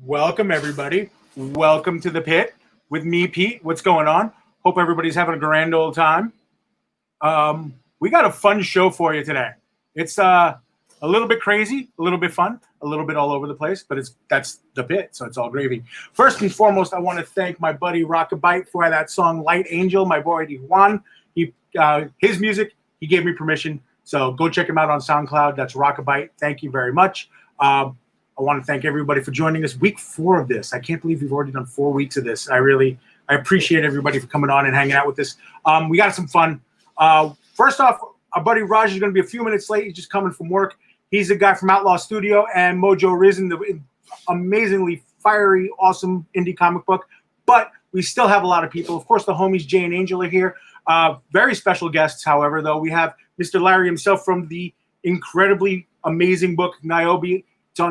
Welcome, everybody. Welcome to the pit with me, Pete. What's going on? Hope everybody's having a grand old time. We got a fun show for you today. It's a little bit crazy, a little bit fun, a little bit all over the place, but that's the pit, so it's all gravy. First and foremost, I want to thank my buddy Chocobobutt for that song Light Angel, my boy Juan. His music, he gave me permission, so go check him out on SoundCloud. That's Chocobobutt. Thank you very much. I want to thank everybody for joining us. Week 4 of this. I can't believe we've already done 4 weeks of this. I appreciate everybody for coming on and hanging out with us. We got some fun. First off, our buddy Raj is going to be a few minutes late. He's just coming from work. He's the guy from Outlaw Studio and Mojo Risen, the amazingly fiery, awesome indie comic book. But we still have a lot of people. Of course, the homies Jay and Angel are here. Very special guests, however, though. We have Mr. Larry himself from the incredibly amazing book, Nyobi.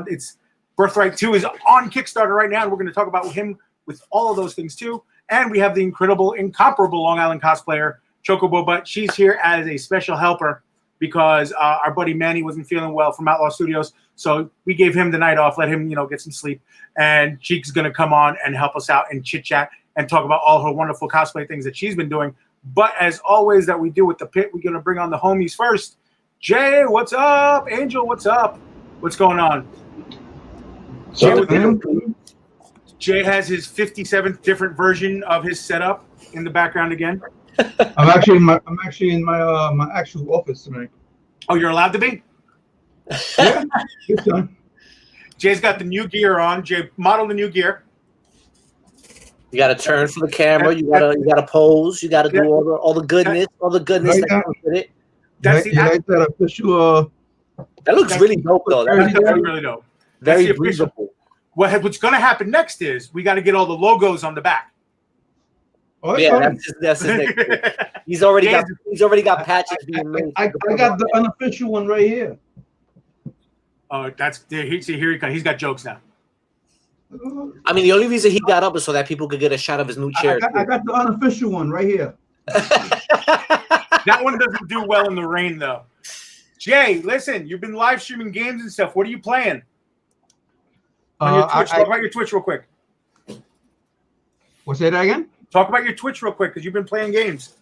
It's Birthright 2 is on Kickstarter right now, and we're going to talk about him with all of those things, too. And we have the incomparable Long Island cosplayer, Chocobobutt. She's here as a special helper because our buddy Manny wasn't feeling well from Outlaw Studios. So we gave him the night off, let him, get some sleep. And she's going to come on and help us out and chit-chat and talk about all her wonderful cosplay things that she's been doing. But as always that we do with the pit, we're going to bring on the homies first. Jay, what's up? Angel, what's up? What's going on? Jay has his 57th different version of his setup in the background again. I'm actually in my my actual office tonight. Oh, you're allowed to be? Yeah, it's done. Jay's got the new gear on. Jay, model the new gear. You got to turn for the camera. You gotta pose. You got to do all the goodness, that comes with it. That's like that official. That looks really dope, though. That's really dope. Very breathable. What's going to happen next is we got to get all the logos on the back. Oh, yeah, that's his next thing. He's already got patches being made. I got the unofficial one right here. Oh, here he comes. He's got jokes now. I mean, the only reason he got up is so that people could get a shot of his new chair. I got the unofficial one right here. That one doesn't do well in the rain, though. Jay, listen, you've been live streaming games and stuff. What are you playing? Talk about your Twitch real quick. What's that again? Talk about your Twitch real quick because you've been playing games.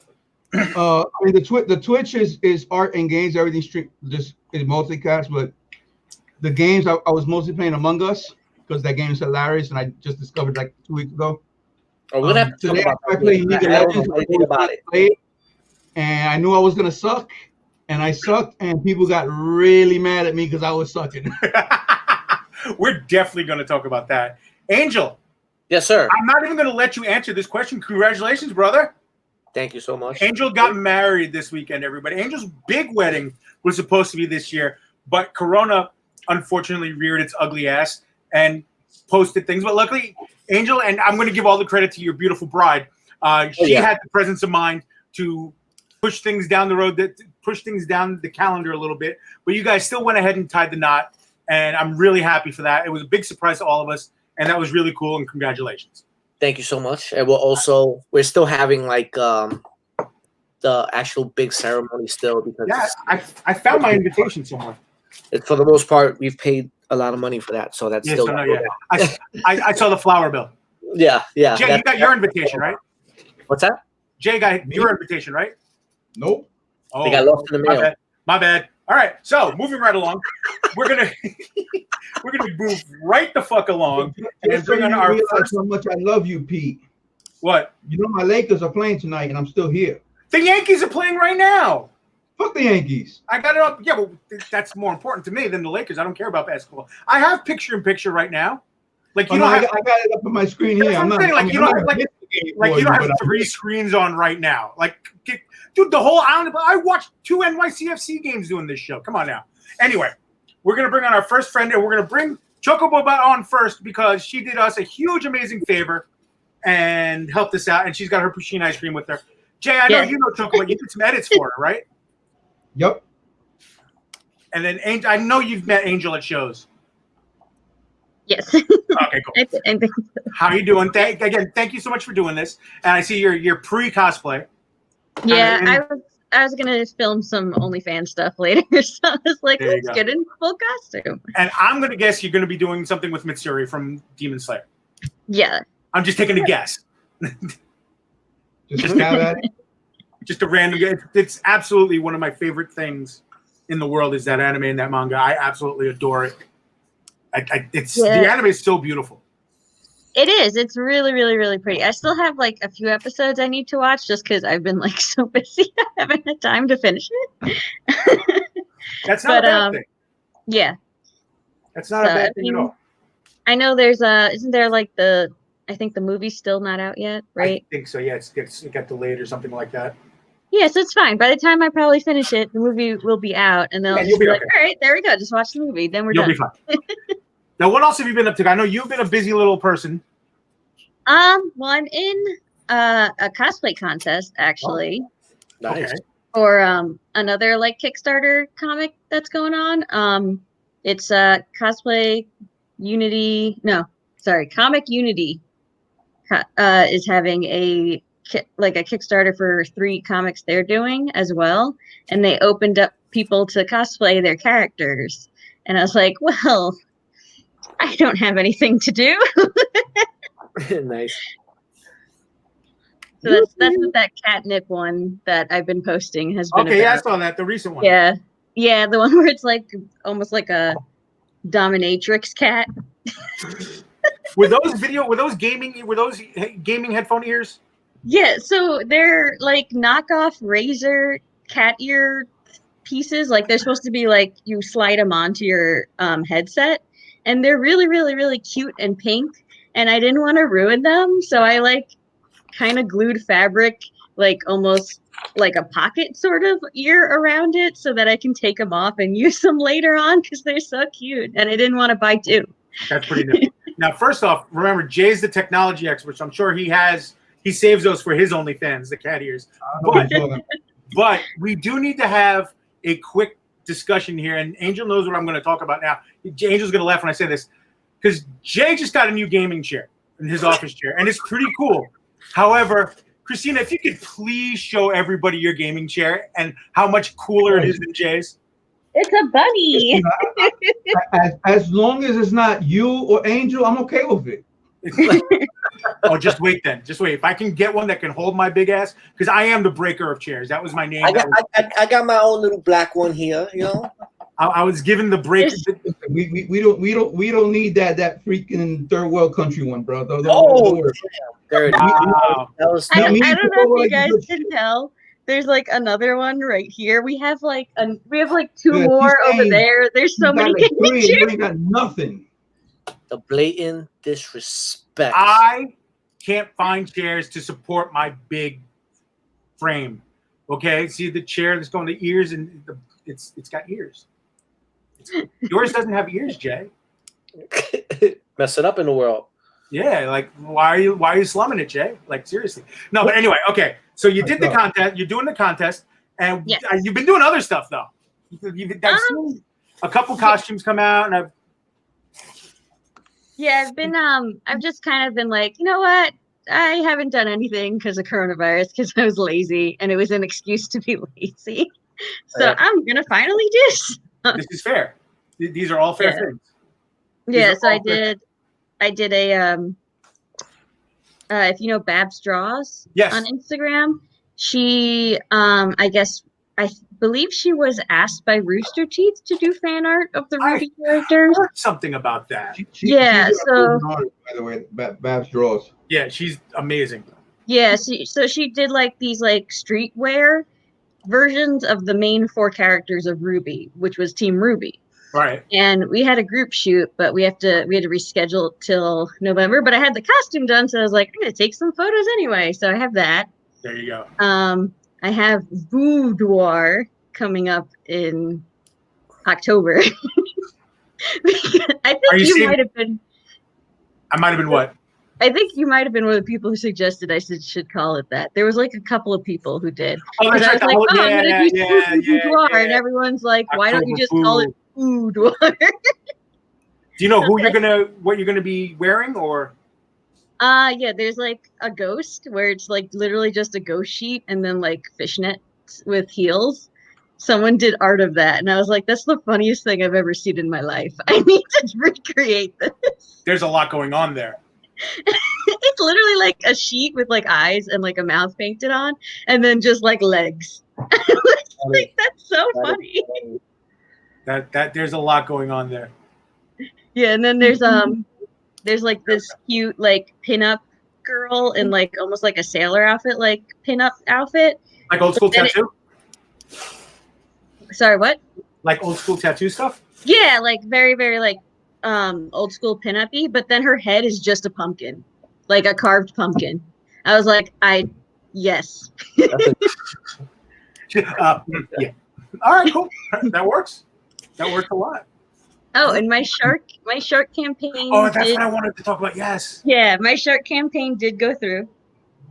I mean, the Twitch is art and games. Everything stream just is multicast, but the games I was mostly playing Among Us because that game is hilarious, and I just discovered like 2 weeks ago. Oh, we're gonna have to talk about I played League of Legends. And I knew I was gonna suck, and I sucked, and people got really mad at me because I was sucking. We're definitely going to talk about that. Angel. Yes, sir. I'm not even going to let you answer this question. Congratulations, brother. Thank you so much. Angel got married this weekend, everybody. Angel's big wedding was supposed to be this year, but Corona unfortunately reared its ugly ass and posted things. But luckily, Angel, and I'm going to give all the credit to your beautiful bride, she had the presence of mind to push things down the road, push things down the calendar a little bit. But you guys still went ahead and tied the knot. And I'm really happy for that. It was a big surprise to all of us, and that was really cool. And congratulations! Thank you so much. And we're still having like the actual big ceremony still because I found my invitation somewhere. For the most part, we've paid a lot of money for that, so that's still. I saw the flower bill. Yeah. Jay, you got your invitation, right? What's that? Jay got your invitation, right? Nope. Oh, they got lost in the mail. My bad. All right, so moving right along, we're gonna move right the fuck along and bring on our first. How much I love you, Pete. What? You know my Lakers are playing tonight, and I'm still here. The Yankees are playing right now. Fuck the Yankees. I got it up. Yeah, well, that's more important to me than the Lakers. I don't care about basketball. I have picture-in-picture right now. Like I got it up on my screen here. I'm not saying, like you don't have 3 screens on right now. Like. Dude, the whole island. I watched 2 NYCFC games doing this show. Come on now. Anyway, we're going to bring on our first friend, and we're going to bring Chocobobutt on first because she did us a huge, amazing favor and helped us out, and she's got her poutine ice cream with her. Jay, I know you know Chocobobutt. You did some edits for her, right? Yep. And then Angel, I know you've met Angel at shows. Yes. Okay, cool. How are you doing? Thank you so much for doing this. And I see your pre-cosplay. Yeah, I was gonna film some OnlyFans stuff later, so I was like, There you let's go. get in full costume. And I'm gonna guess you're gonna be doing something with Mitsuri from Demon Slayer. Yeah. I'm just taking a guess. Just a stab at it. Just a random guess. It's absolutely one of my favorite things in the world is that anime and that manga. I absolutely adore it. The anime is so beautiful. It is. It's really, really, really pretty. I still have like a few episodes I need to watch just because I've been like so busy. I haven't had time to finish it. That's not a bad thing. Yeah. That's not a bad thing at all. I know there's isn't there like I think the movie's still not out yet, right? I think so. Yeah, it got delayed or something like that. Yeah, so it's fine. By the time I probably finish it, the movie will be out, and they'll just be like, "All right, there we go. Just watch the movie. Then You'll be fine." Now, what else have you been up to? I know you've been a busy little person. Well, I'm in a cosplay contest actually. Oh, nice. Okay. For another like Kickstarter comic that's going on. It's Cosplay Unity. No, sorry, Comic Unity is having a Kickstarter for 3 comics they're doing as well, and they opened up people to cosplay their characters. And I was like, well, I don't have anything to do. Nice. So that's what that catnip one that I've been posting has been. Okay, about. yeah, I saw that, the recent one. Yeah, the one where it's like almost like a dominatrix cat. Were those gaming headphone ears? Yeah, so they're like knockoff Razer cat ear pieces. Like they're supposed to be like you slide them onto your headset, and they're really, really, really cute and pink. And I didn't want to ruin them, so I like kind of glued fabric, like almost like a pocket sort of ear around it, so that I can take them off and use them later on because they're so cute. And I didn't want to buy 2. That's pretty neat. Now, first off, remember Jay's the technology expert, so I'm sure he saves those for his OnlyFans, the cat ears. But we do need to have a quick discussion here, and Angel knows what I'm going to talk about now. Angel's going to laugh when I say this, because Jay just got a new gaming chair in his office chair, and it's pretty cool. However, Christina, if you could please show everybody your gaming chair and how much cooler it is than Jay's. It's a bunny. As long as it's not you or Angel, I'm okay with it. Oh, just wait then. Just wait. If I can get one that can hold my big ass, because I am the breaker of chairs. That was my name. I got my own little black one here. You know, I was given the break. We don't need that freaking third world country one, bro. Wow. I don't know if you guys can tell. There's like another one right here. We have like 2 more over there. There's so many. You ain't got nothing. The blatant disrespect. I can't find chairs to support my big frame. Okay, see the chair that's going to ears, and it's got ears. Yours doesn't have ears, Jay. Mess it up in the world. Yeah, like why are you slumming it, Jay? Like seriously. No, but anyway, okay. So you did the contest. You're doing the contest, and yes. You've been doing other stuff though. I've seen a couple costumes come out, and I've just kind of been like, you know what? I haven't done anything because of coronavirus because I was lazy, and it was an excuse to be lazy. So I'm gonna finally do something. This is fair. These are all fair things. Yeah, so I did a if you know Babs Draws on Instagram, she I believe she was asked by Rooster Teeth to do fan art of the Ruby characters. I heard something about that. She's so artist, by the way, Babs Draws. Yeah, she's amazing. Yeah, so she did like these like streetwear versions of the main 4 characters of Ruby, which was Team Ruby. Right. And we had a group shoot, but we had to reschedule till November. But I had the costume done, so I was like, I'm gonna take some photos anyway. So I have that. There you go. I have Boudoir coming up in October. I think you might have been. I might have been what? I think you might have been one of the people who suggested I should call it that. There was like a couple of people who did. Oh, I was like, I'm gonna do Boudoir, and everyone's like, why don't you just call it Boudoir? Do you know what you're gonna be wearing, or? Yeah, there's like a ghost where it's like literally just a ghost sheet and then like fishnet with heels. Someone did art of that, and I was like, "That's the funniest thing I've ever seen in my life. I need to recreate this." There's a lot going on there. It's literally like a sheet with like eyes and like a mouth painted on, and then just like legs. Like, that's so funny. That there's a lot going on there. Yeah, and then there's like this cute like pinup girl in like almost like a sailor outfit, like pinup outfit. Like old school tattoo? Sorry, what? Like old school tattoo stuff? Yeah, like very, very like old school pinup-y, but then her head is just a pumpkin. Like a carved pumpkin. I was like, yes. Yeah. All right, cool. That works. That works a lot. Oh, and my shark campaign. Oh, that's what I wanted to talk about. Yes. Yeah, my shark campaign did go through.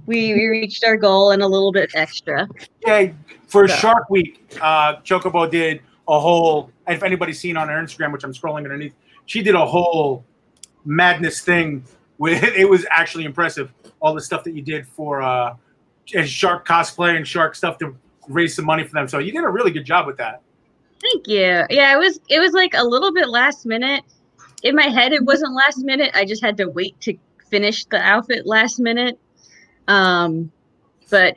We reached our goal and a little bit extra. Yeah, for Shark Week, Chocobo did a whole. If anybody's seen on her Instagram, which I'm scrolling underneath, she did a whole madness thing. With it was actually impressive. All the stuff that you did for shark cosplay and shark stuff to raise some money for them. So you did a really good job with that. Thank you. Yeah, it was like a little bit last minute. In my head, it wasn't last minute. I just had to wait to finish the outfit last minute. But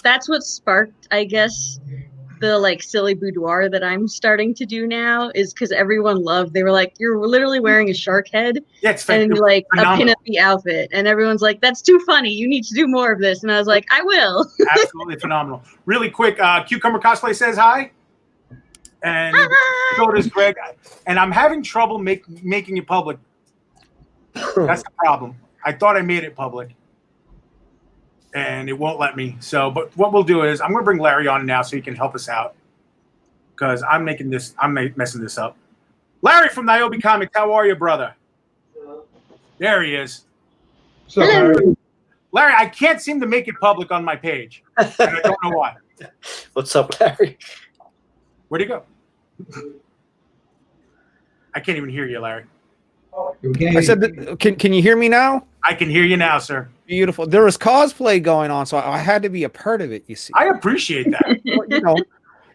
that's what sparked, I guess, the like silly boudoir that I'm starting to do now is because everyone loved. They were like, "You're literally wearing a shark head, yeah, it's and like phenomenal. a pinup outfit," and everyone's like, "That's too funny. You need to do more of this." And I was like, "I will." Absolutely phenomenal. Really quick, Cucumber Cosplay says hi, and so does Greg. And I'm having trouble making it public. That's the problem. I thought I made it public, and it won't let me. So, but what we'll do is I'm going to bring Larry on now so he can help us out because I'm messing this up. Larry from Nyobi Comics, how are you, brother? There he is. So, Larry, I can't seem to make it public on my page, and I don't know why. What's up, Larry? Where'd he go? I can't even hear you, Larry. okay. I said, can you hear me now? I can hear you now, sir. Beautiful. There was cosplay going on, so I had to be a part of it. You see, I appreciate that. Well, you know,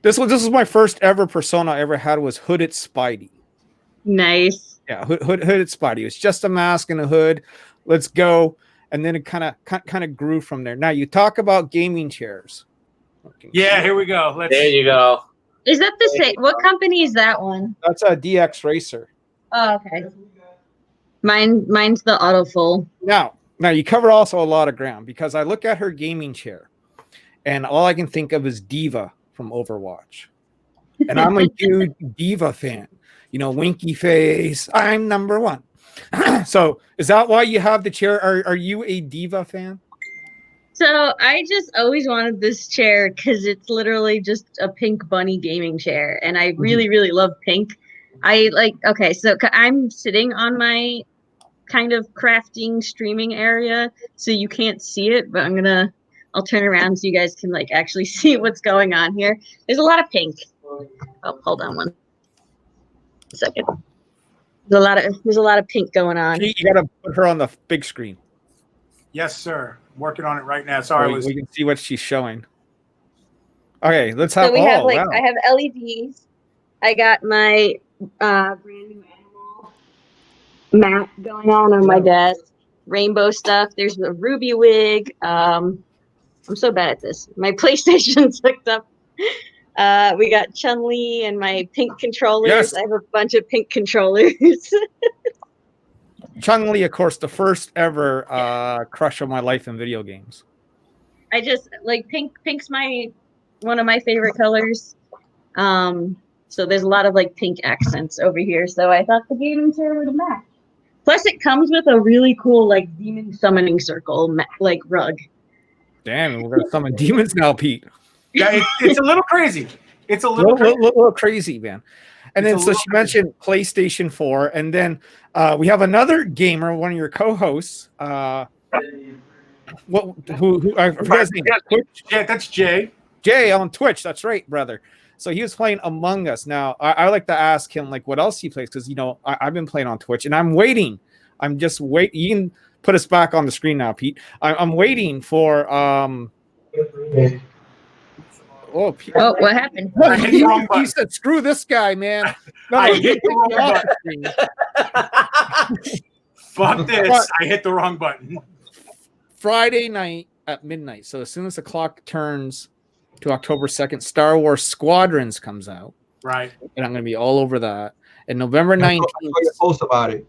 this was my first ever persona I ever had was Hooded Spidey. Nice. Yeah, Hooded Spidey. It was just a mask and a hood. Let's go, and then it kind of grew from there. Now you talk about gaming chairs. Yeah, here we go. There you go. Is that the same? What company is that one? That's a DX Racer. Oh, okay. Mine's the Autofull. Now you cover also a lot of ground because I look at her gaming chair, and all I can think of is Diva from Overwatch, and I'm a huge Diva fan. You know, winky face. I'm number one. So is that why you have the chair? Are you a Diva fan? So I just always wanted this chair because it's literally just a pink bunny gaming chair, and I really, really love pink. Okay, so I'm sitting on my kind of crafting streaming area, so you can't see it, but I'll turn around so you guys can like actually see what's going on here. There's a lot of pink. Oh, hold on one second. There's a lot of pink going on. You gotta put her on the big screen. Yes, sir. Working on it right now. Sorry, we can see what she's showing. Okay, let's have. So we have like wow. I have LEDs. I got my brand new animal mat going on my desk. Rainbow stuff. There's a Ruby wig. I'm so bad at this. My PlayStation's hooked up. We got Chun-Li and my pink controllers. Yes. I have a bunch of pink controllers. Chun-Li, of course, the first ever crush of my life in video games. I just like pink's one of my favorite colors. So there's a lot of like pink accents over here. So I thought the gaming chair would match. Plus it comes with a really cool like demon summoning circle like rug. Damn, we're gonna summon demons now, Pete. Yeah, it's a little crazy. It's a little crazy, man. And then so she mentioned PlayStation 4, and then we have another gamer, one of your co-hosts. Who I forgot his name. Twitch? Yeah, that's Jay. Jay on Twitch. That's right, brother. So he was playing Among Us. Now I like to ask him like what else he plays because I've been playing on Twitch and I'm waiting. I'm just waiting. You can put us back on the screen now, Pete. I'm waiting for Oh, what happened? I hit the wrong He button. said, "Screw this guy, man." No, I no, hit the wrong off button. the screen. Fuck this. I hit the wrong button. Friday night at midnight. So as soon as the clock turns to October 2nd, Star Wars Squadrons comes out. Right. And I'm going to be all over that. And November 19th, Post about it.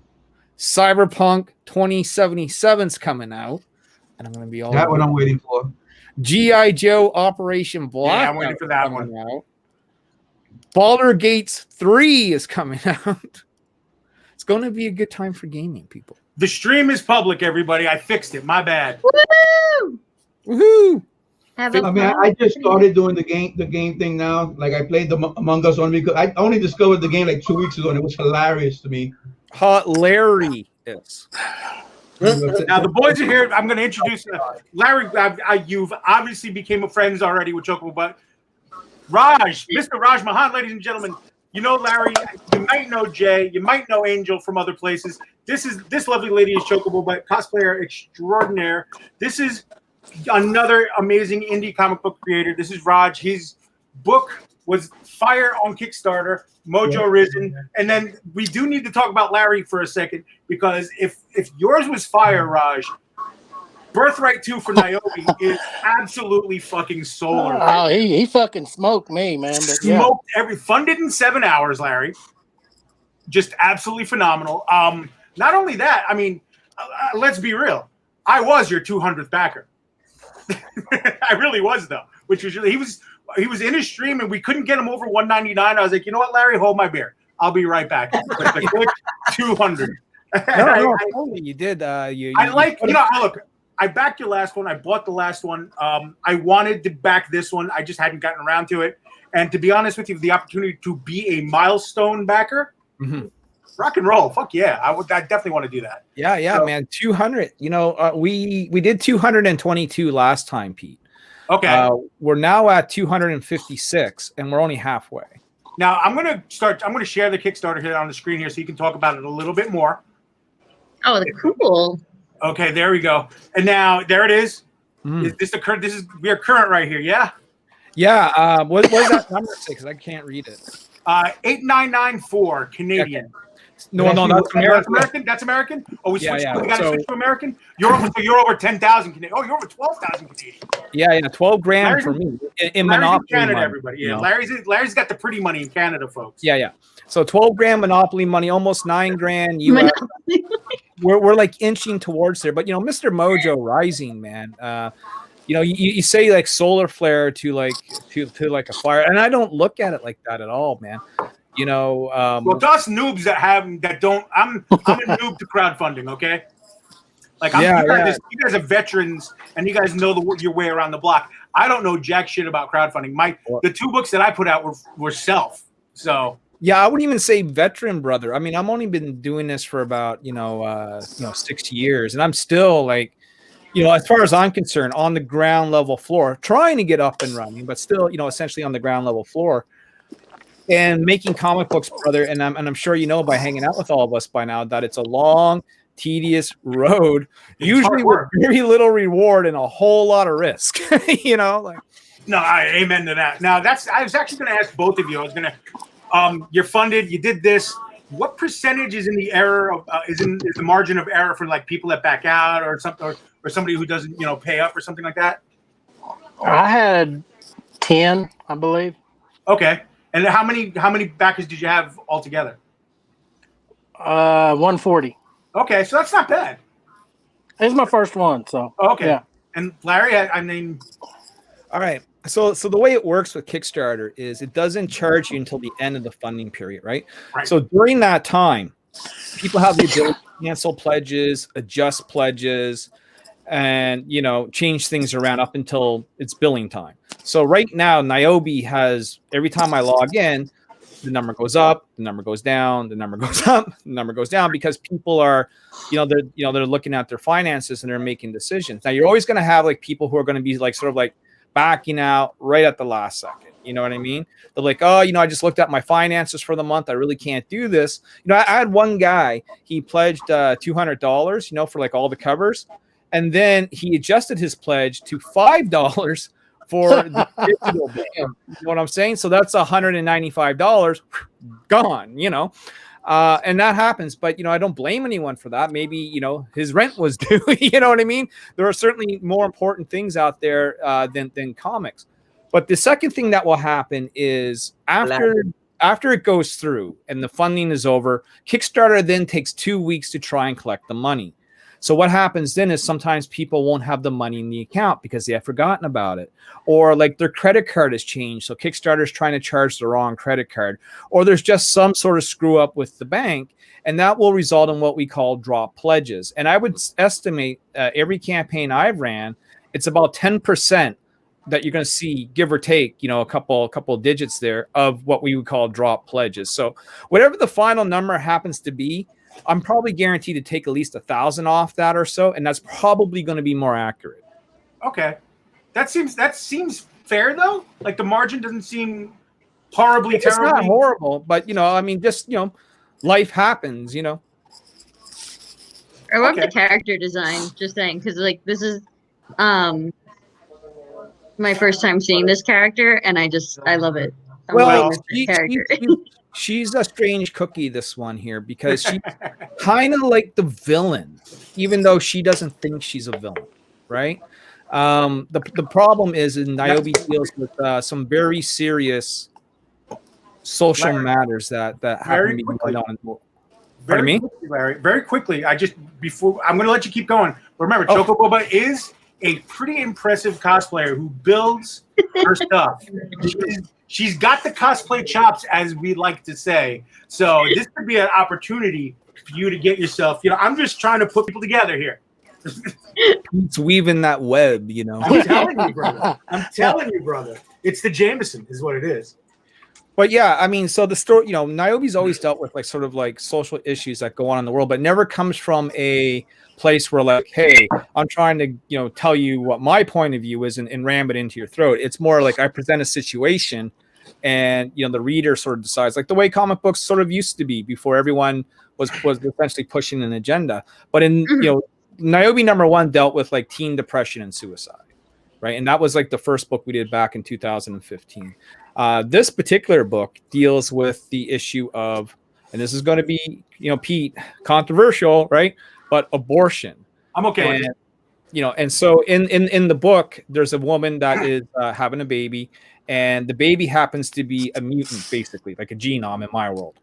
Cyberpunk 2077's coming out. And I'm going to be all That over one I'm waiting for. G.I. Joe Operation Black. Yeah, I'm waiting for that one. Out. Baldur's Gate 3 is coming out. It's going to be a good time for gaming, people. The stream is public, everybody. I fixed it. My bad. Woo! Woohoo! Have a I mean, I just started doing the game thing now. Like I played the Among Us on because I only discovered the game like 2 weeks ago, and it was hilarious to me. Hilarious. Now the boys are here. I'm going to introduce Larry. You've obviously became friends already with Chocobobutt. Raj, Mr. Raj Mahan, ladies and gentlemen. You know Larry. You might know Jay. You might know Angel from other places. This lovely lady is Chocobobutt, cosplayer extraordinaire. This is another amazing indie comic book creator. This is Raj. His book was fire on Kickstarter, Mojo Risen. And then we do need to talk about Larry for a second, because if yours was fire, Raj, Birthright 2 for Nyobi is absolutely fucking solar. Oh, he fucking smoked me, man. But yeah. Smoked funded in 7 hours, Larry. Just absolutely phenomenal. Not only that, I mean, let's be real. I was your 200th backer. I really was, though. Which was really, he was in his stream and we couldn't get him over 199. I was like, you know what, Larry, hold my beer. I'll be right back. With the quick 200. Totally, you did. I backed your last one. I bought the last one. I wanted to back this one. I just hadn't gotten around to it. And to be honest with you, the opportunity to be a milestone backer, rock and roll. Fuck yeah. I definitely want to do that. Yeah, so, man. 200. You know, we did 222 last time, Pete. Okay. We're now at 256, and we're only halfway. Now I'm gonna share the Kickstarter here on the screen here so you can talk about it a little bit more. Oh, cool. Okay, there we go. And now there it is. Is this the current? We are current right here. Yeah. Yeah. What is that number say? Because I can't read it. 8994 Canadian. Okay. No, that's American. That's American. Oh, we switched. We got to switch to American. You're over 10,000 Canadian. Oh, you're over 12,000 Canadian. Yeah, 12 grand for me in Monopoly. Canada, money, everybody. Yeah, Larry's got the pretty money in Canada, folks. Yeah. So 12 grand Monopoly money, almost 9 grand US. We're like inching towards there, but Mr. Mojo Rising, man. You say like solar flare to like a fire, and I don't look at it like that at all, man. Well, to us noobs I'm a noob to crowdfunding, okay? Like you guys are veterans and you guys know your way around the block. I don't know jack shit about crowdfunding. The 2 books that I put out were self. So yeah, I wouldn't even say veteran, brother. I mean, I've only been doing this for about 6 years, and I'm still like, as far as I'm concerned, on the ground level floor, trying to get up and running, but still, essentially on the ground level floor. And making comic books, brother, and I'm sure by hanging out with all of us by now that it's a long, tedious road, usually with very little reward and a whole lot of risk. No, I amen to that. Now I was actually going to ask both of you. I was going to, you're funded, you did this. What percentage is in the error of is the margin of error for like people that back out or something, or somebody who doesn't pay up or something like that? I had 10, I believe. Okay. And how many backers did you have altogether? 140. Okay, so that's not bad. It's my first one, so okay. Yeah. And Larry, I mean, all right. So the way it works with Kickstarter is it doesn't charge you until the end of the funding period, right? So during that time, people have the ability to cancel pledges, adjust pledges, and change things around up until it's billing time. So right now, Nyobi has, every time I log in, the number goes up, the number goes down, the number goes up, the number goes down, because people are, they're looking at their finances and they're making decisions. Now you're always going to have like people who are going to be like sort of like backing out right at the last second. You know what I mean? They're like, oh, I just looked at my finances for the month. I really can't do this. I had one guy, he pledged $200, for like all the covers. And then he adjusted his pledge to $5 for the digital book. You know what I'm saying? So that's $195 gone, you know. And that happens, but I don't blame anyone for that. Maybe his rent was due. You know what I mean? There are certainly more important things out there than comics. But the second thing that will happen is after it goes through and the funding is over, Kickstarter then takes 2 weeks to try and collect the money. So what happens then is sometimes people won't have the money in the account because they have forgotten about it, or like their credit card has changed. So Kickstarter is trying to charge the wrong credit card, or there's just some sort of screw up with the bank, and that will result in what we call drop pledges. And I would estimate every campaign I've ran, it's about 10% that you're going to see, give or take, a couple digits there of what we would call drop pledges. So whatever the final number happens to be, I'm probably guaranteed to take at least 1,000 off that or so, and that's probably going to be more accurate. Okay, that seems fair though. Like the margin doesn't seem horribly terrible. It's not horrible, but I mean, just life happens. I love the character design. Just saying, because like this is my first time seeing this character, and I love it. Well, she's a strange cookie, this one here, because she's kind of like the villain, even though she doesn't think she's a villain, right? The problem is Nyobi deals with some very serious social matters that happen to be going on in the world. Pardon me? Larry, very quickly, I'm going to let you keep going. But remember, Chocobobutt is a pretty impressive cosplayer who builds her stuff. She's got the cosplay chops, as we like to say. So this could be an opportunity for you to get yourself. I'm just trying to put people together here. It's weaving that web, I'm telling you, brother. It's the Jameson, is what it is. But yeah, I mean, so the story, Nyobi's always dealt with sort of social issues that go on in the world, but never comes from a place where like, hey, I'm trying to, tell you what my point of view is and ram it into your throat. It's more like I present a situation and, the reader sort of decides, like the way comic books sort of used to be before everyone was essentially pushing an agenda. But in, Nyobi #1 dealt with like teen depression and suicide, right? And that was like the first book we did back in 2015. This particular book deals with the issue of, and this is going to be, Pete, controversial, right? But abortion. I'm okay with it. And so in the book, there's a woman that is having a baby, and the baby happens to be a mutant, basically, like a genome in my world.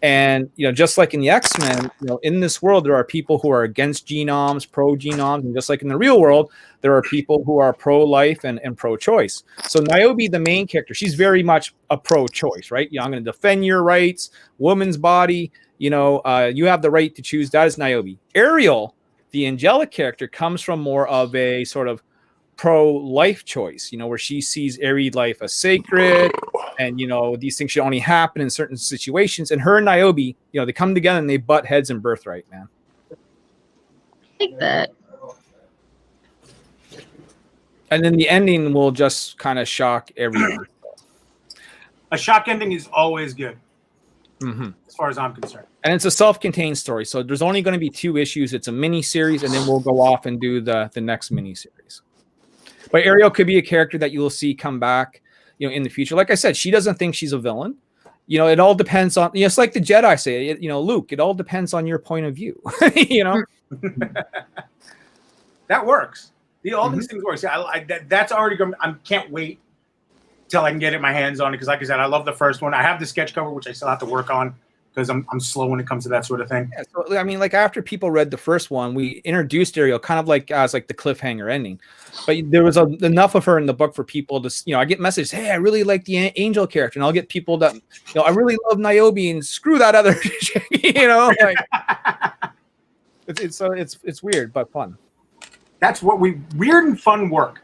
And, just like in the X-Men, in this world, there are people who are against genomes, pro-genomes, and just like in the real world, there are people who are pro-life and pro-choice. So Nyobi, the main character, she's very much a pro-choice, right? I'm going to defend your rights, woman's body, you have the right to choose. That is Nyobi. Ariel, the angelic character, comes from more of a sort of pro-life choice, where she sees every life as sacred, and these things should only happen in certain situations. And her and Nyobi, they come together and they butt heads in Birthright, man. I like that. And then the ending will just kind of shock everyone. A shock ending is always good, as far as I'm concerned. And it's a self-contained story, so there's only going to be 2 issues. It's a mini-series, and then we'll go off and do the next mini-series. But Ariel could be a character that you will see come back, in the future. Like I said, she doesn't think she's a villain. It all depends on, it's like the Jedi say, Luke, it all depends on your point of view, That works. All these things work. That's already going. I can't wait till I can get my hands on it, because like I said, I love the first one. I have the sketch cover, which I still have to work on, because I'm slow when it comes to that sort of thing. Yeah, so, I mean, like after people read the first one, we introduced Ariel kind of like as like the cliffhanger ending, but there was enough of her in the book for people to, I get messages, hey, I really like the angel character, and I'll get people that, I really love Nyobi, and screw that other, like it's weird but fun. That's what weird and fun work.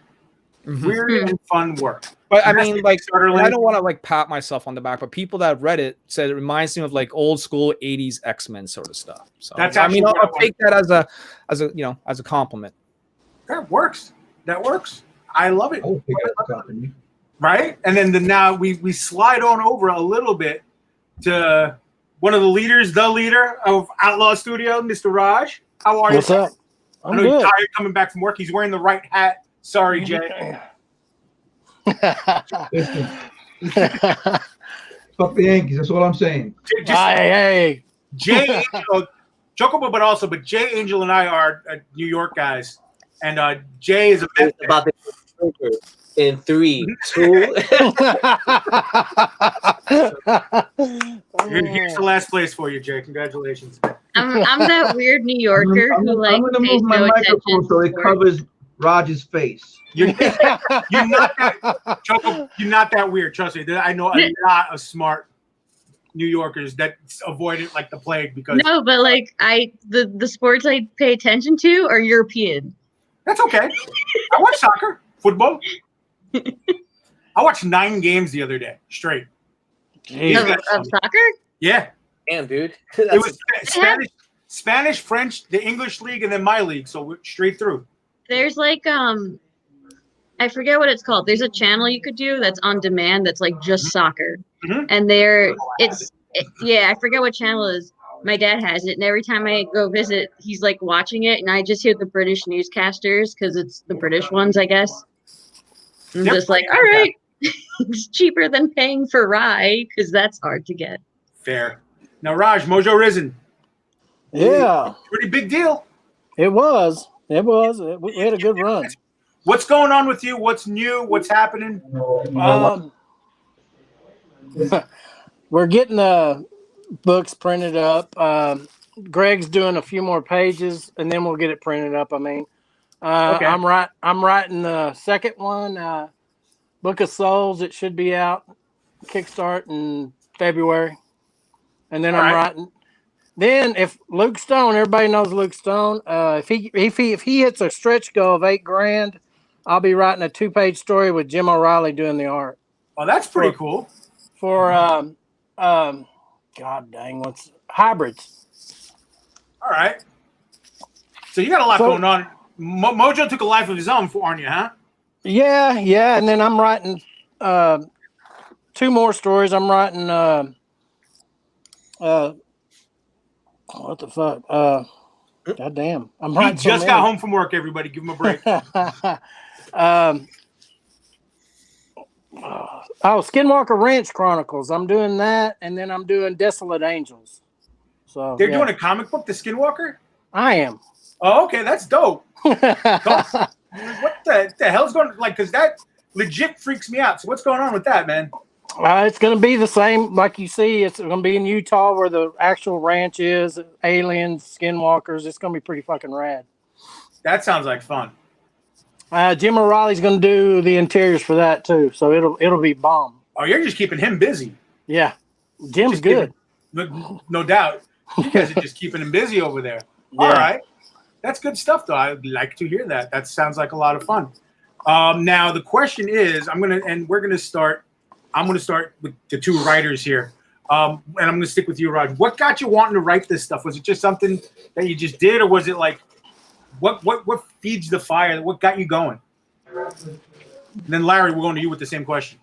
Weird and fun work. But I mean, like, I don't want to like pat myself on the back, but people that have read it said it reminds me of like old school 80s X-Men sort of stuff. So that's, I mean, I'll take that as a compliment. That works. I love it. Right? And then now we slide on over a little bit to one of the leader of Outlaw Studio, Mr. Raj. How are you? What's up? I know you're tired coming back from work. He's wearing the right hat. Sorry, Jay. Listen, fuck the Yankees. That's all I'm saying. Hey, Jay Angel, Chocobobutt also, but Jay Angel and I are New York guys, and Jay is a Met It's about the in 3, 2. Here's the last place for you, Jay. Congratulations. I'm that weird New Yorker I'm who like going to pays move my no microphone attention so to it sports. covers Roger's face. You're not that Choco, you're not that weird. Trust me. I know a lot of smart New Yorkers that avoid it like the plague because No, but like the sports I pay attention to are European. that's okay. I watch soccer, football. I watched 9 games the other day straight. Of soccer? Yeah, Damn, dude. it was Spanish, French, the English league, and then my league. So we're straight through. There's like I forget what it's called. There's a channel you could do that's on demand that's like just soccer. Mhm. And yeah, I forget what channel it is. My dad has it, and every time I go visit, he's like watching it, and I just hear the British newscasters because it's the British ones, I guess. I'm just like, all right, it's cheaper than paying for rye because that's hard to get. Fair. Now, Raj, Mojo Risen. yeah, Pretty big deal. it was. We had a good run. What's going on with you? What's new? What's happening? We're getting the books printed up. Greg's doing a few more pages, and then we'll get it printed up. I mean, Okay. I'm writing the second one, Book of Souls. It should be out kickstart in February, and then I'm writing. Then if Luke Stone, everybody knows Luke Stone. If he hits a stretch goal of $8,000, I'll be writing a 2-page story with Jim O'Reilly doing the art. Oh, that's pretty cool. For God dang, what's hybrids? All right. So you got a lot going on. Mojo took a life of his own for you, huh? Yeah, and then I'm writing 2 more stories. I'm writing what the fuck? God damn. I'm He writing just got home from work, everybody. Give him a break. Skinwalker Ranch Chronicles. I'm doing that, and then I'm doing Desolate Angels. So They're doing a comic book, The Skinwalker? I am. Oh, okay. That's dope. What the hell's going on? Like, because that legit freaks me out. So what's going on with that, man? It's going to be the same, like you see. It's going to be in Utah where the actual ranch is. Aliens, skinwalkers. It's going to be pretty fucking rad. That sounds like fun. Jim O'Reilly's going to do the interiors for that too, so it'll be bomb. Oh, you're just keeping him busy. Yeah, Jim's good. No doubt. You guys are just keeping him busy over there. Yeah. All right. That's good stuff, though. I'd like to hear that. That sounds like a lot of fun. Now, the question is, I'm going to start with the 2 writers here. And I'm going to stick with you, Raj. What got you wanting to write this stuff? Was it just something that you just did, or was it like, what feeds the fire? What got you going? And then Larry, we're going to you with the same question.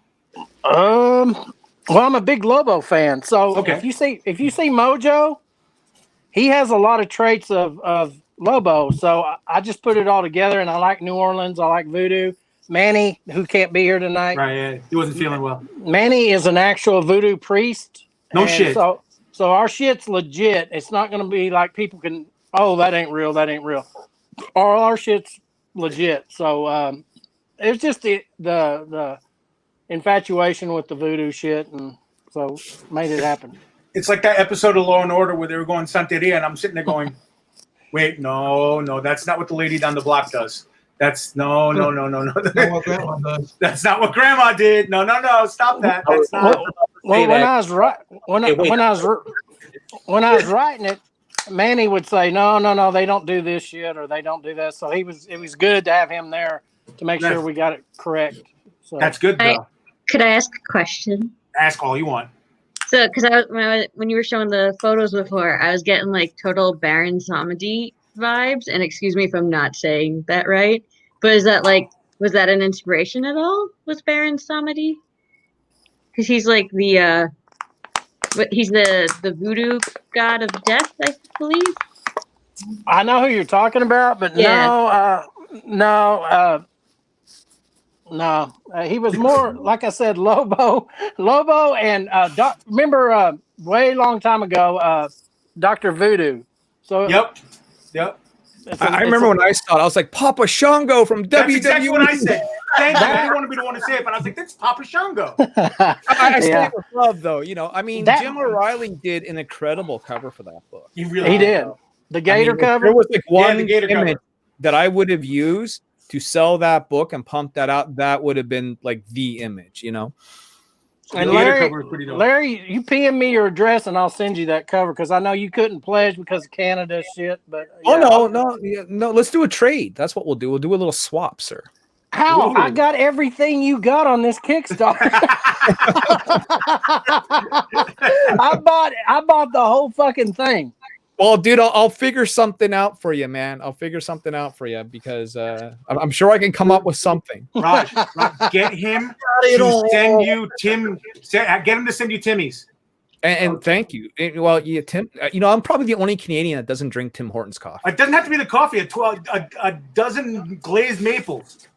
Well, I'm a big Lobo fan, so Okay. if you see Mojo, he has a lot of traits of Lobo. So I just put it all together, and I like New Orleans. I like voodoo. Manny, who can't be here tonight. Right, yeah, he wasn't feeling well. Manny is an actual voodoo priest. No shit. So our shit's legit. It's not going to be like people can, oh, that ain't real. All our shit's legit. So it's just the infatuation with the voodoo shit, and so made it happen. It's like that episode of Law and Order where they were going Santeria, and I'm sitting there going, wait, no, that's not what the lady down the block does. That's no. That's not what Grandma did. No, stop that. That's not. When I was writing it, Manny would say, no, they don't do this shit or they don't do that. So it was good to have him there to make sure we got it correct. So that's good, though. Could I ask a question? Ask all you want. So, because when you were showing the photos before, I was getting like total Baron Samedi vibes. And excuse me if I'm not saying that right, but is that was that an inspiration at all? Was Baron Samedi? Because he's like he's the voodoo god of death, I believe. I know who you're talking about, but no. No, he was more like I said, Lobo, and remember way long time ago, Dr. Voodoo. So Yep. I remember when I saw it, I was like, Papa Shango from WWE. That's exactly what I said. Thank you. I didn't want to be the one to say it, but I was like, that's Papa Shango. I say Yeah. it with love, though. You know, I mean, Jim O'Reilly did an incredible cover for that book. He really did. The Gator cover. There was like one the Gator image cover that I would have used to sell that book and pump that out. That would have been like the image, you know. And the Gator cover is pretty dope. Larry, you PM me your address and I'll send you that cover because I know you couldn't pledge because of Canada shit. But no. Let's do a trade. That's what we'll do. We'll do a little swap, sir. How? Ooh. I got everything you got on this Kickstarter. I bought the whole fucking thing. Well, dude, I'll figure something out for you, man. I'll figure something out for you because I'm sure I can come up with something. Raj, get him to send you Tim. Get him to send you Timmy's. And thank you. Well, yeah, Tim. You know, I'm probably the only Canadian that doesn't drink Tim Hortons coffee. It doesn't have to be the coffee. A dozen glazed maples.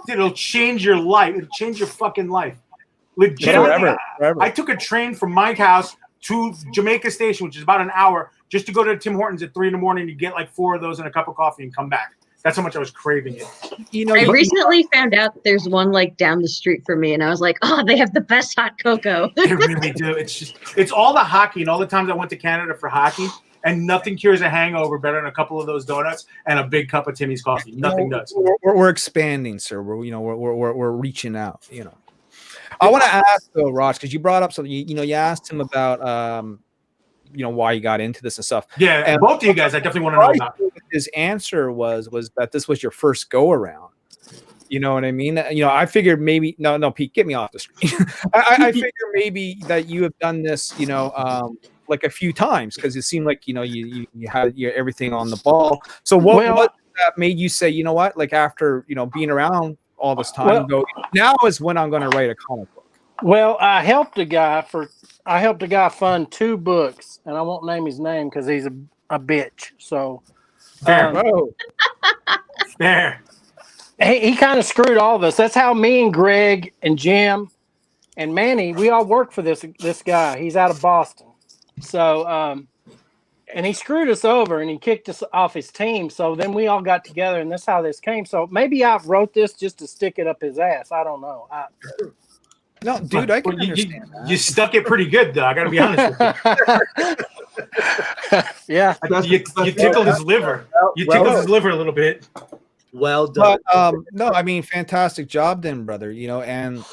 It'll change your life. It'll change your fucking life. Legitimately, forever. I took a train from my house to Jamaica Station, which is about an hour, just to go to Tim Hortons at 3 a.m. You get like 4 of those and a cup of coffee and come back. That's how much I was craving it. You know, I recently found out there's one like down the street from me, and I was like, "Oh, they have the best hot cocoa." They really do. It's all the hockey and all the times I went to Canada for hockey, and nothing cures a hangover better than a couple of those donuts and a big cup of Timmy's coffee. Nothing does. We're expanding, sir. We're reaching out. You know. I want to ask though, Raj, because you brought up something. You asked him about why you got into this and stuff. Yeah, and both of you guys, I definitely want to know about. His answer was that this was your first go around. You know what I mean? You know, I figured maybe no, Pete, get me off the screen. I figure maybe that you have done this, like a few times because it seemed like you had everything on the ball. So what that made you say, you know what, like after being around all this time, now is when I'm going to write a comic book. Well, I helped a guy fund 2 books, and I won't name his name because he's a bitch. So there. He kind of screwed all of us. That's how me and Greg and Jim and Manny, we all work for this guy. He's out of Boston. So and he screwed us over and he kicked us off his team. So then we all got together and that's how this came. So maybe I wrote this just to stick it up his ass. I don't know. No, dude, I can understand that. You stuck it pretty good, though. I got to be honest with you. Yeah. You tickled his liver. You tickled his liver a little bit. Well done. But, no, I mean, fantastic job then, brother. And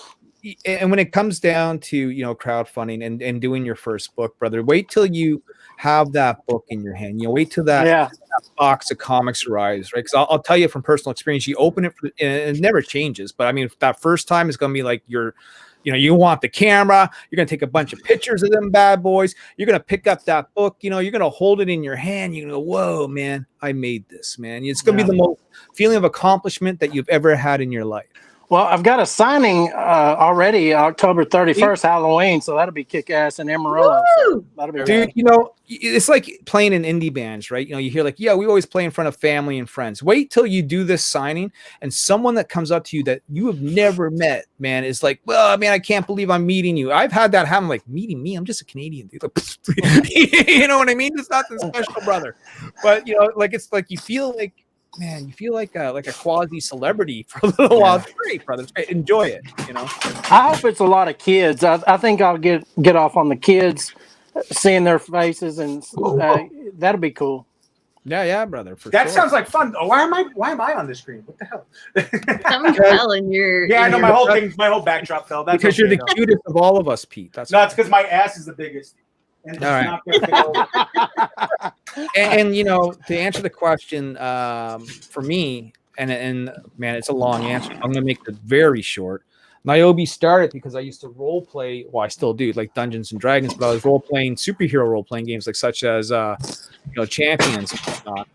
when it comes down to, crowdfunding and doing your first book, brother, wait till you have that book in your hand. Wait till that box of comics arrives, right? Because I'll tell you from personal experience, you open it, and it never changes. But I mean, that first time is going to be like you want the camera, you're going to take a bunch of pictures of them bad boys. You're going to pick up that book, you're going to hold it in your hand. You're going to go, whoa, man, I made this, man. It's going to be the most feeling of accomplishment that you've ever had in your life. Well, I've got a signing already, October 31st, Halloween, so that'll be kick-ass in Amarillo. So that'll be dude, it's like playing in indie bands, right? You hear like, we always play in front of family and friends. Wait till you do this signing, and someone that comes up to you that you have never met, man, is like, well, man, I can't believe I'm meeting you. I've had that happen, like, meeting me? I'm just a Canadian dude. You know what I mean? It's not the special brother. But, like, it's like you feel like, man, you feel like a quasi celebrity for a little while. It's great, brother. It's great. Enjoy it. I hope it's a lot of kids. I think I'll get off on the kids, seeing their faces, and that'll be cool. Yeah, brother. That sounds like fun. Oh, why am I on the screen? What the hell? Something fell in your. Yeah, I know my whole backdrop fell. That's because you're the cutest of all of us, Pete. It's because my ass is the biggest. And all right. And to answer the question, for me, and man, it's a long answer. I'm gonna make it very short. Nyobi started because I used to role play. Well, I still do, like Dungeons and Dragons, but I was role playing superhero role playing games, like such as Champions and whatnot.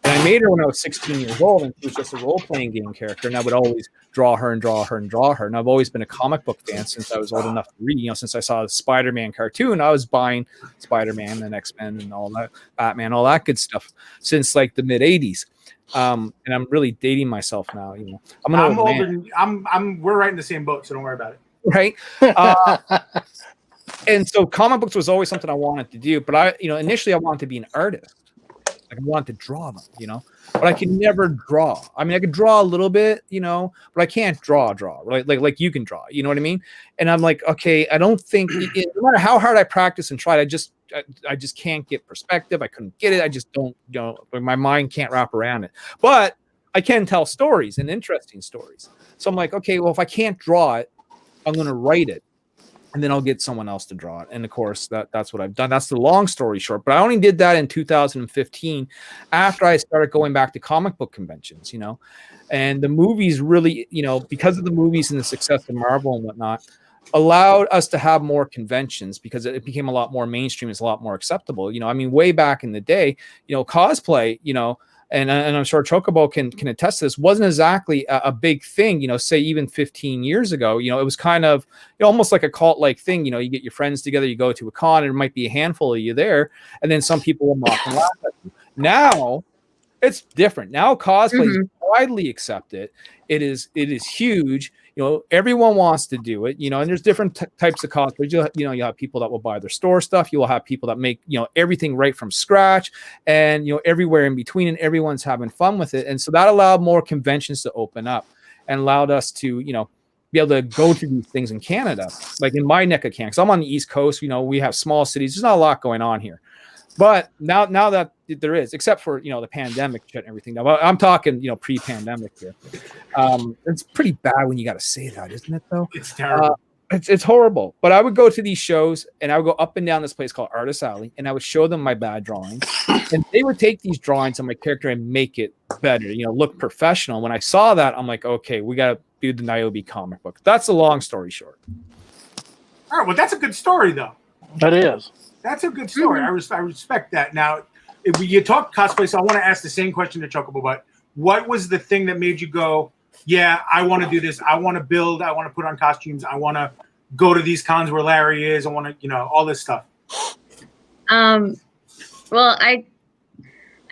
And I made her when I was 16 years old, and she was just a role-playing game character, and I would always draw her and draw her and draw her. And I've always been a comic book fan since I was old enough to read. Since I saw the Spider-Man cartoon, I was buying Spider-Man and X-Men and all that, Batman, all that good stuff since like the mid-'80s. And I'm really dating myself now. You know, I'm I'm old older. man, We're right in the same boat, so don't worry about it. right? And so comic books was always something I wanted to do, but initially I wanted to be an artist. Like I wanted to draw them, but I could never draw. I mean, I could draw a little bit, but I can't draw, right? Like you can draw, you know what I mean? And I'm like, okay, I don't think no matter how hard I practice and tried, I just can't get perspective. I couldn't get it. I just don't, my mind can't wrap around it, but I can tell stories and interesting stories. So I'm like, okay, well, if I can't draw it, I'm going to write it. And then I'll get someone else to draw it. And of course, that's what I've done. That's the long story short. But I only did that in 2015 after I started going back to comic book conventions, And the movies really, because of the movies and the success of Marvel and whatnot, allowed us to have more conventions because it became a lot more mainstream. It's a lot more acceptable. I mean, way back in the day, cosplay, and I'm sure Chocobo can attest to this, wasn't exactly a big thing, say even 15 years ago. It was kind of almost like a cult-like thing. You get your friends together, you go to a con, and there might be a handful of you there, and then some people will mock and laugh at you. Now it's different. Now cosplay is widely accepted. It is huge. Everyone wants to do it, and there's different types of cosplays. You have people that will buy their store stuff. You will have people that make, everything right from scratch, and, everywhere in between, and everyone's having fun with it. And so that allowed more conventions to open up and allowed us to, be able to go to these things in Canada, like in my neck of Canada. 'Cause I'm on the East Coast, we have small cities. There's not a lot going on here. But now that there is, except for, the pandemic shit and everything. Now, I'm talking, pre-pandemic here. It's pretty bad when you got to say that, isn't it, though? It's terrible. It's horrible. But I would go to these shows, and I would go up and down this place called Artist Alley, and I would show them my bad drawings. And they would take these drawings of my character and make it better, look professional. When I saw that, I'm like, okay, we got to do the Nyobi comic book. That's the long story short. All right, well, that's a good story, though. That is. That's a good story. I respect that. Now, if you talk cosplay, so I want to ask the same question to Chocobobutt. What was the thing that made you go, yeah, I want to do this. I want to build. I want to put on costumes. I want to go to these cons where Larry is. I want to, all this stuff. Well,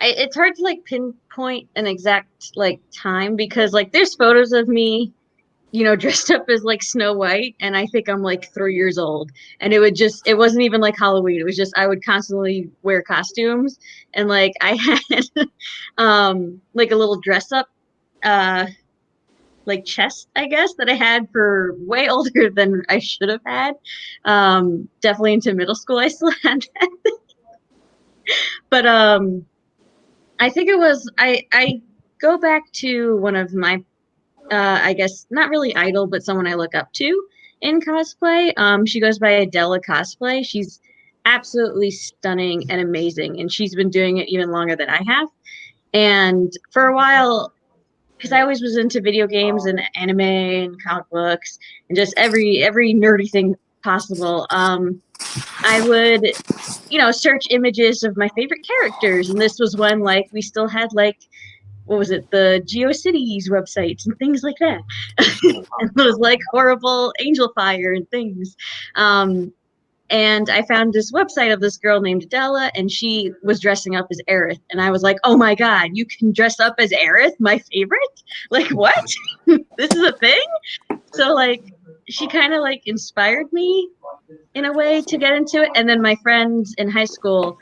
it's hard to pinpoint an exact time because there's photos of me, dressed up as Snow White, and I think I'm 3 years old, and it wasn't even Halloween. It was just I would constantly wear costumes, and I had a little dress up chest, I guess, that I had for way older than I should have had. Definitely into middle school I still had that. But I think it was I go back to one of my I guess not really idol, but someone I look up to in cosplay. She goes by Adela Cosplay. She's absolutely stunning and amazing, and she's been doing it even longer than I have. And for a while, because I always was into video games and anime and comic books and just every nerdy thing possible, I would, search images of my favorite characters, and this was when we still had what was it, the GeoCities websites and things like that. And those horrible angel fire and things. And I found this website of this girl named Adela, and she was dressing up as Aerith. And I was like, oh my God, you can dress up as Aerith, my favorite? What? This is a thing? So she kind of inspired me in a way to get into it. And then my friends in high school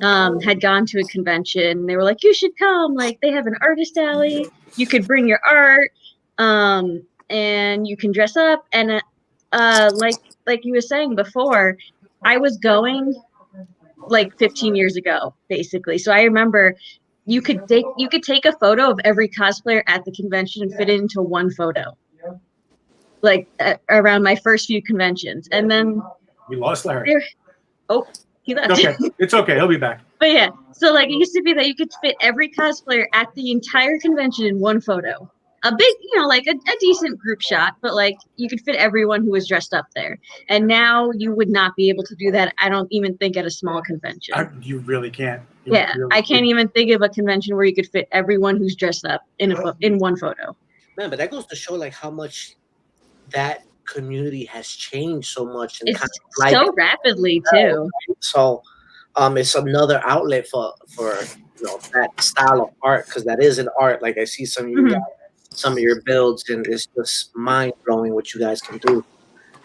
had gone to a convention. They were like, you should come. They have an artist alley. You could bring your art, and you can dress up. And like you were saying before, I was going 15 years ago, basically. So I remember you could take a photo of every cosplayer at the convention and fit it into one photo. Around my first few conventions, and then we lost Larry. He left. Okay, it's okay. He'll be back. But yeah, so it used to be that you could fit every cosplayer at the entire convention in one photo. A big, a decent group shot, but you could fit everyone who was dressed up there. And now you would not be able to do that. I don't even think at a small convention. You really can't. I can't even think of a convention where you could fit everyone who's dressed up in one photo. Man, but that goes to show how much that community has changed so much, and it's so rapidly too. So it's another outlet for that style of art, because that is an art. Like I see some of you guys, some of your builds, and it's just mind blowing what you guys can do.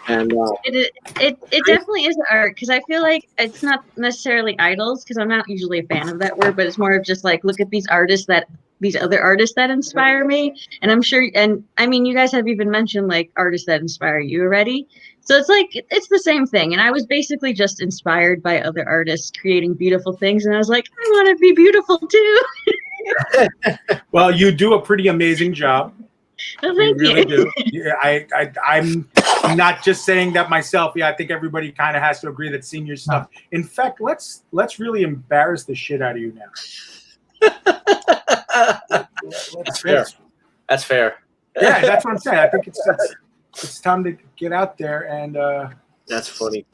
And it definitely is art, because I feel like it's not necessarily idols, because I'm not usually a fan of that word, but it's more of just like, look at these other artists that inspire me. And I'm sure, and I mean, you guys have even mentioned like artists that inspire you already. So it's like, it's the same thing. And I was basically just inspired by other artists creating beautiful things. And I was like, I want to be beautiful too. Well, you do a pretty amazing job. Well, thank you. Really you. Do. Yeah, I'm not just saying that myself. Yeah, I think everybody kind of has to agree that seeing your stuff. In fact, let's really embarrass the shit out of you now. That's fair. That's fair. Yeah, that's what I'm saying. I think it's time to get out there and. That's funny.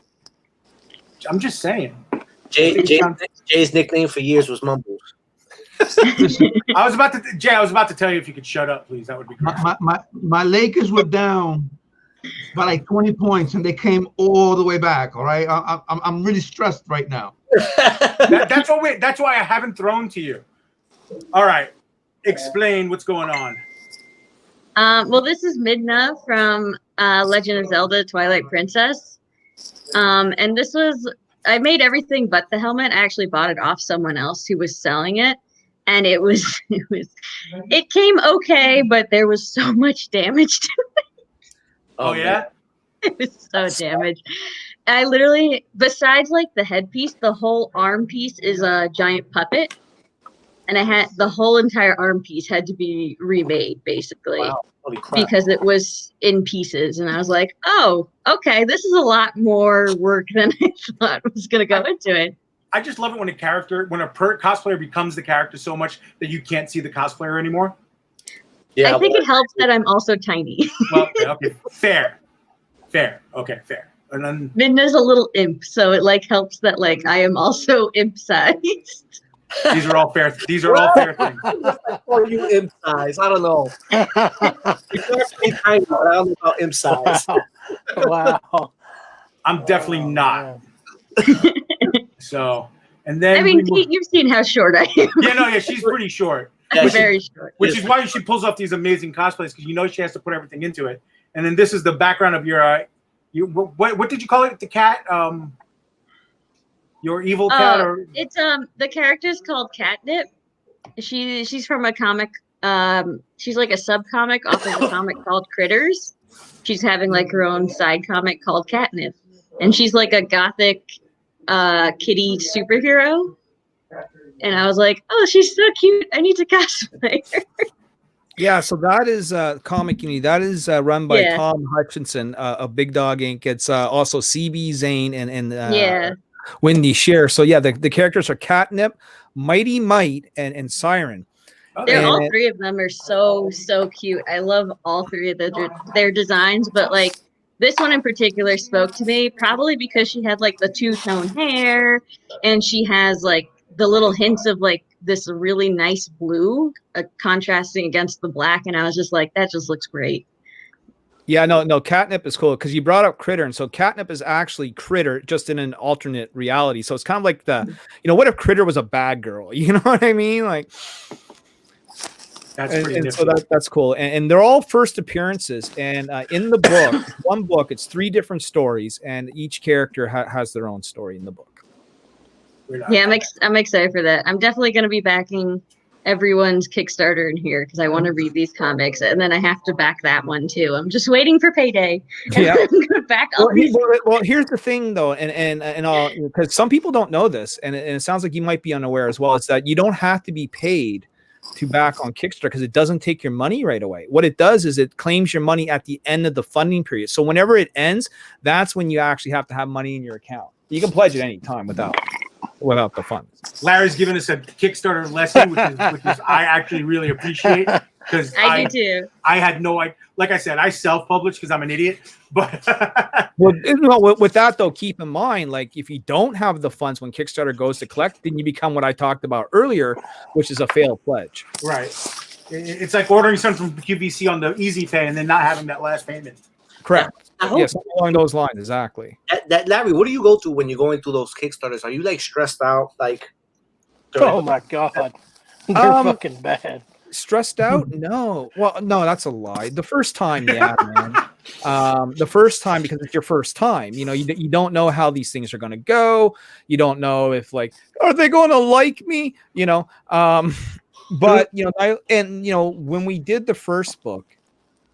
I'm just saying. Jay's nickname for years was Mumbles. I was about to tell you if you could shut up, please. That would be great. My Lakers were down by like 20 points, and they came all the way back. All right, I'm really stressed right now. That's why I haven't thrown to you. All right, explain what's going on. Well, this is Midna from Legend of Zelda: Twilight Princess, and this was, I made everything but the helmet. I actually bought it off someone else who was selling it, and it came okay, but there was so much damage to it. Oh yeah, it was so damaged. I literally, besides like the headpiece, the whole arm piece is a giant puppet, and I had the whole entire arm piece had to be remade basically. Wow. Holy crap. Because it was in pieces, and I was like, oh, okay, this is a lot more work than I thought was going to go into it. I just love it when a cosplayer becomes the character so much that you can't see the cosplayer anymore. Yeah, I think it helps that I'm also tiny. Well, okay, fair. Okay, fair. And then Midna's a little imp, so it like helps that like I am also imp sized. These are all fair. These are all fair things. Or you imp size? I don't know. I don't know about imp size. Wow. I'm definitely not. So, and then I mean, Pete, you've seen how short I am. Yeah, she's pretty short. Yeah, I'm very short. Which is why she pulls off these amazing cosplays, because she has to put everything into it. And then this is the background of your what did you call it? The cat? Your evil cat? Or it's the character's called Catnip. She's from a comic. She's like a sub-comic off of a comic called Critters. She's having like her own side comic called Catnip, and she's like a gothic kitty superhero. And I was like, oh, she's so cute. I need to cosplay her. Yeah, so that is Comic Unity. That is run by Tom Hutchinson of Big Dog Inc. It's also CB Zane and Wendy Shear. So yeah, the characters are Catnip, Mighty Might, and Siren. All three of them are so cute. I love all three of their designs, but like this one in particular spoke to me probably because she had like the two-tone hair, and she has like the little hints of like this really nice blue contrasting against the black, and I was just like, that just looks great. Yeah, no, Catnip is cool because you brought up Critter, and so Catnip is actually Critter just in an alternate reality. So it's kind of like what if Critter was a bad girl? You know what I mean? Like, so that's cool. And they're all first appearances. And in the book, one book, it's 3 different stories, and each character has their own story in the book. Yeah, I'm excited for that. I'm definitely going to be backing everyone's Kickstarter in here because I want to read these comics, and then I have to back that one too. I'm just waiting for payday. Yeah, I'm going to back all these. Well, here's the thing though, and all, because some people don't know this, and it sounds like you might be unaware as well. It's that you don't have to be paid to back on Kickstarter because it doesn't take your money right away. What it does is it claims your money at the end of the funding period. So whenever it ends, that's when you actually have to have money in your account. You can pledge at any time without the funds. Larry's given us a Kickstarter lesson, which is I actually really appreciate, because I do too. I had no idea. Like I said, I self-publish because I'm an idiot. But with that though, keep in mind, like if you don't have the funds when Kickstarter goes to collect, then you become what I talked about earlier, which is a failed pledge. Right. It's like ordering something from QVC on the Easy Pay and then not having that last payment. Correct. I hope Yes, along those lines, exactly. that Larry, what do you go through when you're going through those Kickstarters? Are you like stressed out? Like, Oh my god, they're fucking bad. Stressed out? No. Well, no, that's a lie. The first time, yeah, man. The first time, because it's your first time. You know, you don't know how these things are going to go. You don't know if, like, are they going to like me? You know. But you know, when we did the first book,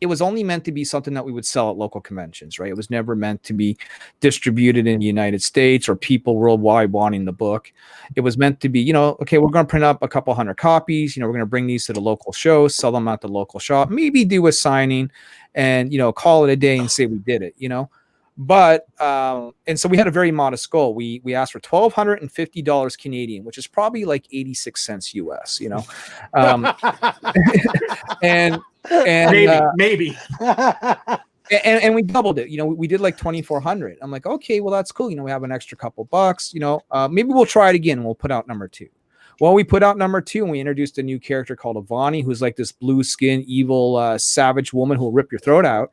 it was only meant to be something that we would sell at local conventions, right? It was never meant to be distributed in the United States or people worldwide wanting the book. It was meant to be, you know, okay, we're going to print up a couple hundred copies. You know, we're going to bring these to the local shows, sell them at the local shop, maybe do a signing and, you know, call it a day and say we did it, you know. But and so we had a very modest goal. We asked for $1,250 Canadian, which is probably like 86 cents US, you know. And maybe. And we doubled it. You know, we did like 2,400. I'm like, okay, well, that's cool. You know, we have an extra couple bucks. You know, maybe we'll try it again. We'll put out number 2. Well, we put out number 2 and we introduced a new character called Avani, who's like this blue skin, evil, savage woman who will rip your throat out.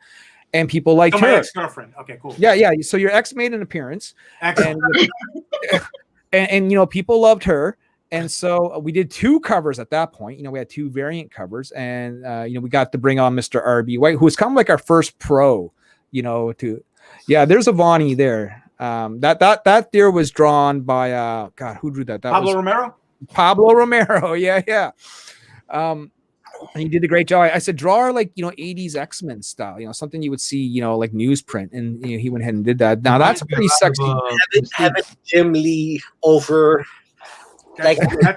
And people liked her. My ex-girlfriend. Okay, cool. Yeah. So your ex made an appearance. Excellent. And you know, people loved her. And so we did 2 covers at that point. You know, we had 2 variant covers, and you know, we got to bring on Mr. RB White, who was kind of like our first pro. You know, there's Avani there. That there was drawn by God, who drew that? Pablo Romero. Pablo Romero. Yeah. And he did a great job. I said, draw like, you know, 80s X-Men style, you know, something you would see, you know, like newsprint. And you know, he went ahead and did that. Now that's pretty sexy. Having Jim Lee over. Like, I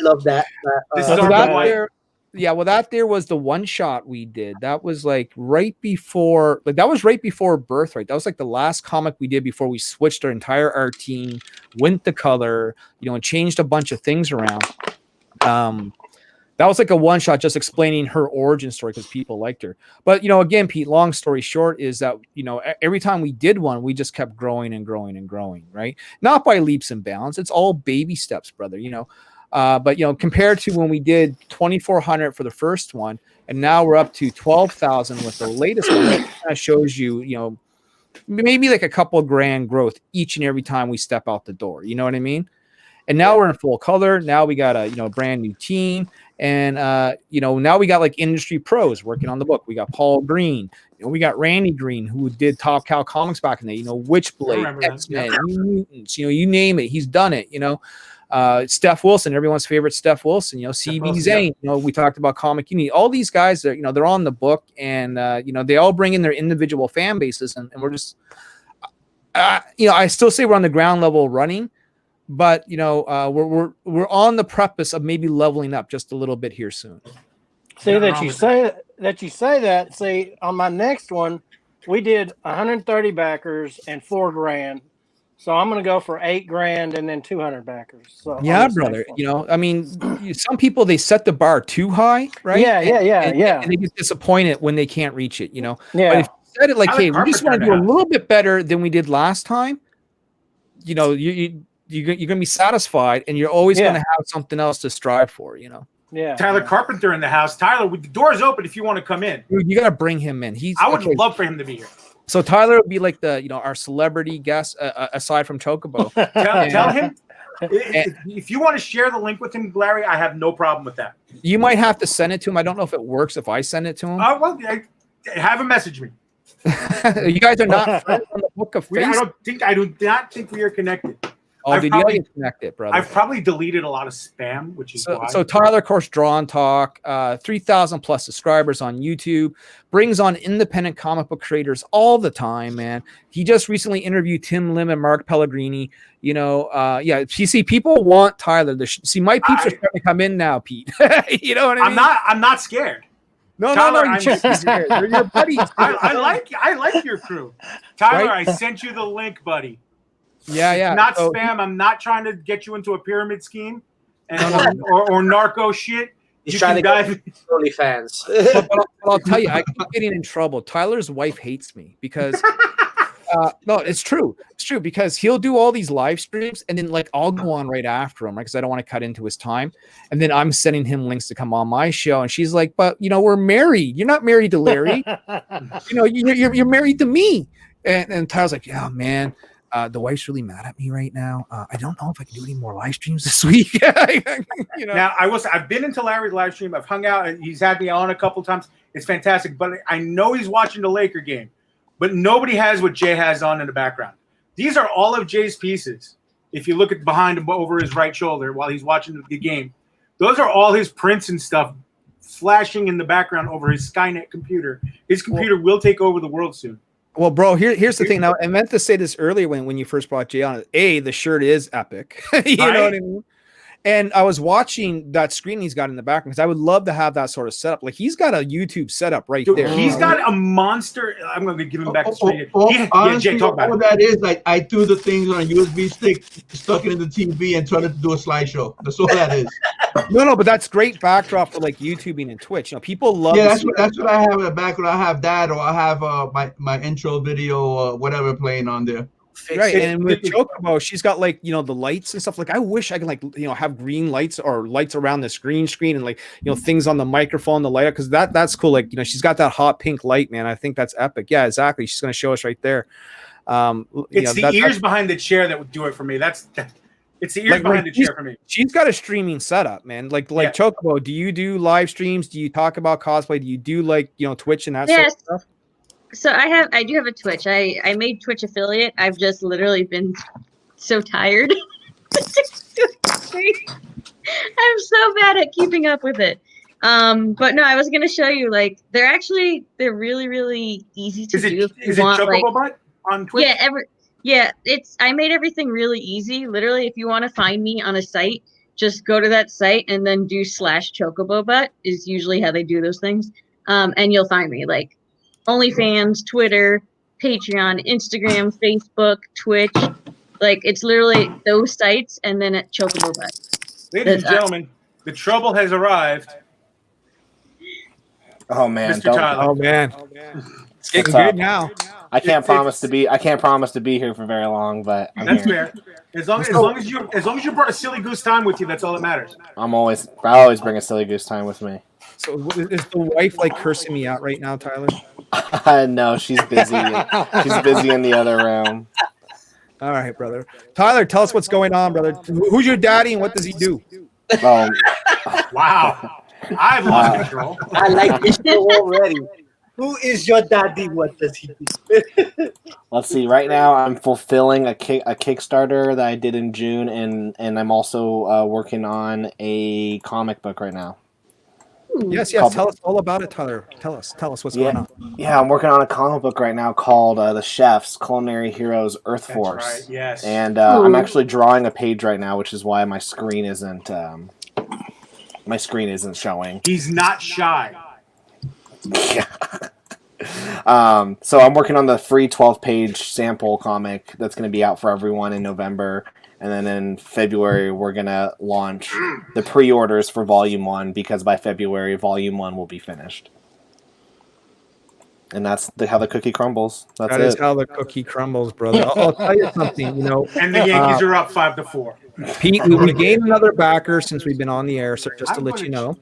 love that. That there was the one shot we did. That was like right before, Birthright. That was like the last comic we did before we switched our entire art team, went to color, you know, and changed a bunch of things around. That was like a one shot just explaining her origin story because people liked her. But, you know, again, Pete, long story short is that, you know, every time we did one, we just kept growing and growing and growing, right? Not by leaps and bounds. It's all baby steps, brother, you know. But, you know, compared to when we did 2,400 for the first one, and now we're up to 12,000 with the latest one, that kind of shows you, you know, maybe like a couple of grand growth each and every time we step out the door. You know what I mean? And now we're in full color. Now we got a, you know, brand new team. And, you know, now we got like industry pros working on the book. We got Paul Green. You know, we got Randy Green, who did Top Cow Comics back in the day, you know, Witchblade, X-Men, New Mutants, you know, you name it. He's done it, you know. Steph Wilson, everyone's favorite Steph Wilson, you know, CB Zane, you know, we talked about Comic Unity. All these guys that, you know, they're on the book and, you know, they all bring in their individual fan bases and we're just, you know, I still say we're on the ground level running. But you know, we're on the precipice of maybe leveling up just a little bit here soon. See that you say that. See, on my next one, we did 130 backers and $4,000. So I'm going to go for $8,000 and then 200 backers. So yeah, brother. You know, I mean, some people they set the bar too high, right? Yeah. And they get disappointed when they can't reach it. You know, yeah. But if you said it like, hey, we just want to do a little bit better than we did last time, you know, you're going to be satisfied and you're always going to have something else to strive for, you know? Yeah. Tyler Carpenter in the house. Tyler, the door's open if you want to come in. Dude, you got to bring him in. I would love for him to be here. So Tyler would be like the, you know, our celebrity guest aside from Chocobo. Tell him if you want to share the link with him, Larry, I have no problem with that. You might have to send it to him. I don't know if it works if I send it to him. Well, have him message me. You guys are not friends on the book of Facebook. I do not think we are connected. Oh, did you get connected, brother? I've probably deleted a lot of spam, which is why. So Tyler, of course, Draw and Talk, 3,000 plus subscribers on YouTube, brings on independent comic book creators all the time, man. He just recently interviewed Tim Lim and Mark Pellegrini. You know, yeah. You see, people want Tyler. See, my peeps are starting to come in now, Pete. You know what I mean? I'm not scared. No, Tyler, no. They're your buddies. I like your crew, Tyler. Right? I sent you the link, buddy. Yeah. It's not spam. I'm not trying to get you into a pyramid scheme or narco shit. He's trying to get early fans. But I'll tell you, I keep getting in trouble. Tyler's wife hates me because No, it's true. It's true because he'll do all these live streams and then like I'll go on right after him, right? Because I don't want to cut into his time. And then I'm sending him links to come on my show. And she's like, but we're married. You're not married to Larry. You're married to me. And Tyler's like, yeah, man. The wife's really mad at me right now. I don't know if I can do any more live streams this week. Now I've been into Larry's live stream. I've hung out and he's had me on a couple times. It's fantastic, but I know he's watching the Laker game. But nobody has what Jay has on in the background. These are all of Jay's pieces. If you look at behind him over his right shoulder while he's watching the game, those are all his prints and stuff flashing in the background over his Skynet computer. His computer will take over the world soon. Well, bro, here's the thing. Now, I meant to say this earlier when you first brought Jay on. The shirt is epic. You know what I mean? And I was watching that screen he's got in the background because I would love to have that sort of setup. Like he's got a YouTube setup right there. He's got a monster. I'm going to give him back the screen. Honestly, Jay, talk about all that is like I threw the things on a USB stick, stuck it in the TV, and tried to do a slideshow. That's all that is. No, but that's great backdrop for like YouTubing and Twitch. People love. Yeah, that's what I have in the background. I have that, or I have my intro video or whatever playing on there. Right, and with Chocobo, she's got like the lights and stuff. Like I wish I could like have green lights or lights around the screen and like things on the microphone, the light up because that's cool. Like she's got that hot pink light, man. I think that's epic. Yeah, exactly. She's gonna show us right there. It's the ears behind the chair that would do it for me. It's the ears behind the chair for me. She's got a streaming setup, man. Like Chocobo. Do you do live streams? Do you talk about cosplay? Do you do like Twitch and that sort of stuff? So I do have a Twitch. I made Twitch affiliate. I've just literally been so tired. I'm so bad at keeping up with it. But no, I was gonna show you like they're really, really easy to do. Is it Chocobobutt on Twitch? Yeah, I made everything really easy. Literally, if you want to find me on a site, just go to that site and then do /Chocobobutt is usually how they do those things. And you'll find me like OnlyFans, Twitter, Patreon, Instagram, Facebook, Twitch. Like it's literally those sites and then at Chocobobutt. Ladies and gentlemen, the trouble has arrived. Oh man, Mr. Tyler. Oh man. It's getting good now. I can't promise to be here for very long, but that's fair. As long as you brought a silly goose time with you, that's all that matters. I always bring a silly goose time with me. So is the wife like cursing me out right now, Tyler? No, she's busy. She's busy in the other room. All right, brother. Tyler, tell us what's going on, brother. Who's your daddy and what does he do? Oh, wow. I've lost control. I like this show already. Who is your daddy? What does he do? Let's see. Right now, I'm fulfilling a Kickstarter that I did in June, and I'm also working on a comic book right now. Yes. Tell us all about it, Tyler. Tell us what's going on. Yeah, I'm working on a comic book right now called The Chefs, Culinary Heroes, Earth Force. That's right, yes. And I'm actually drawing a page right now, which is why my screen isn't showing. He's not shy. Yeah. So I'm working on the free 12-page sample comic that's going to be out for everyone in November. And then in February, we're going to launch the pre-orders for Volume 1 because by February, Volume 1 will be finished. And that's how the cookie crumbles. That is how the cookie crumbles, brother. I'll tell you something, And the Yankees are up 5-4. Pete, we gained another backer since we've been on the air, so just to let you know.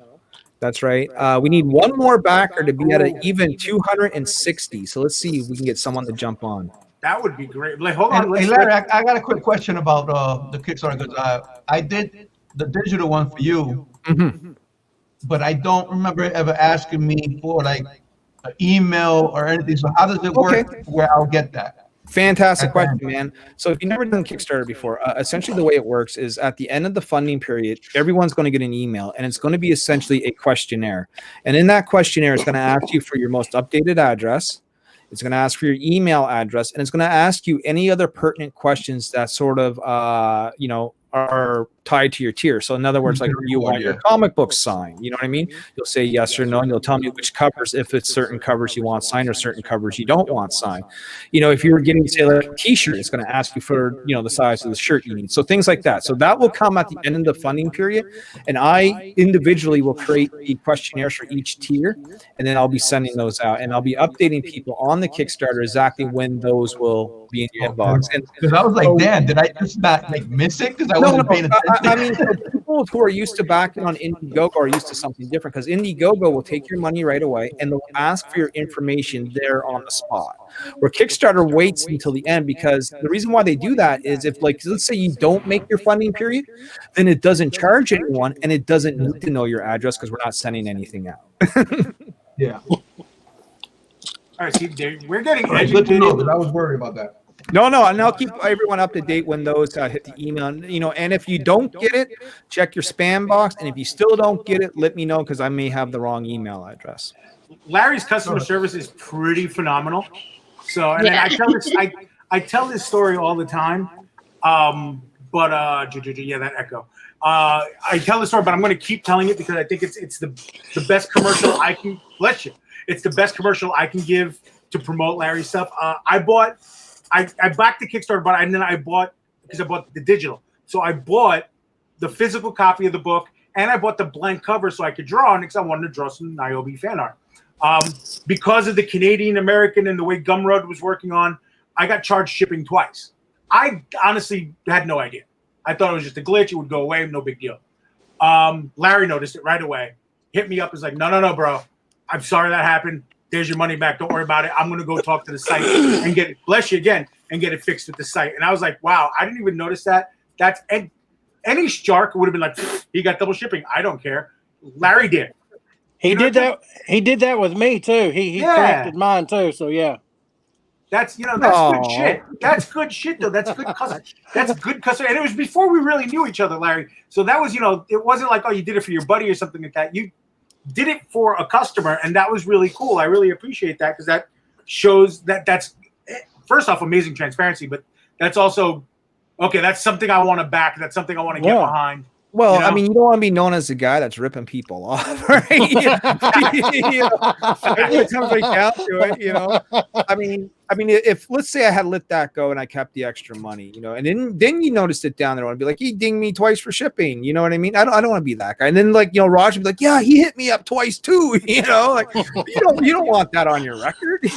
That's right. We need one more backer to be at an even 260. So let's see if we can get someone to jump on. That would be great. Like, hold on. Hey, Larry, I got a quick question about the Kickstarter because I did the digital one for you, but I don't remember ever asking me for like an email or anything. So how does it work where I'll get that? Fantastic question, man. So if you've never done Kickstarter before, essentially the way it works is at the end of the funding period, everyone's going to get an email, and it's going to be essentially a questionnaire. And in that questionnaire, it's going to ask you for your most updated address. It's going to ask for your email address, and it's going to ask you any other pertinent questions that sort of, are tied to your tier. So in other words, like, you want your comic book signed, you know what I mean? You'll say yes or no, and you'll tell me which covers, if it's certain covers you want signed or certain covers you don't want signed. You know, if you're getting, say, like a t-shirt, it's going to ask you for, you know, the size of the shirt you need. So things like that. So that will come at the end of the funding period. And I individually will create the questionnaires for each tier, and then I'll be sending those out, and I'll be updating people on the Kickstarter exactly when those will be in your inbox. And because I was like, damn, did I just not like miss it? Because I wasn't paying attention. I mean, for people who are used to backing on Indiegogo are used to something different, because Indiegogo will take your money right away and they'll ask for your information there on the spot. Where Kickstarter waits until the end, because the reason why they do that is if, like, let's say you don't make your funding period, then it doesn't charge anyone and it doesn't need to know your address because we're not sending anything out. Yeah. All right, see, we're getting Good to know, educated. because I was worried about that. No, and I'll keep everyone up to date when those hit the email. You know, and if you don't get it, check your spam box. And if you still don't get it, let me know, because I may have the wrong email address. Larry's customer service is pretty phenomenal. So, and Yeah. I tell this story all the time. But yeah, that echo. I tell the story, but I'm going to keep telling it because I think it's the best commercial I can. Bless you. It's the best commercial I can give to promote Larry's stuff. I backed the Kickstarter, but then I bought, because I bought the digital. So I bought the physical copy of the book, and I bought the blank cover so I could draw on it, because I wanted to draw some Nyobi fan art. Because of the Canadian American and the way Gumroad was working on, I got charged shipping twice. I honestly had no idea. I thought it was just a glitch. It would go away, no big deal. Larry noticed it right away. Hit me up. Is like, no, bro. I'm sorry that happened. There's your money back. Don't worry about it. I'm going to go talk to the site and get it, bless you again, and get it fixed with the site. And I was like, wow, I didn't even notice that. That's any shark would have been like, he got double shipping. I don't care. Larry did. He did that. He did that with me too. He corrected mine too. So yeah. That's good shit. That's good shit though. That's good customer. That's good customer. And it was before we really knew each other, Larry. So that was, it wasn't like, oh, you did it for your buddy or something like that. You did it for a customer, and that was really cool. I really appreciate that, because that shows that's first off amazing transparency, but that's also okay. That's something I want to back. That's something I want to get behind. Well, I mean, you don't want to be known as the guy that's ripping people off, right? Every time I down to it, I mean, if let's say I had let that go and I kept the extra money, and then you noticed it down there, I'd be like, he dinged me twice for shipping. You know what I mean? I don't want to be that guy. And then Raj would be like, yeah, he hit me up twice too. You don't want that on your record.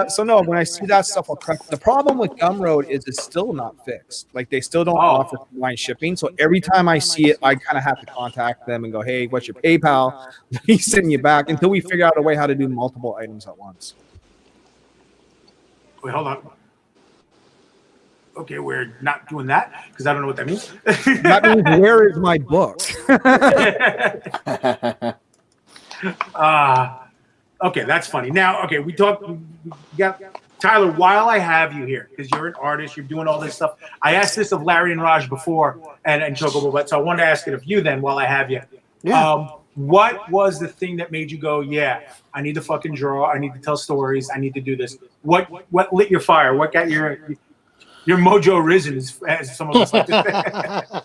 So no, when I see that stuff, I'll correct. The problem with Gumroad is it's still not fixed. Like, they still don't offer online shipping. So every time I see it, I kind of have to contact them and go, hey, what's your PayPal? Let me send you back, until we figure out a way how to do multiple items at once. Wait, hold on. Okay, we're not doing that, because I don't know what that means. That means, where is my book? Okay, that's funny. Now, okay, we got Tyler, while I have you here, because you're an artist, you're doing all this stuff. I asked this of Larry and Raj before, and Chocobobutt, so I wanted to ask it of you then while I have you. Yeah. What was the thing that made you go, yeah, I need to fucking draw, I need to tell stories, I need to do this? What lit your fire? What got your mojo risen, as some of us like to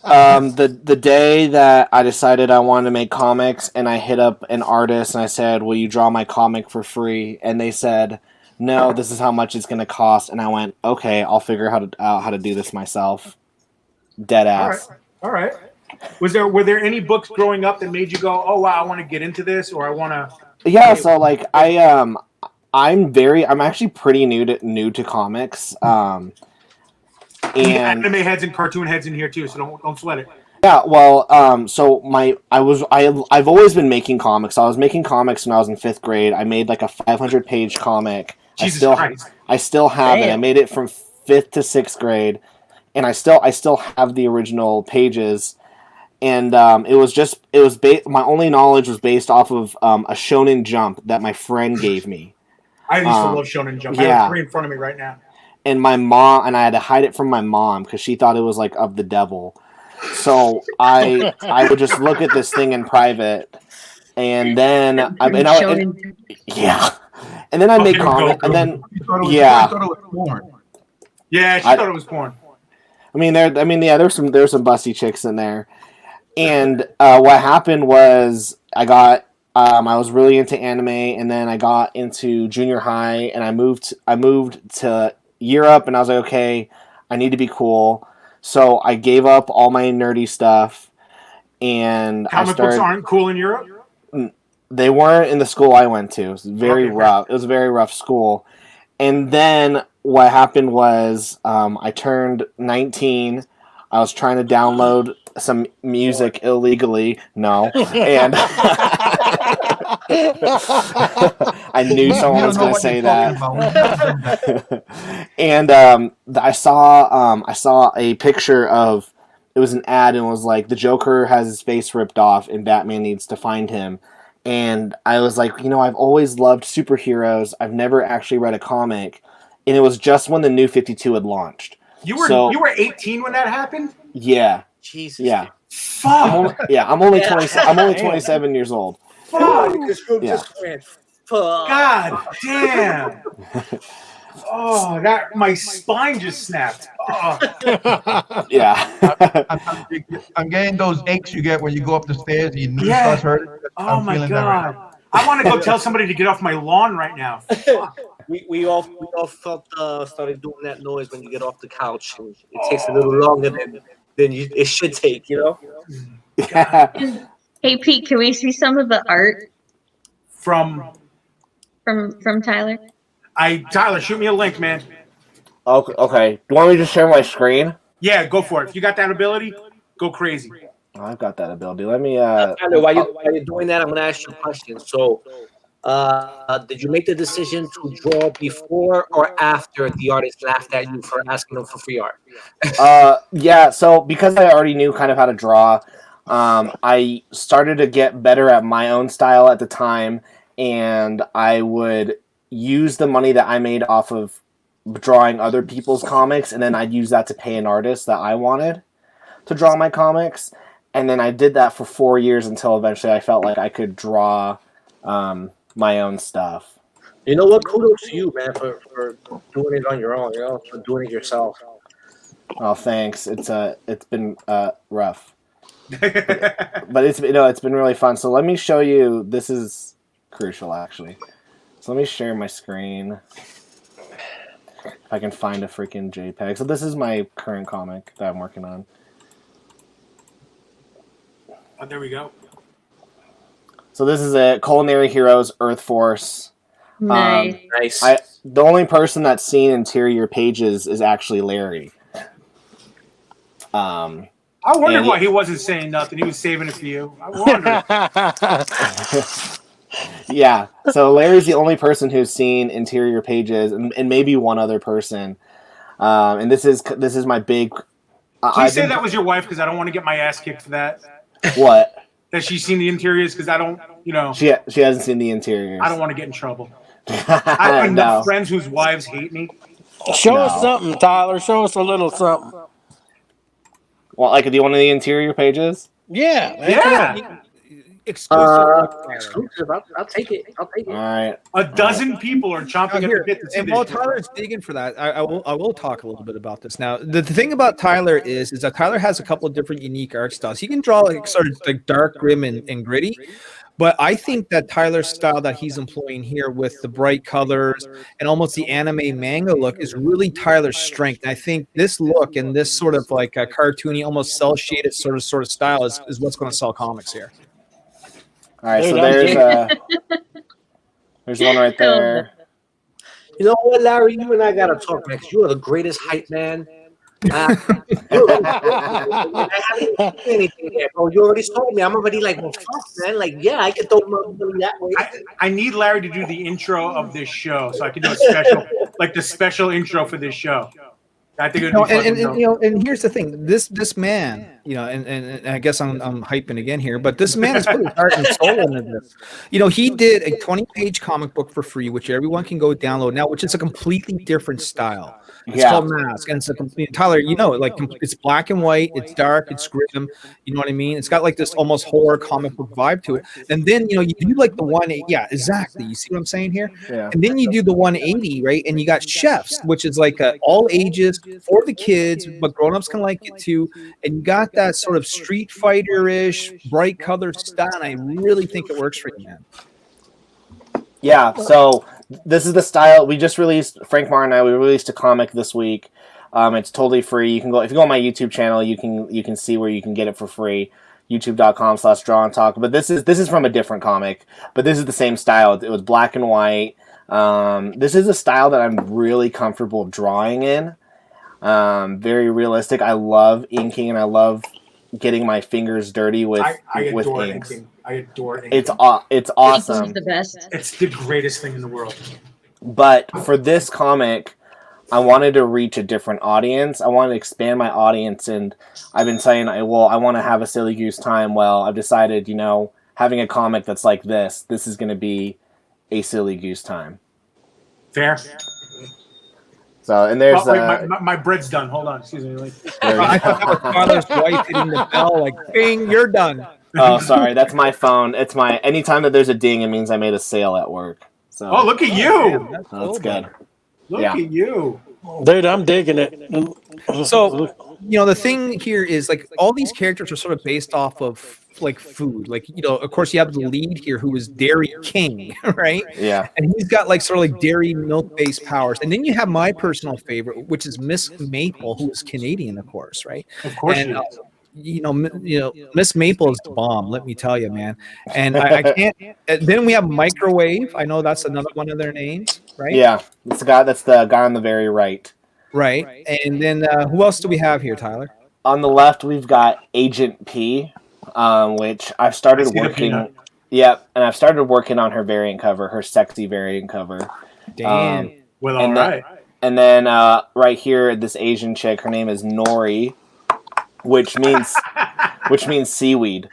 say? The day that I decided I wanted to make comics, and I hit up an artist and I said, will you draw my comic for free? And they said, no, this is how much it's going to cost. And I went, okay, I'll figure out how to do this myself. Dead ass. All right. Were there any books growing up that made you go, oh wow, I want to get into this, or I want to? Yeah. So like I'm actually pretty new to comics. And anime heads and cartoon heads in here too, so don't sweat it. Yeah, well, so I've always been making comics. I was making comics when I was in 5th grade. I made like a 500-page comic. Jesus Christ. I still have it. I made it from 5th to 6th grade, and I still have the original pages. And my only knowledge was based off of a Shonen Jump that my friend gave me. I used to love Shonen Jump. I have 3 in front of me right now. And my mom, and I had to hide it from my mom because she thought it was like of the devil. So I would just look at this thing in private, and then and then I make comics, and then I thought it was porn. Yeah, she thought it was porn. There's some busty chicks in there, and what happened was I was really into anime, and then I got into junior high, and I moved to Europe, and I was like, okay, I need to be cool, so I gave up all my nerdy stuff, and Comic books aren't cool in Europe. They weren't in the school I went to. It was very rough. It was a very rough school. And then what happened was I turned 19. I was trying to download some music illegally. No. And I knew someone was going to say that. And I saw a picture of, it was an ad, and it was like, the Joker has his face ripped off and Batman needs to find him. And I was like, I've always loved superheroes. I've never actually read a comic. And it was just when the New 52 had launched. You were 18 when that happened? Yeah. Jesus. Yeah. Fuck. I'm only 27 years old. Fuck. Just went, fuck. God damn. Oh, my spine just snapped. Oh. Yeah. I'm getting those aches you get when you go up the stairs and your knee starts hurting. Oh my God. I want to go tell somebody to get off my lawn right now. We all felt started doing that noise when you get off the couch, and it takes a little longer than it should take, Yeah. Hey Pete, can we see some of the art From Tyler? Tyler, shoot me a link, man. Okay. Do you want me to share my screen? Yeah, go for it. If you got that ability, go crazy. Oh, I've got that ability. Let me. Tyler, while you're doing that, I'm going to ask you a question. So, did you make the decision to draw before or after the artist laughed at you for asking them for free art? Yeah. So because I already knew kind of how to draw, I started to get better at my own style at the time, and I would use the money that I made off of drawing other people's comics, and then I'd use that to pay an artist that I wanted to draw my comics. And then I did that for 4 years until eventually I felt like I could draw my own stuff. You know what? Kudos to you, man, for doing it on your own. For doing it yourself. Oh, thanks. It's been rough, but it's been really fun. So let me show you. This is crucial, actually. So let me share my screen. If I can find a freaking JPEG. So this is my current comic that I'm working on. Oh, there we go. So this is a Culinary Heroes Earth Force. Nice. Nice. The only person that's seen interior pages is actually Larry. I wondered why he wasn't saying nothing. He was saving it for you. I wondered. Yeah. So Larry's the only person who's seen interior pages, and maybe one other person. And this is my big. Please say that was your wife, because I don't want to get my ass kicked for that. What? That she's seen the interiors, because I don't, She hasn't seen the interiors. I don't want to get in trouble. I have enough friends whose wives hate me. Show us something, Tyler. Show us a little something. Well, like, do you want the interior pages? Yeah. Man. Yeah. Exclusive. I'll take it. All right. A dozen people are chomping at the bit to see And this while shit. Tyler's digging for that, I will talk a little bit about this. Now, the thing about Tyler is that Tyler has a couple of different unique art styles. He can draw like sort of like dark, grim, and gritty. But I think that Tyler's style that he's employing here with the bright colors and almost the anime manga look is really Tyler's strength. And I think this look and this sort of like a cartoony, almost cel-shaded sort of style is what's going to sell comics here. All right, Dude, so there's one right there. You know what, Larry? You and I gotta talk next. You are the greatest hype man. I haven't done anything yet, bro. You already told me. I'm already like, well, fuck, man. Like, yeah, I can throw money that way. I need Larry to do the intro of this show, so I can do a special, like the special intro for this show. I think it would be fucking dope. And here's the thing: this man, and I guess I'm hyping again here, but this man has put his heart and soul into this. He did a 20-page comic book for free, which everyone can go download now, which is a completely different style. It's called Mask, and it's a complete. Tyler, it's black and white, it's dark, it's grim. You know what I mean? It's got like this almost horror comic book vibe to it. And then you do like the 180. Yeah, exactly. You see what I'm saying here? Yeah. And then you do the 180, right? And you got Chefs, which is like all ages for the kids, but grown-ups can like it too. And you got that sort of Street Fighter-ish, bright color style. And I really think it works for you, man. Yeah, so this is the style we just released. Frank Marr and I, we released a comic this week. It's totally free. You can go if you go on my YouTube channel, you can see where you can get it for free. YouTube.com/drawandtalk. But this is from a different comic, but this is the same style. It was black and white. This is a style that I'm really comfortable drawing in. Very realistic. I love inking and I love getting my fingers dirty with adore inks. inking. I adore inking. It's awesome. It's the best. It's the greatest thing in the world. But for this comic, I wanted to reach a different audience. I wanted to expand my audience, and I've been saying, I want to have a Silly Goose time. Well, I've decided, having a comic that's like this is going to be a Silly Goose time. Fair. So, and there's my bread's done. Hold on, excuse me. I thought that was Father's wife hitting the bell, like, bing, you're done. Oh, sorry, that's my phone. It's my anytime that there's a ding, it means I made a sale at work. So, oh, look at you! That's good. Look at you, dude. I'm digging it. So, the thing here is like all these characters are sort of based off of like food. Like, of course you have the lead here who is Dairy King, right? Yeah. And he's got like sort of like dairy milk based powers. And then you have my personal favorite, which is Miss Maple, who is Canadian, of course, right? Of course. And, Miss Maple is the bomb, let me tell you, man. And I can't. Then we have Microwave. I know that's another one of their names, right? Yeah, that's the guy on the very right. Right. And then who else do we have here, Tyler? On the left, we've got Agent P, which I've started working. Yep, and I've started working on her variant cover, her sexy variant cover. Damn. Well, all right. And then right here, this Asian chick, her name is Nori, which means seaweed.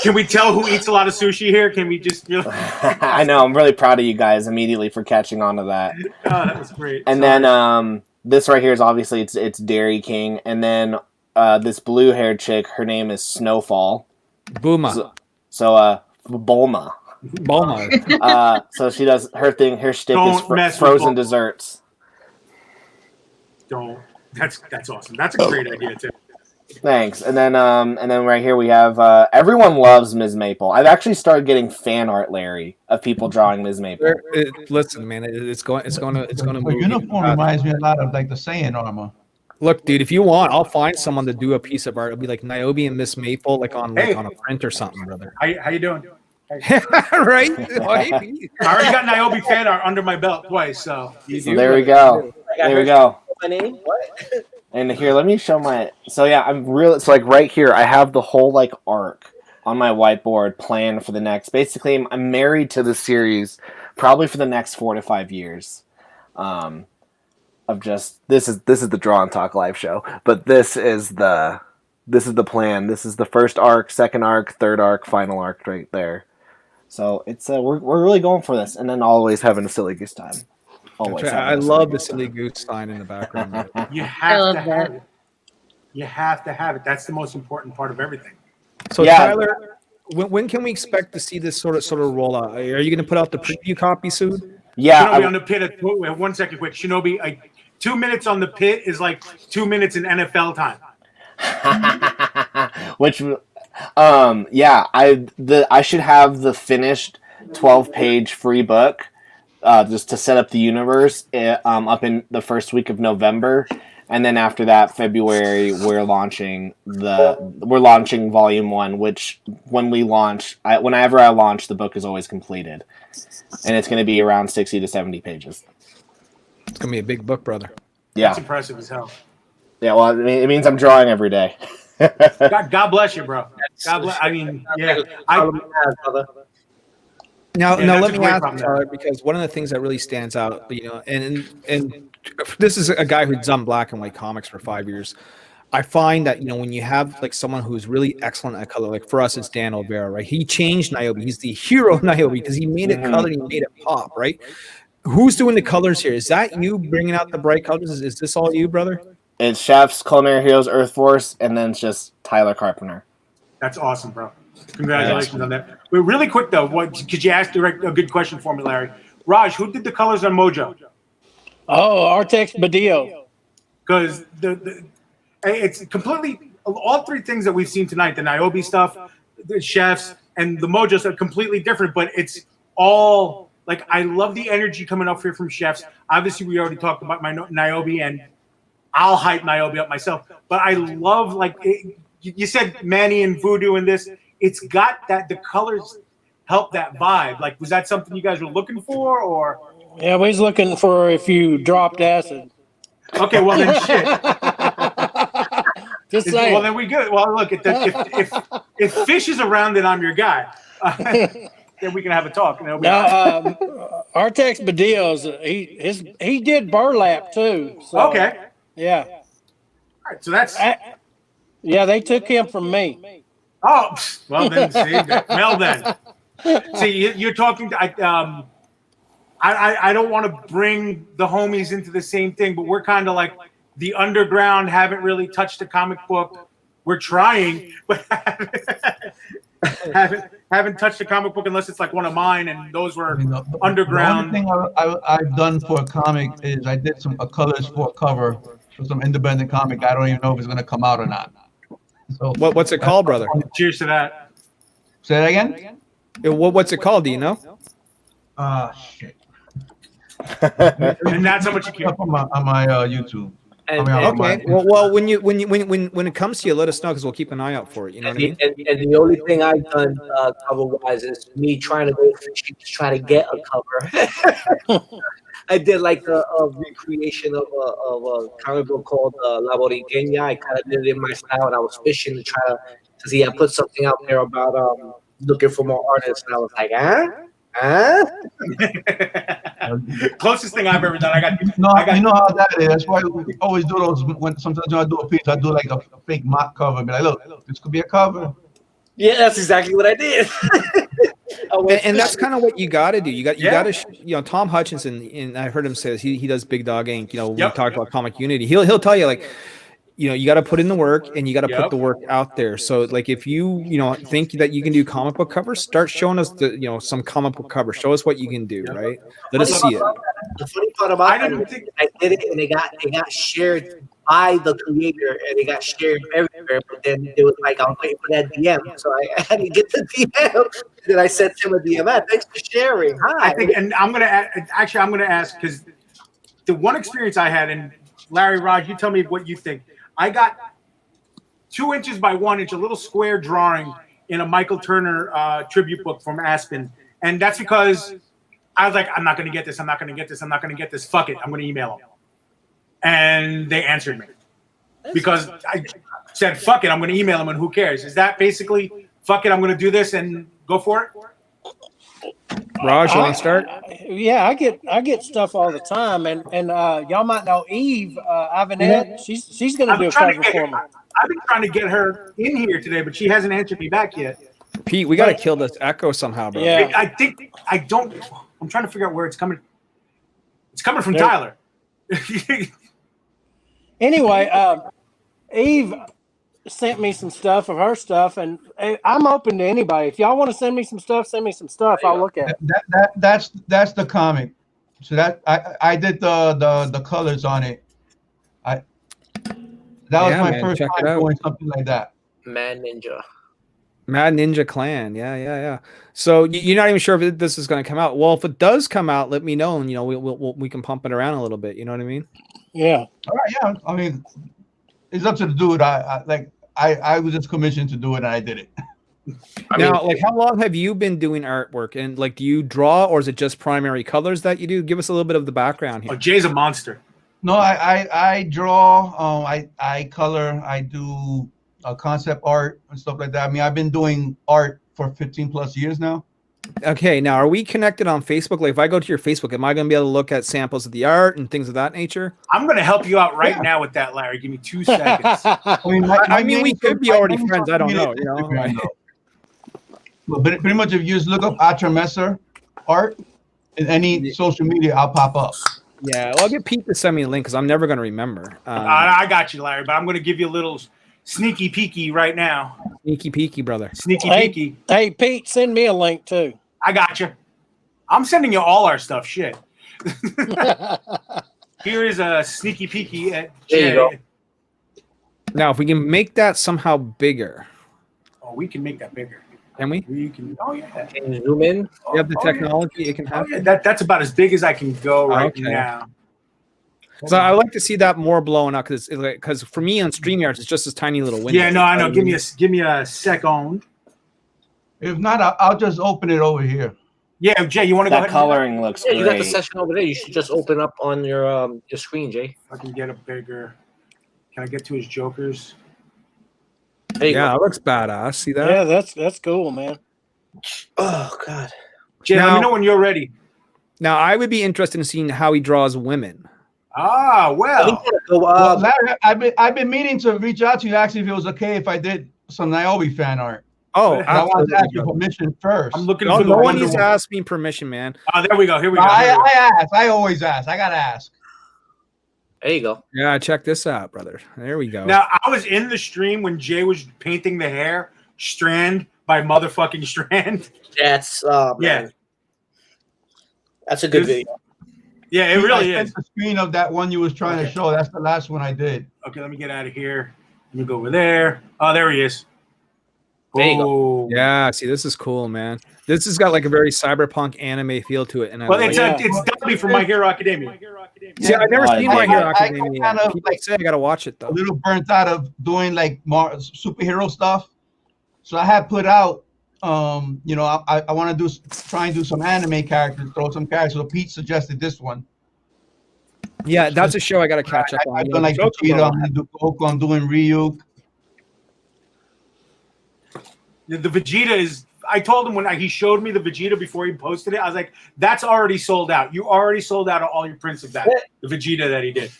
Can we tell who eats a lot of sushi here? Can we just? I know. I'm really proud of you guys immediately for catching on to that. Oh, that was great. And then this right here is obviously it's Dairy King, and then this blue-haired chick, her name is Snowfall. Booma. So Bulma. Bulma. So she does her thing. Her shtick is frozen desserts. That's awesome. That's a great idea too. Thanks. And then right here we have everyone loves Ms. Maple. I've actually started getting fan art, Larry, of people drawing Ms. Maple. Listen, man, it's going to move. Uniform reminds me a lot of like the Saiyan armor. Look, dude, if you want, I'll find someone to do a piece of art. It'll be like Nyobi and Miss Maple, like on a print or something, brother. How you doing? Right? I already got Nyobi fan art under my belt twice, so there we go. There we go. My name? What? And here, let me show my. So yeah, it's like right here. I have the whole like arc on my whiteboard planned for the next. Basically, I'm married to the series probably for the next 4 to 5 years. Of just this is the Draw and Talk live show, but this is the plan. This is the first arc, second arc, third arc, final arc right there. So it's we're really going for this, and then always having a Silly Goose time. I love the Silly Goose sign in the background. You have to have it. You have to have it. That's the most important part of everything. So yeah. Tyler, when can we expect to see this sort of roll out? Are you going to put out the preview copy soon? Yeah. Shinobi on the Pit. 1 second, quick. Shinobi, 2 minutes on the Pit is like 2 minutes in NFL time. Which, yeah, I should have the finished 12-page free book. Just to set up the universe up in the first week of November, and then after that, February, we're launching Volume 1. Which whenever I launch, the book is always completed, and it's going to be around 60 to 70 pages. It's going to be a big book, brother. Yeah, that's impressive as hell. Yeah, well, it means I'm drawing every day. God bless you, bro. God bless. I mean, yeah. Now let me ask, Tyler, because one of the things that really stands out, and this is a guy who's done black and white comics for 5 years. I find that, when you have like someone who's really excellent at color, like for us, it's Dan Olvera, right? He changed Nyobi. He's the hero of Nyobi because he made it color, he made it pop, right? Who's doing the colors here? Is that you bringing out the bright colors? Is this all you, brother? It's Chefs, Culinary Heroes, Earth Force, and then it's just Tyler Carpenter. That's awesome, bro. Congratulations on that. But really quick though, could you ask a good question for me, Larry? Raj, who did the colors on Mojo? Oh, Artex Badillo. Because it's completely all three things that we've seen tonight: the Nyobi stuff, the chefs, and the Mojos are completely different. But it's all like I love the energy coming up here from chefs. Obviously, we already talked about my Nyobi, and I'll hype Nyobi up myself. But I love you said Manny and Voodoo in this. It's got that the colors help that vibe. Like, was that something you guys were looking for, or? Yeah, we was looking for if you dropped acid. Okay, well then shit. Just saying. Well then we good. Well, look, if Fish is around, then I'm your guy. Then we can have a talk. Now, Artex Badillo's he did burlap too. So, okay. Yeah. All right. So that's. Yeah, they took him from me. Oh, well then. See, you're talking. I don't want to bring the homies into the same thing, but we're kind of like the underground. Haven't really touched a comic book. We're trying, but haven't touched a comic book unless it's like one of mine, and those were underground. The only thing I've done for a comic is I did some colors for a cover for some independent comic. I don't even know if it's going to come out or not. So What's it called, brother? Cheers to that. Say that again. What's it called? Do you know? Shit. And that's how much you care. Up on my YouTube. Okay. Well, when it comes to you, let us know because we'll keep an eye out for it. You know what I mean? And the only thing I've done cover-wise is me trying to go for cheap to try to get a cover. I did like a recreation of a comic book called La Boriqueña. I kind of did it in my style, and I was fishing to try to see. I put something out there about looking for more artists, and I was like, Closest thing I've ever done. You know how that is. That's why we always do those. Sometimes when I do a piece, I do like a fake mock cover. Be like, look, this could be a cover. Yeah, that's exactly what I did. And that's kind of what you got to do. You got to, Tom Hutchinson, and I heard him say this. He does Big Dog Inc. We talked about Comic Unity. He'll tell you like, you got to put in the work and you got to put the work out there. So like, if you think that you can do comic book covers, start showing us some comic book covers. Show us what you can do, right? Let us see it. The funny part about I did it, and it got shared by the creator, and it got shared everywhere. But then it was like, I'm waiting for that DM, so I had to get the DM. Then I sent him a DM. Thanks for sharing. Hi. I think, and I'm gonna ask because the one experience I had, and Larry, Raj, you tell me what you think. I got 2 inches by 1 inch, a little square drawing in a Michael Turner tribute book from Aspen, and that's because I was like, I'm not gonna get this. Fuck it, I'm gonna email them. And they answered me because I said, fuck it, I'm going to email them, and who cares? Is that basically, fuck it, I'm going to do this and go for it? Raj, you want to start? Yeah, I get stuff all the time, and y'all might know Eve Ivanette. She's going to do a cover for me. I've been trying to get her in here today, but she hasn't answered me back yet. Pete, we got to kill this echo somehow, bro. Yeah. I'm trying to figure out where it's coming. It's coming from Tyler. Anyway, Eve sent me some stuff of her stuff, and I'm open to anybody. If y'all want to send me some stuff, send me some stuff. I'll look at it. That's the comic. So that I did the colors on it. That was my first time doing something like that. Mad Ninja Clan, yeah. So you're not even sure if this is going to come out. Well, if it does come out, let me know, and we can pump it around a little bit. You know what I mean? Yeah. All right. Yeah. I mean, it's up to the dude. I was just commissioned to do it, and I did it. How long have you been doing artwork? And like, do you draw, or is it just primary colors that you do? Give us a little bit of the background here. Oh, Jay's a monster. No, I draw. I color. I do concept art and stuff like that. I mean, I've been doing art for 15 plus years now. Okay, now are we connected on Facebook? Like, if I go to your Facebook, am I going to be able to look at samples of the art and things of that nature? I'm going to help you out right now with that, Larry. Give me 2 seconds. I mean, we could be already friends. I don't know. But pretty much, if you just look up AtraMessor art in any social media, I'll pop up. Yeah, well, I'll get Pete to send me a link because I'm never going to remember. I got you, Larry, but I'm going to give you a little sneaky peeky right now. Sneaky peeky, brother. Sneaky peeky. Hey, Pete, send me a link too. I got you. I'm sending you all our stuff. Shit. Here is a sneaky peeky at There you Jay. go. Now, if we can make that somehow bigger, Oh, we can make that bigger. can we? We can. Oh yeah. Can you zoom in? You have the Oh, yeah. technology, it can Oh, happen. yeah. That's about as big as I can go right Okay. now. So I would like to see that more blown up because for me on StreamYard, it's just this tiny little window. Yeah, no, I know. Give me a second. If not, I'll just open it over here. Yeah, Jay, you want to go That ahead? coloring looks Yeah, great. you got the session over there. You should just open up on your screen, Jay. I can get a bigger. Can I get to his jokers? There you Yeah, go. that looks badass. See that? Yeah, that's cool, man. Oh God. Jay, let me Now- know when you're ready. Now, I would be interested in seeing how he draws women. Ah, I think well. you gotta go, Well, Larry, I've been meaning to reach out to you actually if it was okay if I did some Nyobi fan art. Oh, But I wanted to ask your absolutely. permission first. I'm looking No, for the no one Wonder needs to Woman. ask me permission, man. Oh, there we go. Here we No, go. Here we go. I ask. I always ask. I gotta ask. there you go. Yeah, check this out, brother. There we go. Now, I was in the stream when Jay was painting the hair strand by motherfucking strand. That's Yeah. man. That's a good This- video. Yeah, it really I is. sent the screen of that one you was trying to Okay. show. That's the last one I did. Okay, let me get out of here. Let me go over there. Oh, there he is. There you go. Yeah, see, this is cool, man. This has got like a very cyberpunk anime feel to it, and I Well, like it's it. it's Dubby from My Hero Academia. See, I've never Oh, seen I My like Hero it. I Academia. kind of, People like, say I gotta watch it A though. little burnt out of doing like more superhero stuff. So I had put out, you know, I want to try and do some anime characters, throw some characters. So Pete suggested this one. Yeah, that's a show I gotta catch up on. I've You done know, like Chocobo. Vegeta, I'm gonna do Goku, I'm doing Ryuk. The Vegeta is. I told him when he showed me the Vegeta before he posted it, I was like, "That's already sold out. You already sold out all your prints of that. The Vegeta that he did.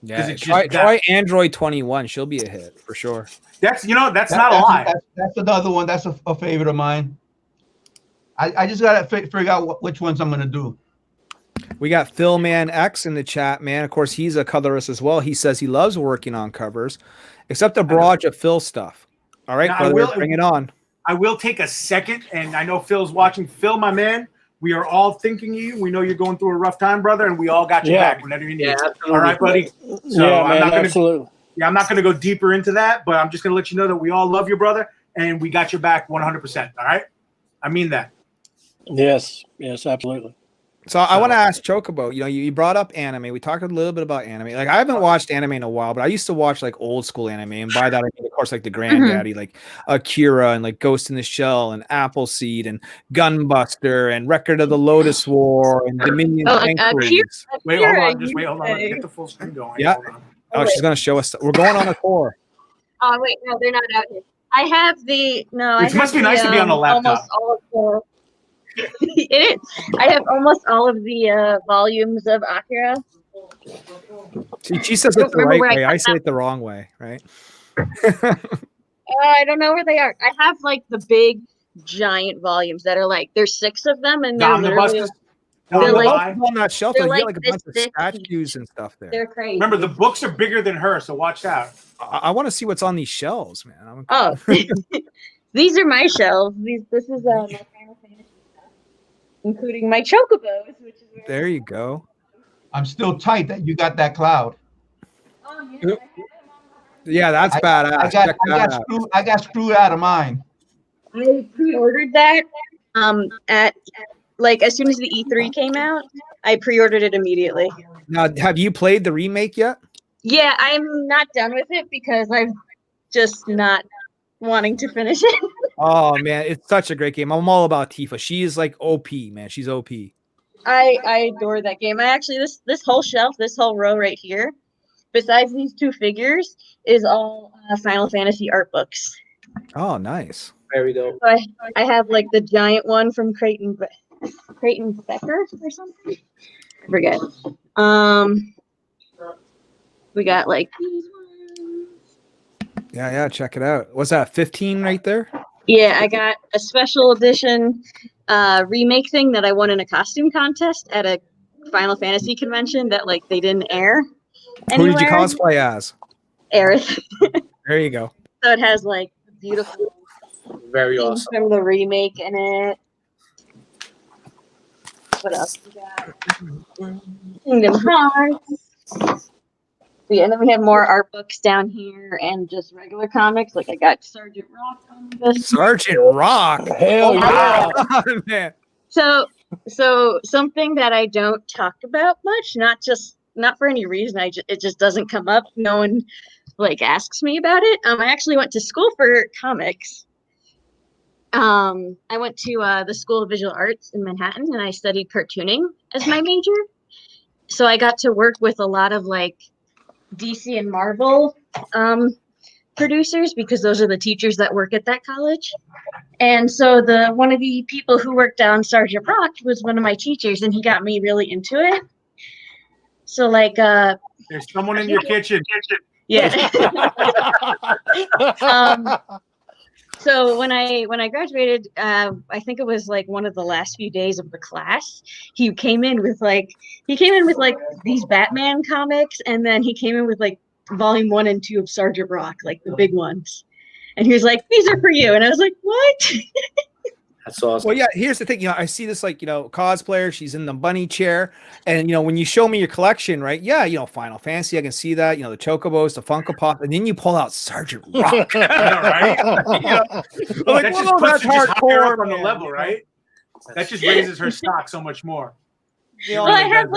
Yeah, it's try, just that- try Android 21. She'll be a hit for sure. That's that's not a lie. That's another one. That's a favorite of mine. I just gotta figure out which ones I'm gonna do. We got Phil Man X in the chat, man. Of course, he's a colorist as well. He says he loves working on covers, except the barrage of Phil stuff. All right, Now, brother, bring it on. I will take a second, and I know Phil's watching. Phil, my man, we are all thinking of you. We know you're going through a rough time, brother, and we all got your Yeah. back whenever you need. Yeah, it. absolutely. All right, buddy. So yeah, I'm man, not gonna, absolutely. yeah, I'm not going to go deeper into that, but I'm just going to let you know that we all love you, brother, and we got your back 100%. All right, I mean that. Yes, absolutely. So I want to ask Chocobo. You know, you brought up anime. We talked a little bit about anime. Like I haven't watched anime in a while, but I used to watch like old school anime, and by that I mean, of course, like the granddaddy, like Akira and like Ghost in the Shell and Appleseed and Gunbuster and Record of the Lotus War and Dominion Sanctuaries. Wait, hold on. Just wait. Hold on. Let me Say. get the full screen going. Yeah. Hold on. Oh, she's gonna show us. We're going on a tour. Oh wait, no, they're not out here. I have the no. Which I must have be nice to be on a laptop. Almost all of the. It is. I have almost all of the volumes of Akira. See, she says I it don't the remember right where I way. got I say that. it the wrong way, right? I don't know where they are. I have like the big, giant volumes that are like there's 6 of them, and The they're literally omnibuses. The They're like- omnibuy. On that shelf, they're you get like like a this bunch of thick. statues and stuff there. they're crazy. Remember, the books are bigger than her, so watch out. I want to see what's on these shelves, man. I'm- Oh, these are my shelves. This is my Final Fantasy stuff, including my Chocobos, which is where There you go. I'm still tight that you got that cloud. Oh, yeah. Yeah, that's badass. Check that out. I got screwed out of mine. I pre-ordered that at like as soon as the E3 came out. I pre-ordered it immediately. Now, have you played the remake yet? Yeah, I'm not done with it because I'm just not wanting to finish it. Oh man, it's such a great game. I'm all about Tifa. She is like OP, man. She's OP. I adore that game. I actually this whole shelf, this whole row right here, besides these 2 figures, is all Final Fantasy art books. Oh, nice. Very dope. So I have like the giant one from Creighton Becker or something. I forget. We got like these ones. Yeah, check it out. What's that? 15 right there? Yeah, I got a special edition remake thing that I won in a costume contest at a Final Fantasy convention that like they didn't air Who did you anywhere. cosplay as? Aerith. There you go. So it has like beautiful Very things awesome. from the remake in it. What else we got? Kingdom Hearts. Yeah, and then we have more art books down here and just regular comics. Like I got Sergeant Rock on this. Sergeant Rock. Hell yeah. God, man. So something that I don't talk about much, not for any reason. It just doesn't come up. No one like asks me about it. I actually went to school for comics. I went to the School of Visual Arts in Manhattan, and I studied cartooning as my major. So I got to work with a lot of like DC and Marvel producers because those are the teachers that work at that college. And so one of the people who worked on Sergeant Rock was one of my teachers, and he got me really into it. So like there's someone in your kitchen. Yeah. So when I graduated, I think it was like one of the last few days of the class. He came in with like these Batman comics, and then he came in with like volume 1 and 2 of Sergeant Rock, like the big ones. And he was like, "These are for you," and I was like, "What?" That's awesome. Well, yeah, here's the thing. I see this like, cosplayer. She's in the bunny chair. And, when you show me your collection, right? Yeah, Final Fantasy, I can see that. The Chocobos, the Funko Pop. And then you pull out Sergeant Rock. Right? Like, that just puts her just higher up on the level, right? That just raises her stock so much more. Well, I had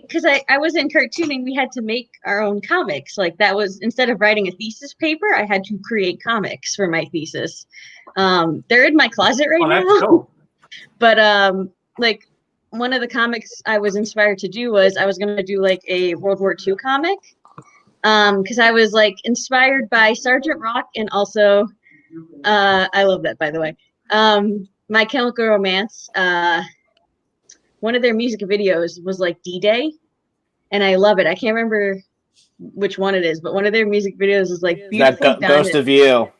because I was in cartooning, we had to make our own comics. Like that was, instead of writing a thesis paper, I had to create comics for my thesis. They're in my closet right now. Dope. But like one of the comics I was inspired to do was I was going to do like a World War II comic. Because I was like inspired by Sergeant Rock, and also I love that, by the way. My Chemical Romance. One of their music videos was like D-Day, and I love it. I can't remember which one it is, but one of their music videos is like beautifully done. Ghost of You.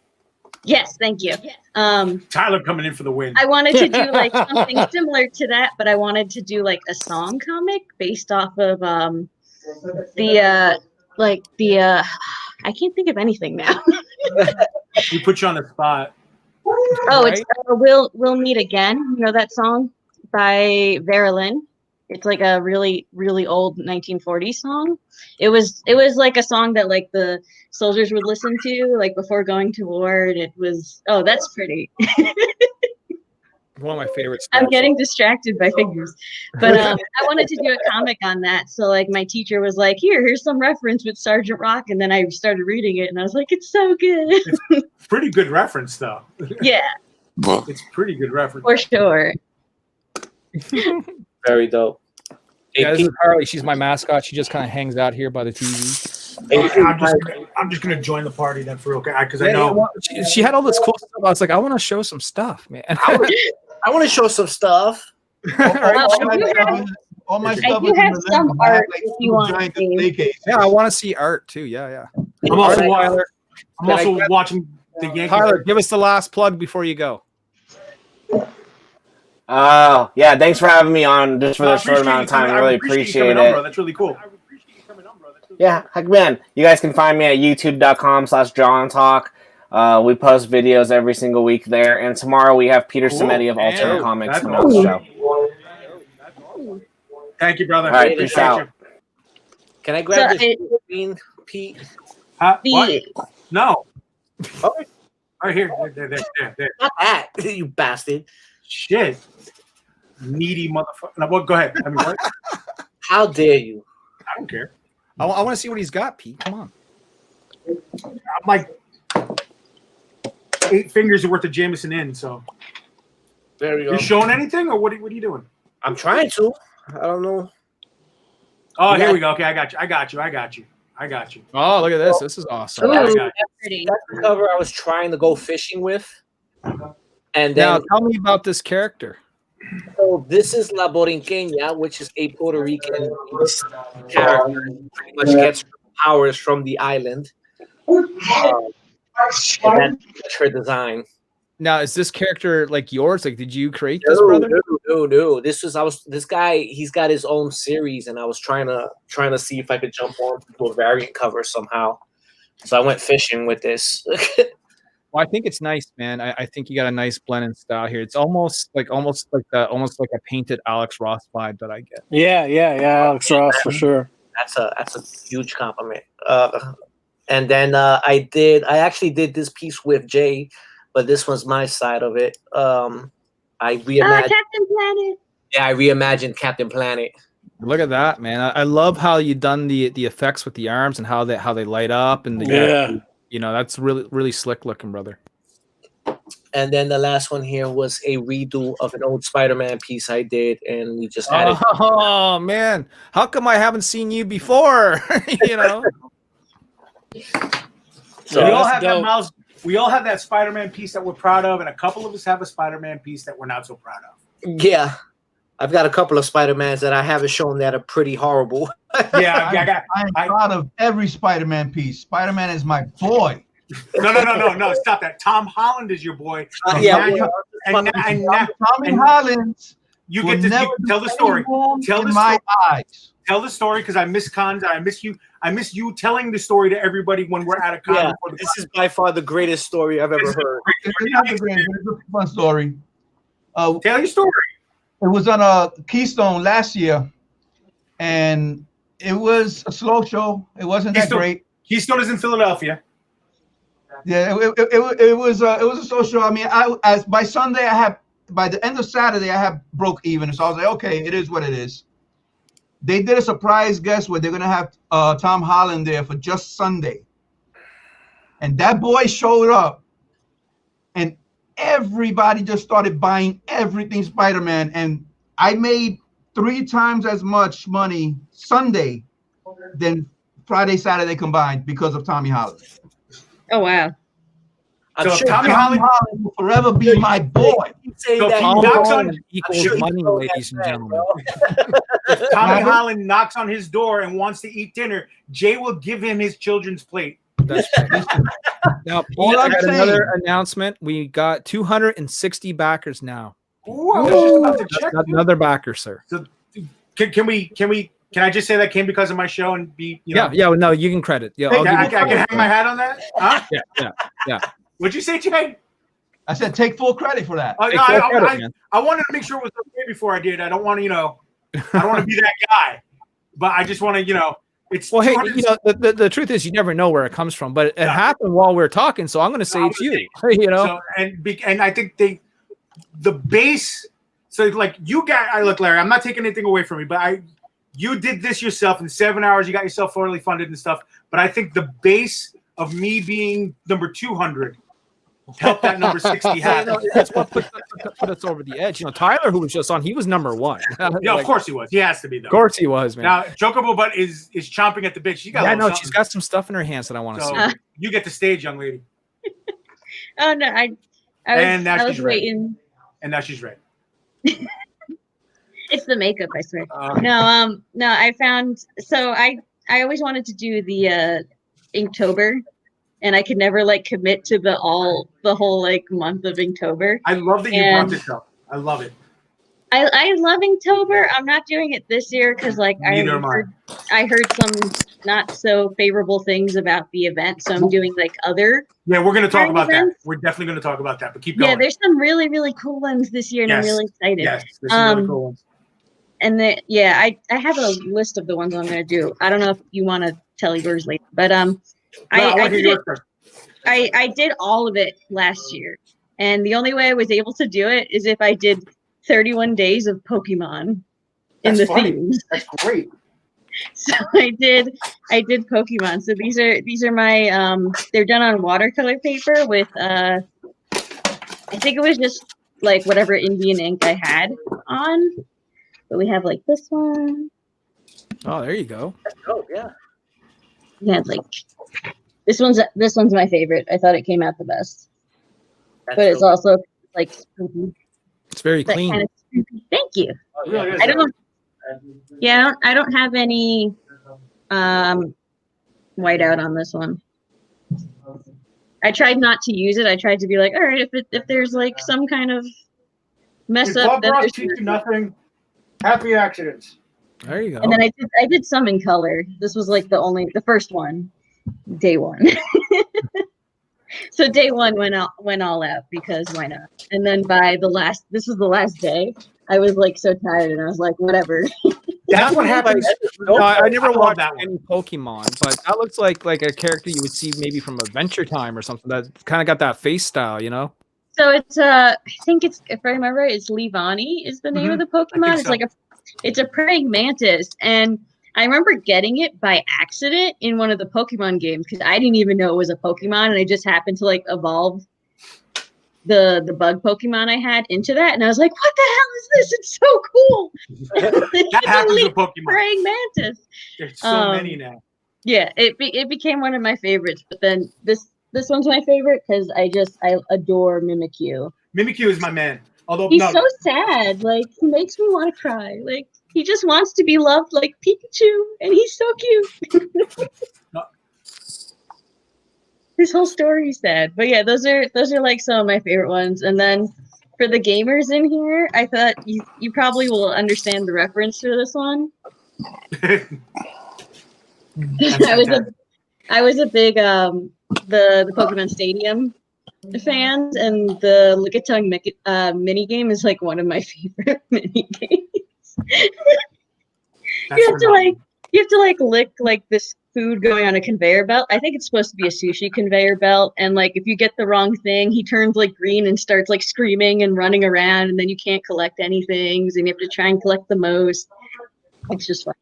Yes, thank you. Tyler coming in for the win. I wanted to do like something similar to that, but I wanted to do like a song comic based off of I can't think of anything now. We put you on the spot. Oh, right? It's We'll Meet Again. You know that song by Vera Lynn? It's like a really, really old 1940s song. It was like a song that like the soldiers would listen to like before going to war, and it was, oh, that's pretty. One of my favorites. I'm getting distracted by figures, but I wanted to do a comic on that. So like my teacher was like, here's some reference with Sergeant Rock, and then I started reading it, and I was like, it's so good. It's pretty good reference, though. Yeah, it's pretty good reference for sure. Very dope. Yeah, this is Harley. She's my mascot. She just kind of hangs out here by the TV. I'm just gonna join the party then, for okay, because I know she had all this cool stuff. I was like, I want to show some stuff, man. I want to show some stuff. All my stuff I do have some art like if you want to see. Yeah, I want to see art too. Yeah. I'm also watching the Yankees. Tyler, give us the last plug before you go. Oh, yeah. Thanks for having me on just for this short amount of time. I really appreciate it. That's really cool. Yeah, heck, man. You guys can find me at youtube.com/JohnTalk. We post videos every single week there. And tomorrow we have Peter Samedi of Alternate Comics coming on the show. Thank you, brother. All right, peace out. Can I grab this green, Pete? What? No. Oh. Right here. There. Not that, you bastard. Shit. Needy motherfucker. No, well, go ahead. I mean, what? How dare you? I don't care. I want to see what he's got, Pete. Come on. I'm like 8 fingers worth of Jameson in, so. There you go. You showing anything, or what are you doing? I'm trying to. I don't know. Oh, here we go. Okay, I got you. Oh, look at this. This is awesome. That's the cover I was trying to go fishing with. And then, now, tell me about this character. So this is La Borinqueña, which is a Puerto Rican character. Pretty much gets powers from the island. And that's her design. Now, is this character like yours? Like, did you create this, brother? No. This guy. He's got his own series, and I was trying to see if I could jump on to a variant cover somehow. So I went fishing with this. Well, I think it's nice, man. I think you got a nice blend in style here. It's almost like a painted Alex Ross vibe that I get. Yeah, Alex Ross for sure. That's a huge compliment. And then I actually did this piece with Jay, but this was my side of it. I reimagined Captain Planet. Yeah, I reimagined Captain Planet. Look at that, man! I love how you done the effects with the arms and how they light up and you know, that's really slick looking, brother. And then the last one here was a redo of an old Spider-Man piece I did, and we just added. Oh man, how come I haven't seen you before? You know. So we all have that Miles. We all have that Spider-Man piece that we're proud of, and a couple of us have a Spider-Man piece that we're not so proud of. Yeah, I've got a couple of Spider-Mans that I haven't shown that are pretty horrible. I'm proud of every Spider-Man piece. Spider-Man is my boy. No! Stop that. Tom Holland is your boy. Tommy Holland. You get to tell the story. Tell the story. Eyes. Tell the story because I miss cons. I miss you. I miss you telling the story to everybody when we're at a con. Yeah, this is by far the greatest story I've ever heard. It's not the greatest. It's a fun story. Tell your story. It was on a Keystone last year, and it was a slow show. It wasn't that great. Keystone is in Philadelphia. Yeah, it was a slow show. I mean, by Sunday by the end of Saturday I broke even. So I was like, okay, it is what it is. They did a surprise guest where they're gonna have Tom Holland there for just Sunday, and that boy showed up, and everybody just started buying everything Spider-Man, and I made 3 times as much money Sunday than Friday, Saturday combined because of Tommy Holland. Oh wow! So sure Tommy Holland will forever be my boy. So if he knocks on equals money, ladies and gentlemen. Tommy Holland knocks on his door and wants to eat dinner, Jay will give him his children's plate. That's right. Now, Pete, I got another announcement. We got 260 backers now. Ooh, another backer, sir. So can I just say that came because of my show and be Yeah, no, you can credit. Yeah, I can hang my hat on that. Huh? Yeah. What'd you say, Jay? I said take full credit for that. I wanted to make sure it was okay before I did. I don't want to, I don't want to be that guy, but I just want to, it's well. Hey, the truth is, you never know where it comes from, but it happened while we are talking, so I'm going to say it's you. So, and I think the base. So like you got, look, Larry, I'm not taking anything away from you, but you did this yourself in 7 hours. You got yourself fully funded and stuff. But I think the base of me being number 200 helped that number 60 happen. That's what put us over the edge. Tyler, who was just on, he was number 1. Yeah, of course he was. He has to be, though. Of course he was, man. Now, Chocobobutt is chomping at the bit. She's got some stuff in her hands that I want to see. You get the stage, young lady. Oh, no, I was waiting. And now she's ready. It's the makeup, I swear. No, I found, so I always wanted to do the Inktober, and I could never commit to the whole month of Inktober. I love that you brought this up. I love it. I love Inktober. I'm not doing it this year because I heard some not so favorable things about the event, so I'm doing other. Yeah, we're going to talk about that. We're definitely going to talk about that, but keep going. Yeah, there's some really, really cool ones this year, and I'm really excited. Yes, there's some really cool ones. And I have a list of the ones I'm going to do. I don't know if you want to tell yours later, but I did all of it last year, and the only way I was able to do it is if I did 31 days of Pokemon in the themes. That's great. So I did Pokemon. So these are my they're done on watercolor paper with I think it was just whatever Indian ink I had on. But we have this one. Oh, there you go. Oh yeah. Yeah, this one's my favorite. I thought it came out the best. But it's also spooky. It's very clean. Kind of thank you. Oh, really is. I don't have any whiteout on this one. I tried not to use it. I tried to be all right, if there's some kind of mess up, then there's nothing. Happy accidents. There you go. And then I did some in color. This was the first one, day one. So day one went all out because why not? And then this was the last day. I was like so tired, and I was like, whatever. That's what happens. No, I never love watched that one. any Pokemon, but that looks like a character you would see maybe from Adventure Time or something. That kind of got that face style, you know. So it's I think it's, if I remember right, it's Leavanny is the name of the Pokemon. It's so. like it's a praying mantis, and I remember getting it by accident in one of the Pokemon games because I didn't even know it was a Pokemon, and I just happened to like evolve the bug Pokemon I had into that, and I was like, "What the hell is this? It's so cool!" That happens with Pokemon. Praying mantis. There's so many now. Yeah, it became one of my favorites, but then this one's my favorite because I adore Mimikyu. Mimikyu is my man. Although He's so sad. Like, he makes me want to cry. Like, he just wants to be loved like Pikachu, and he's so cute. No. His whole story is sad. But yeah, those are like some of my favorite ones. And then for the gamers in here, I thought you probably will understand the reference to this one. I was a big the Pokemon Stadium fans, and the Lickitung mini game is like one of my favorite mini games. You have to lick like this food going on a conveyor belt. I think it's supposed to be a sushi conveyor belt, and like if you get the wrong thing, he turns like green and starts like screaming and running around, and then you can't collect anything, and you have to try and collect the most. It's just fun.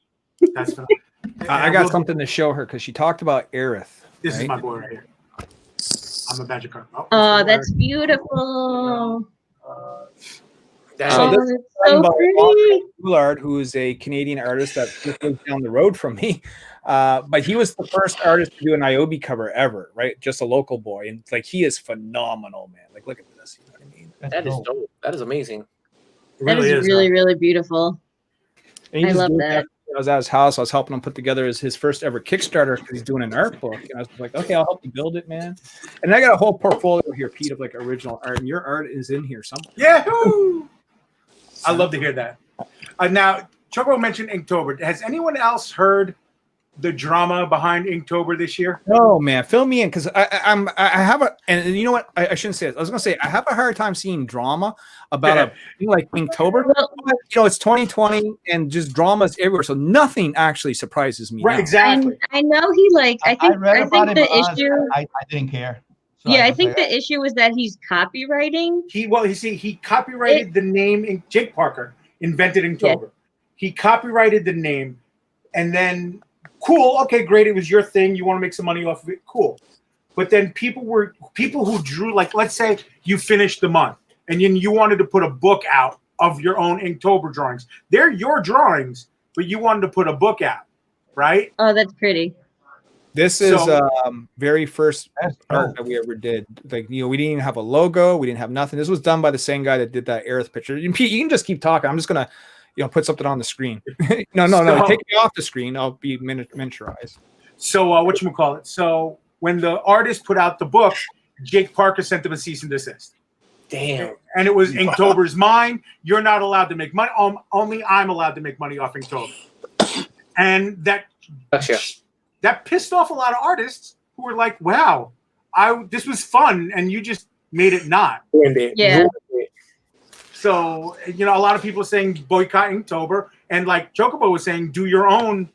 That's fun. I got something to show her because she talked about Aerith. This right? is my boy right here. I'm a magic card. Oh, that's beautiful. That's So this it's so pretty. Goulard, who is a Canadian artist that just lives down the road from me, but he was the first artist to do an Nyobi cover ever, right? Just a local boy, and like he is phenomenal, man. Like, look at this. You know what I mean? that is dope. That is amazing. It That is really, really beautiful. And he I just love did that. I was at his house. I was helping him put together his first ever Kickstarter because he's doing an art book. And I was like, okay, I'll help you build it, man. And I got a whole portfolio here, Pete, of like original art. And your art is in here somewhere. Yahoo! I love to hear that. Now, Choco mentioned Inktober. Has anyone else heard the drama behind Inktober this year? No, man, fill me in because I have a, and you know what? I shouldn't say it. I was gonna say I have a hard time seeing drama about a thing like Inktober. Well, You know, it's 2020 and just drama's everywhere, so nothing actually surprises me. Right, now. exactly. I know he like. I think the honestly, issue. I didn't care. So Yeah, I just think like, the issue was that he's copywriting. He copyrighted the name. Jake Parker invented Inktober. Yeah. He copyrighted the name, and then cool, okay, great. It was your thing. You want to make some money off of it, cool. But then people who drew, like, let's say you finished the month, and then you wanted to put a book out of your own Inktober drawings. They're your drawings, but you wanted to put a book out, right? Oh, that's pretty. This is very first art that we ever did. Like, you know, we didn't even have a logo. We didn't have nothing. This was done by the same guy that did that Aerith picture. And Pete, you can just keep talking. I'm just going to, you know, put something on the screen. No. Take me off the screen. I'll be miniaturized. So whatchamacallit? So when the artist put out the book, Jake Parker sent them a cease and desist. Damn. And it was Inktober's mine. You're not allowed to make money. Only I'm allowed to make money off Inktober. And that pissed off a lot of artists who were like, wow, this was fun, and you just made it not. Yeah. So, you know, a lot of people are saying boycott Inktober, and like Chocobo was saying, do your own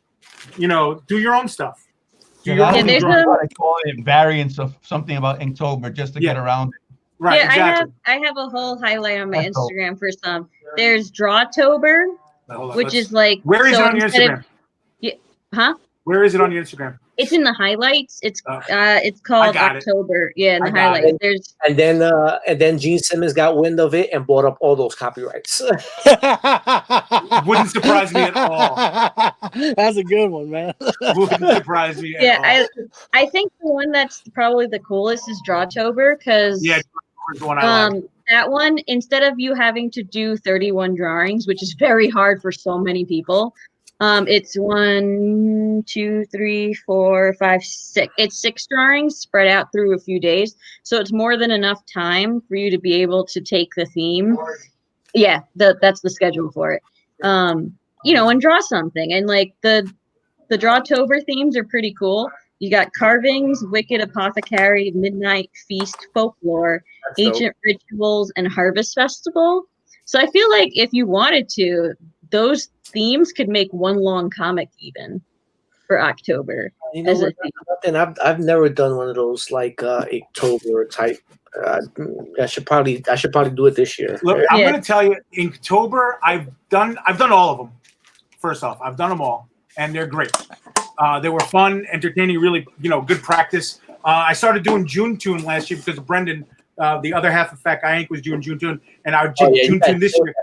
stuff. there's I call it variants of something about Inktober just to get around it. Right. Yeah, exactly. I have a whole highlight on my Instagram for some. There's Drawtober, which is like. Where is it on your Instagram? Where is it on your Instagram? It's in the highlights. It's called October. Yeah, in the highlights. There's and then Gene Simmons got wind of it and bought up all those copyrights. Wouldn't surprise me at all. That's a good one, man. Wouldn't surprise me at all. I think the one that's probably the coolest is Drawtober because Drawtober's the one I like. That one, instead of you having to do 31 drawings, which is very hard for so many people. It's 1, 2, 3, 4, 5, 6. It's 6 drawings spread out through a few days. So it's more than enough time for you to be able to take the theme. Yeah, that's the schedule for it. You know, and draw something. And like the Drawtober themes are pretty cool. you got Carvings, Wicked Apothecary, Midnight Feast, Folklore, That's Ancient Rituals, and Harvest Festival. So I feel like if you wanted to, those themes could make one long comic even for October. You know as a what? theme. And I've never done one of those like October type. I should probably do it this year. Look, I'm Yeah. going to tell you, in October, I've done all of them. First off, I've done them all, and they're great. They were fun, entertaining, really, good practice. I started doing June Tune last year because Brendan, the other half of Fat Guy Inc. was doing June Tune, and I did June Tune this year.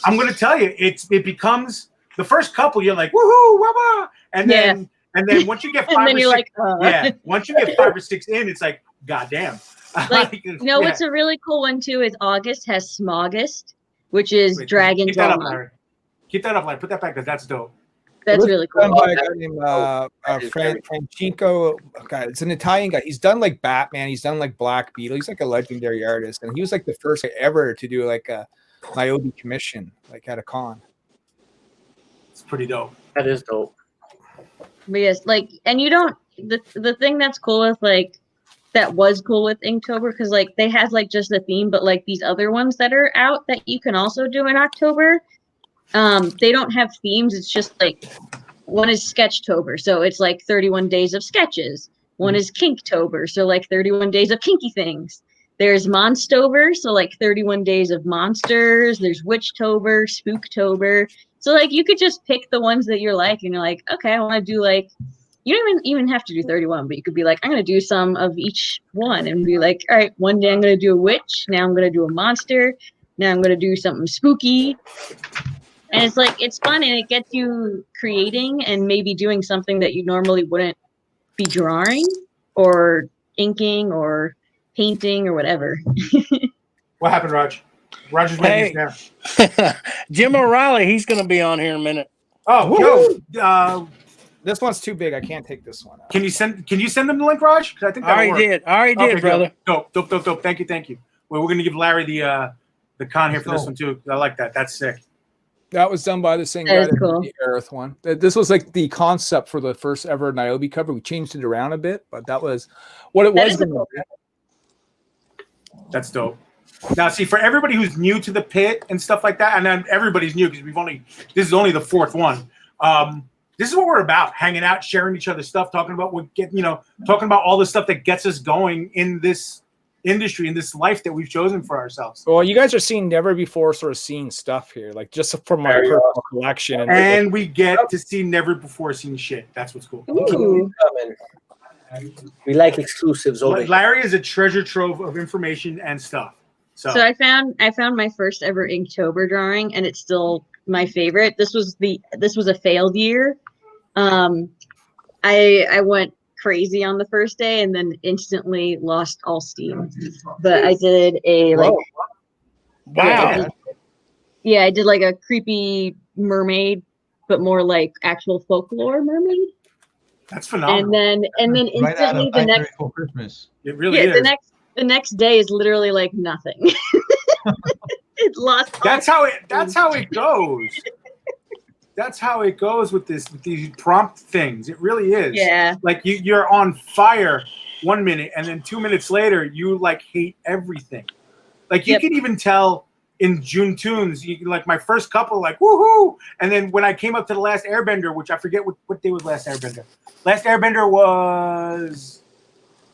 I'm going to tell you, it becomes the first couple. You're like woohoo, wah, and then once you get five, And then or you're six, like, once you get 5 or 6 in, it's like goddamn. Like, what's a really cool one too is August has Smogust, which is dragons. Keep that all up, month. Larry. Keep that up, Larry. Put that back because that's dope. That's really cool. Done by a guy named Francisco. God, it's an Italian guy. He's done like Batman. He's done like Black Beetle. He's like a legendary artist, and he was like the first ever to do like a Nyobi commission, like at a con. It's pretty dope. That is dope. But yes, like, and you don't the thing that's cool with like that was cool with Inktober because like they had like just a theme, but like these other ones that are out that you can also do in October, they don't have themes. It's just like one is Sketchtober, so it's like 31 days of sketches. One is Kinktober, so like 31 days of kinky things. There's Monstober, so like 31 days of monsters. There's Witchtober, Spooktober. So like you could just pick the ones that you're like, and you're like, okay, I want to do like, you don't even have to do 31, but you could be like, I'm going to do some of each one and be like, all right, one day I'm going to do a witch. Now I'm going to do a monster. Now I'm going to do something spooky. And it's like, it's fun and it gets you creating and maybe doing something that you normally wouldn't be drawing or inking or painting or whatever. What happened, Raj? Roger's making his down. Jim O'Reilly, he's going to be on here in a minute. Oh, yo, this one's too big. I can't take this one out. Can you send them the link, Raj? Because I think that I already did, brother. Dope. Thank you. Well, we're gonna give Larry the con here for this one too. I like that. That's sick. That was done by the same guy that did the Earth one. This was like the concept for the first ever Nyobi cover. We changed it around a bit, but that was what it was. That's dope. Now, see, for everybody who's new to the pit and stuff like that, and then everybody's new because this is only the 4th one. This is what we're about: hanging out, sharing each other's stuff, talking about talking about all the stuff that gets us going in this industry, in this life that we've chosen for ourselves. Well, you guys are seeing never before sort of seen stuff here, like just from my personal collection, and we get to see never before seen shit. That's what's cool. We like exclusives. Larry is a treasure trove of information and stuff. So I found my first ever Inktober drawing, and it's still my favorite. This was a failed year. I went crazy on the first day and then instantly lost all steam. But I did a like wow. Yeah, I did like a creepy mermaid, but more like actual folklore mermaid. That's phenomenal. And then instantly the next for Christmas. It really is. The next day is literally like nothing. It lost. That's how it goes. That's how it goes with these prompt things. It really is. Yeah. Like you're on fire 1 minute, and then 2 minutes later you like hate everything. Like you can even tell in June Tunes. Like my first couple, like woohoo, and then when I came up to the last Airbender, which I forget what day was last Airbender. Last Airbender was,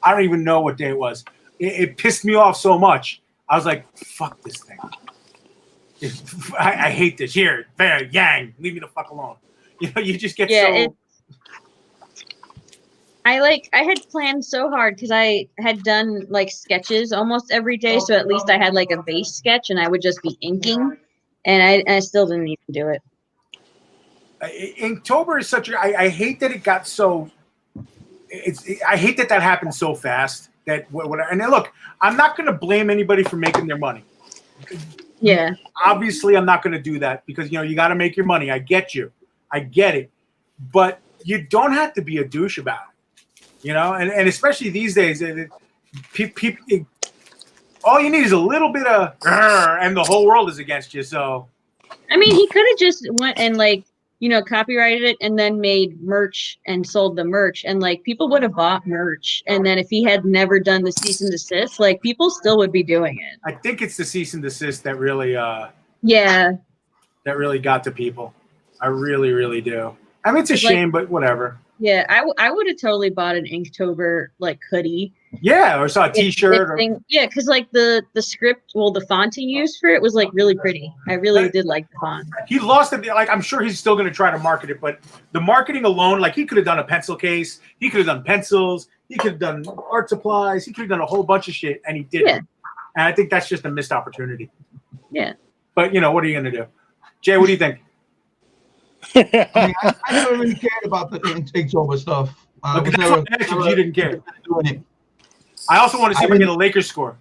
I don't even know what day it was. It pissed me off so much. I was like, fuck this thing. I hate this. Here, bear, yang, leave me the fuck alone. You just get so. I had planned so hard because I had done like sketches almost every day, so at least I had like a base sketch, and I would just be inking, and I still didn't even do it. Inktober is such a. I hate that it got so. I hate that happened so fast. And then look, I'm not going to blame anybody for making their money. Yeah. Obviously, I'm not going to do that because you got to make your money. I get you, I get it, but you don't have to be a douche about it, And especially these days, people, all you need is a little bit of, and the whole world is against you. So, I mean, he could have just went and like copyrighted it and then made merch and sold the merch. And like people would have bought merch. And then if he had never done the cease and desist, like people still would be doing it. I think it's the cease and desist that really Yeah. that really got to people. I really, really do. I mean, it's a shame, but whatever. Yeah, I would have totally bought an Inktober like hoodie. Yeah, or saw a T-shirt. Yeah, because like the script, the font he used for it was like really pretty. I really did like the font. He lost it. Like I'm sure he's still going to try to market it, but the marketing alone, like he could have done a pencil case, he could have done pencils, he could have done art supplies, he could have done a whole bunch of shit, and he didn't. Yeah. And I think that's just a missed opportunity. Yeah. But what are you going to do, Jay? What do you think? I never really cared about the Inktober stuff. Okay, that's what I asked you didn't care. I also want to see if we get a Lakers score.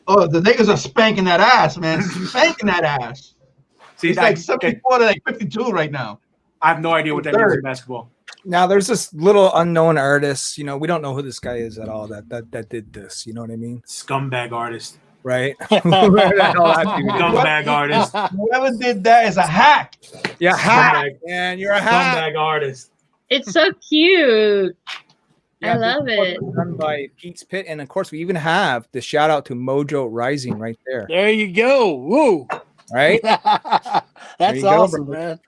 Oh, the Lakers are spanking that ass, man. Spanking that ass. See, it's like 74 to like 52 right now. I have no idea what that means in basketball. Now there's this little unknown artist, we don't know who this guy is at all that did this, you know what I mean? Scumbag artist. Right? Scumbag artist. Whoever did that is a hack. Yeah, hack. And you're a hack. Scumbag artist. It's so cute. Yeah, I love it. Done by Pete's Pit, and of course we even have the shout out to Mojo Rising right there. There you go. Woo! Right? That's awesome, man.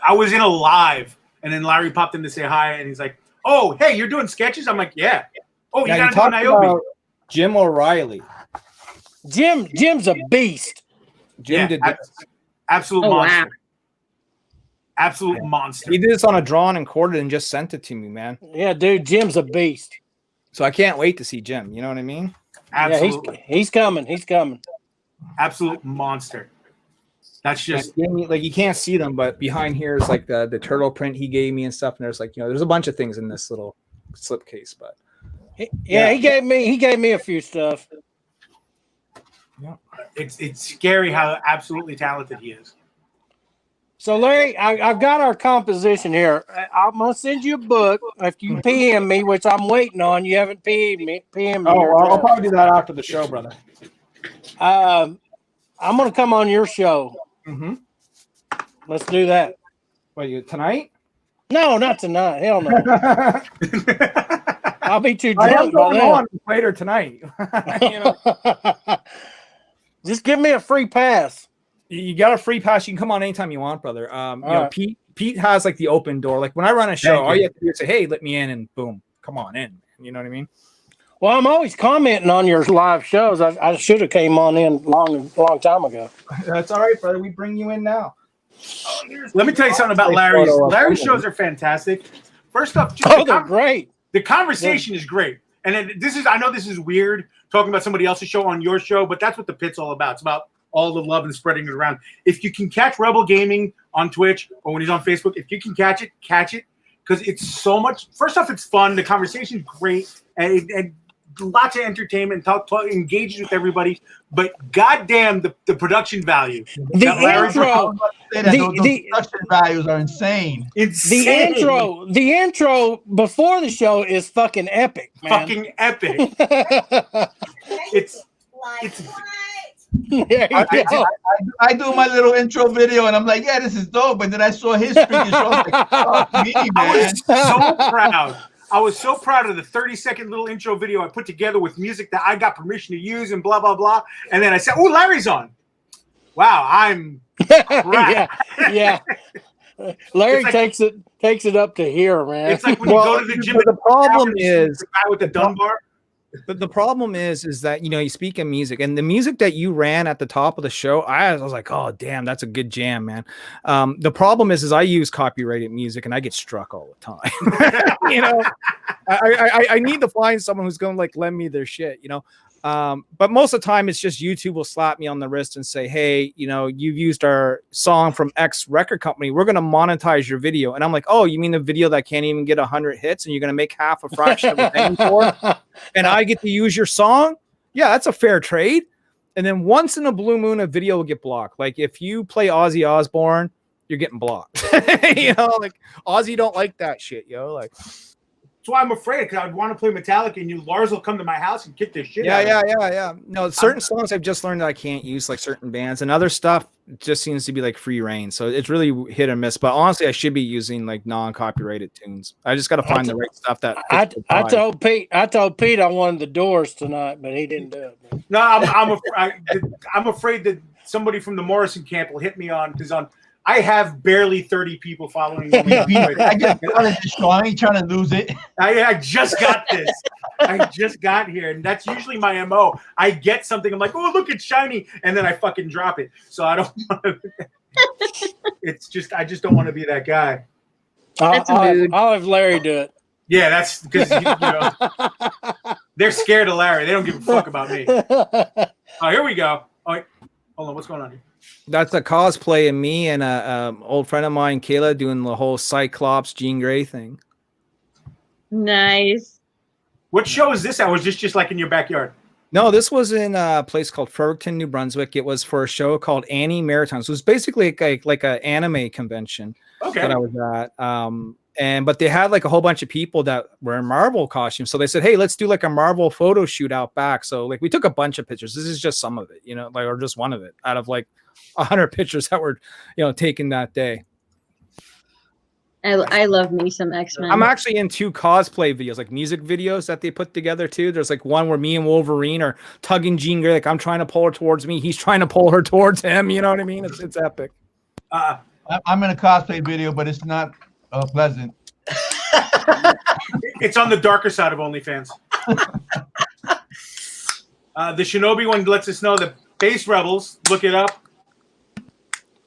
I was in a live, and then Larry popped in to say hi, and he's like, "Oh, hey, you're doing sketches?" I'm like, "Yeah." Oh, you gotta do Nyobi. Jim O'Reilly. Jim's a beast. Jim did this. Absolute monster. Wow. Absolute monster. He did this on a drawn and quartered and just sent it to me, man. Yeah, dude, Jim's a beast. So I can't wait to see Jim. You know what I mean? Absolutely. Yeah, he's coming. He's coming. Absolute monster. That's just like you can't see them, but behind here is like the turtle print he gave me and stuff. And there's like there's a bunch of things in this little slipcase, but he gave me a few stuff. Yeah. It's scary how absolutely talented he is. So Larry, I've got our composition here. I'm gonna send you a book if you PM me, which I'm waiting on. You haven't PM me. I'll probably do that after the show, brother. I'm gonna come on your show. Mm-hmm. Let's do that. Wait, tonight? No, not tonight. Hell no. I'll be too drunk by then. Later tonight. Just give me a free pass. You got a free pass. You can come on anytime you want, brother. Pete has like the open door. Like when I run a show, all you have to do is say, "Hey, let me in," and boom, come on in. You know what I mean? Well, I'm always commenting on your live shows. I should have came on in long time ago. That's all right, brother. We bring you in now. Let me tell you something about Larry's. Larry's shows are fantastic. First off, they're great. The conversation is great. And I know this is weird talking about somebody else's show on your show, but that's what the pit's all about. It's about all the love and spreading it around. If you can catch Rebel Gaming on Twitch or when he's on Facebook, if you can catch it, because it's so much. First off, it's fun. The conversation's great and lots of entertainment. Talk, engages with everybody. But goddamn, the production value. The production values are insane. The intro before the show is fucking epic, man. Fucking epic. it's. I do my little intro video and I'm like, yeah, this is dope. And then I saw his freaking show. Like, fuck me, man. I was so proud of the 30-second little intro video I put together with music that I got permission to use and blah, blah, blah. And then I said, oh, Larry's on. Wow, I'm yeah. Larry takes it up to here, man. It's like when you go to the gym. The problem is the guy with the Dunbar. But the problem is that you speak of music, and the music that you ran at the top of the show, I was like, oh damn, that's a good jam, man. The problem is I use copyrighted music and I get struck all the time. I need to find someone who's going to like lend me their shit, but most of the time it's just YouTube will slap me on the wrist and say, hey, you've used our song from X record company, we're going to monetize your video. And I'm like, oh, you mean the video that can't even get 100 hits and you're going to make half a fraction of a penny for it? And I get to use your song? Yeah, that's a fair trade. And then once in a blue moon, a video will get blocked. Like if you play Ozzy Osbourne, you're getting blocked. Like Ozzy don't like that shit, like That's why I'm afraid, because I want to play Metallica, and Lars will come to my house and kick the shit out of me. Yeah. No, certain songs I've just learned that I can't use, like certain bands, and other stuff just seems to be like free reign. So it's really hit or miss. But honestly, I should be using like non-copyrighted tunes. I just got to find the right stuff that. I told Pete I wanted the Doors tonight, but he didn't do it. No, I'm afraid that somebody from the Morrison camp will hit me on, because I have barely 30 people following me. I just wanted to show. I ain't trying to lose it. I just got this. I just got here, and that's usually my MO. I get something, I'm like, oh, look, it's shiny, and then I fucking drop it. So I don't want to. It's just, I just don't want to be that guy. I'll have Larry do it. Yeah, that's because they're scared of Larry. They don't give a fuck about me. Oh, here we go. Oh, wait. Hold on, what's going on here? That's a cosplay of me and a old friend of mine, Kayla, doing the whole Cyclops Jean Grey thing. Nice. What show is this at? Was this just like in your backyard? No, this was in a place called Fredericton, New Brunswick. It was for a show called Annie Maritimes. So it was basically like an anime convention that I was at. But they had like a whole bunch of people that were in Marvel costumes. So they said, hey, let's do like a Marvel photo shoot out back. So like we took a bunch of pictures. This is just some of it, or just one of it out of like 100 pictures that were, taken that day. I love me some X-Men. I'm actually in 2 cosplay videos, like music videos that they put together too. There's like one where me and Wolverine are tugging Jean Grey, like I'm trying to pull her towards me, he's trying to pull her towards him. You know what I mean? It's epic. I'm in a cosplay video, but it's not pleasant. It's on the darker side of OnlyFans. The Shinobi one lets us know that Bass Rebels, look it up.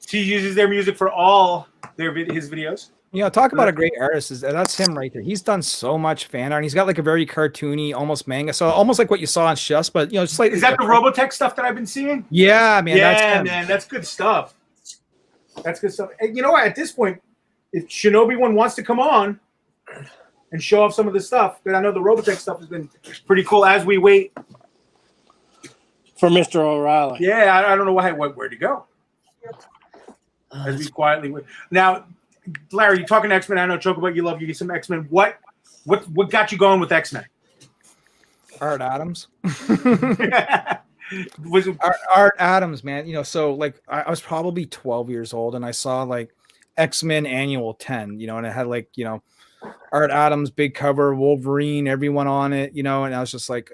He uses their music for all his videos. Talk about a great artist. That's him right there. He's done so much fan art. And he's got like a very cartoony, almost manga. So almost like what you saw on Just, but slightly. Is that the Robotech stuff that I've been seeing? Yeah, man. Yeah, man, that's good stuff. That's good stuff. And you know what? At this point, if Shinobi one wants to come on and show off some of the stuff, because I know the Robotech stuff has been pretty cool. As we wait for Mr. O'Reilly. Yeah, I don't know where'd he go. As we quietly wait. Now, Larry, you're talking X-Men. I know Chocobobutt, you love some X-Men. What got you going with X-Men? Art Adams. Was it Art Adams, man? So like I was probably 12 years old and I saw like X-Men Annual 10, and it had like, Art Adams, big cover, Wolverine, everyone on it, and I was just like,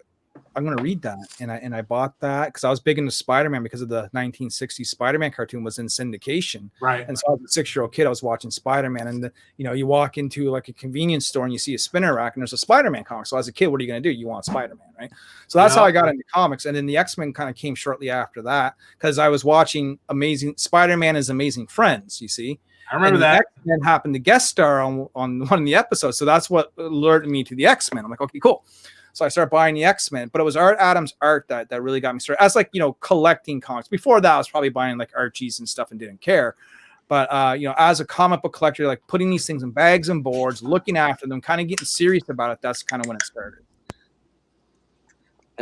I'm gonna read that, and I bought that because I was big into Spider-Man because of the 1960s Spider-Man cartoon was in syndication, right? And so I was a 6-year-old kid, I was watching Spider-Man, and you walk into like a convenience store and you see a spinner rack and there's a Spider-Man comic. So as a kid, what are you gonna do? You want Spider-Man, right? So that's how I got into comics, and then the X-Men kind of came shortly after that because I was watching Amazing Spider-Man is Amazing Friends, you see. I remember that. X-Men happened to guest star on one of the episodes, so that's what alerted me to the X-Men. I'm like, okay, cool. So I started buying the X-Men, but it was Art Adams art that really got me started. As like, collecting comics. Before that, I was probably buying like Archies and stuff and didn't care. But, as a comic book collector, like putting these things in bags and boards, looking after them, kind of getting serious about it. That's kind of when it started.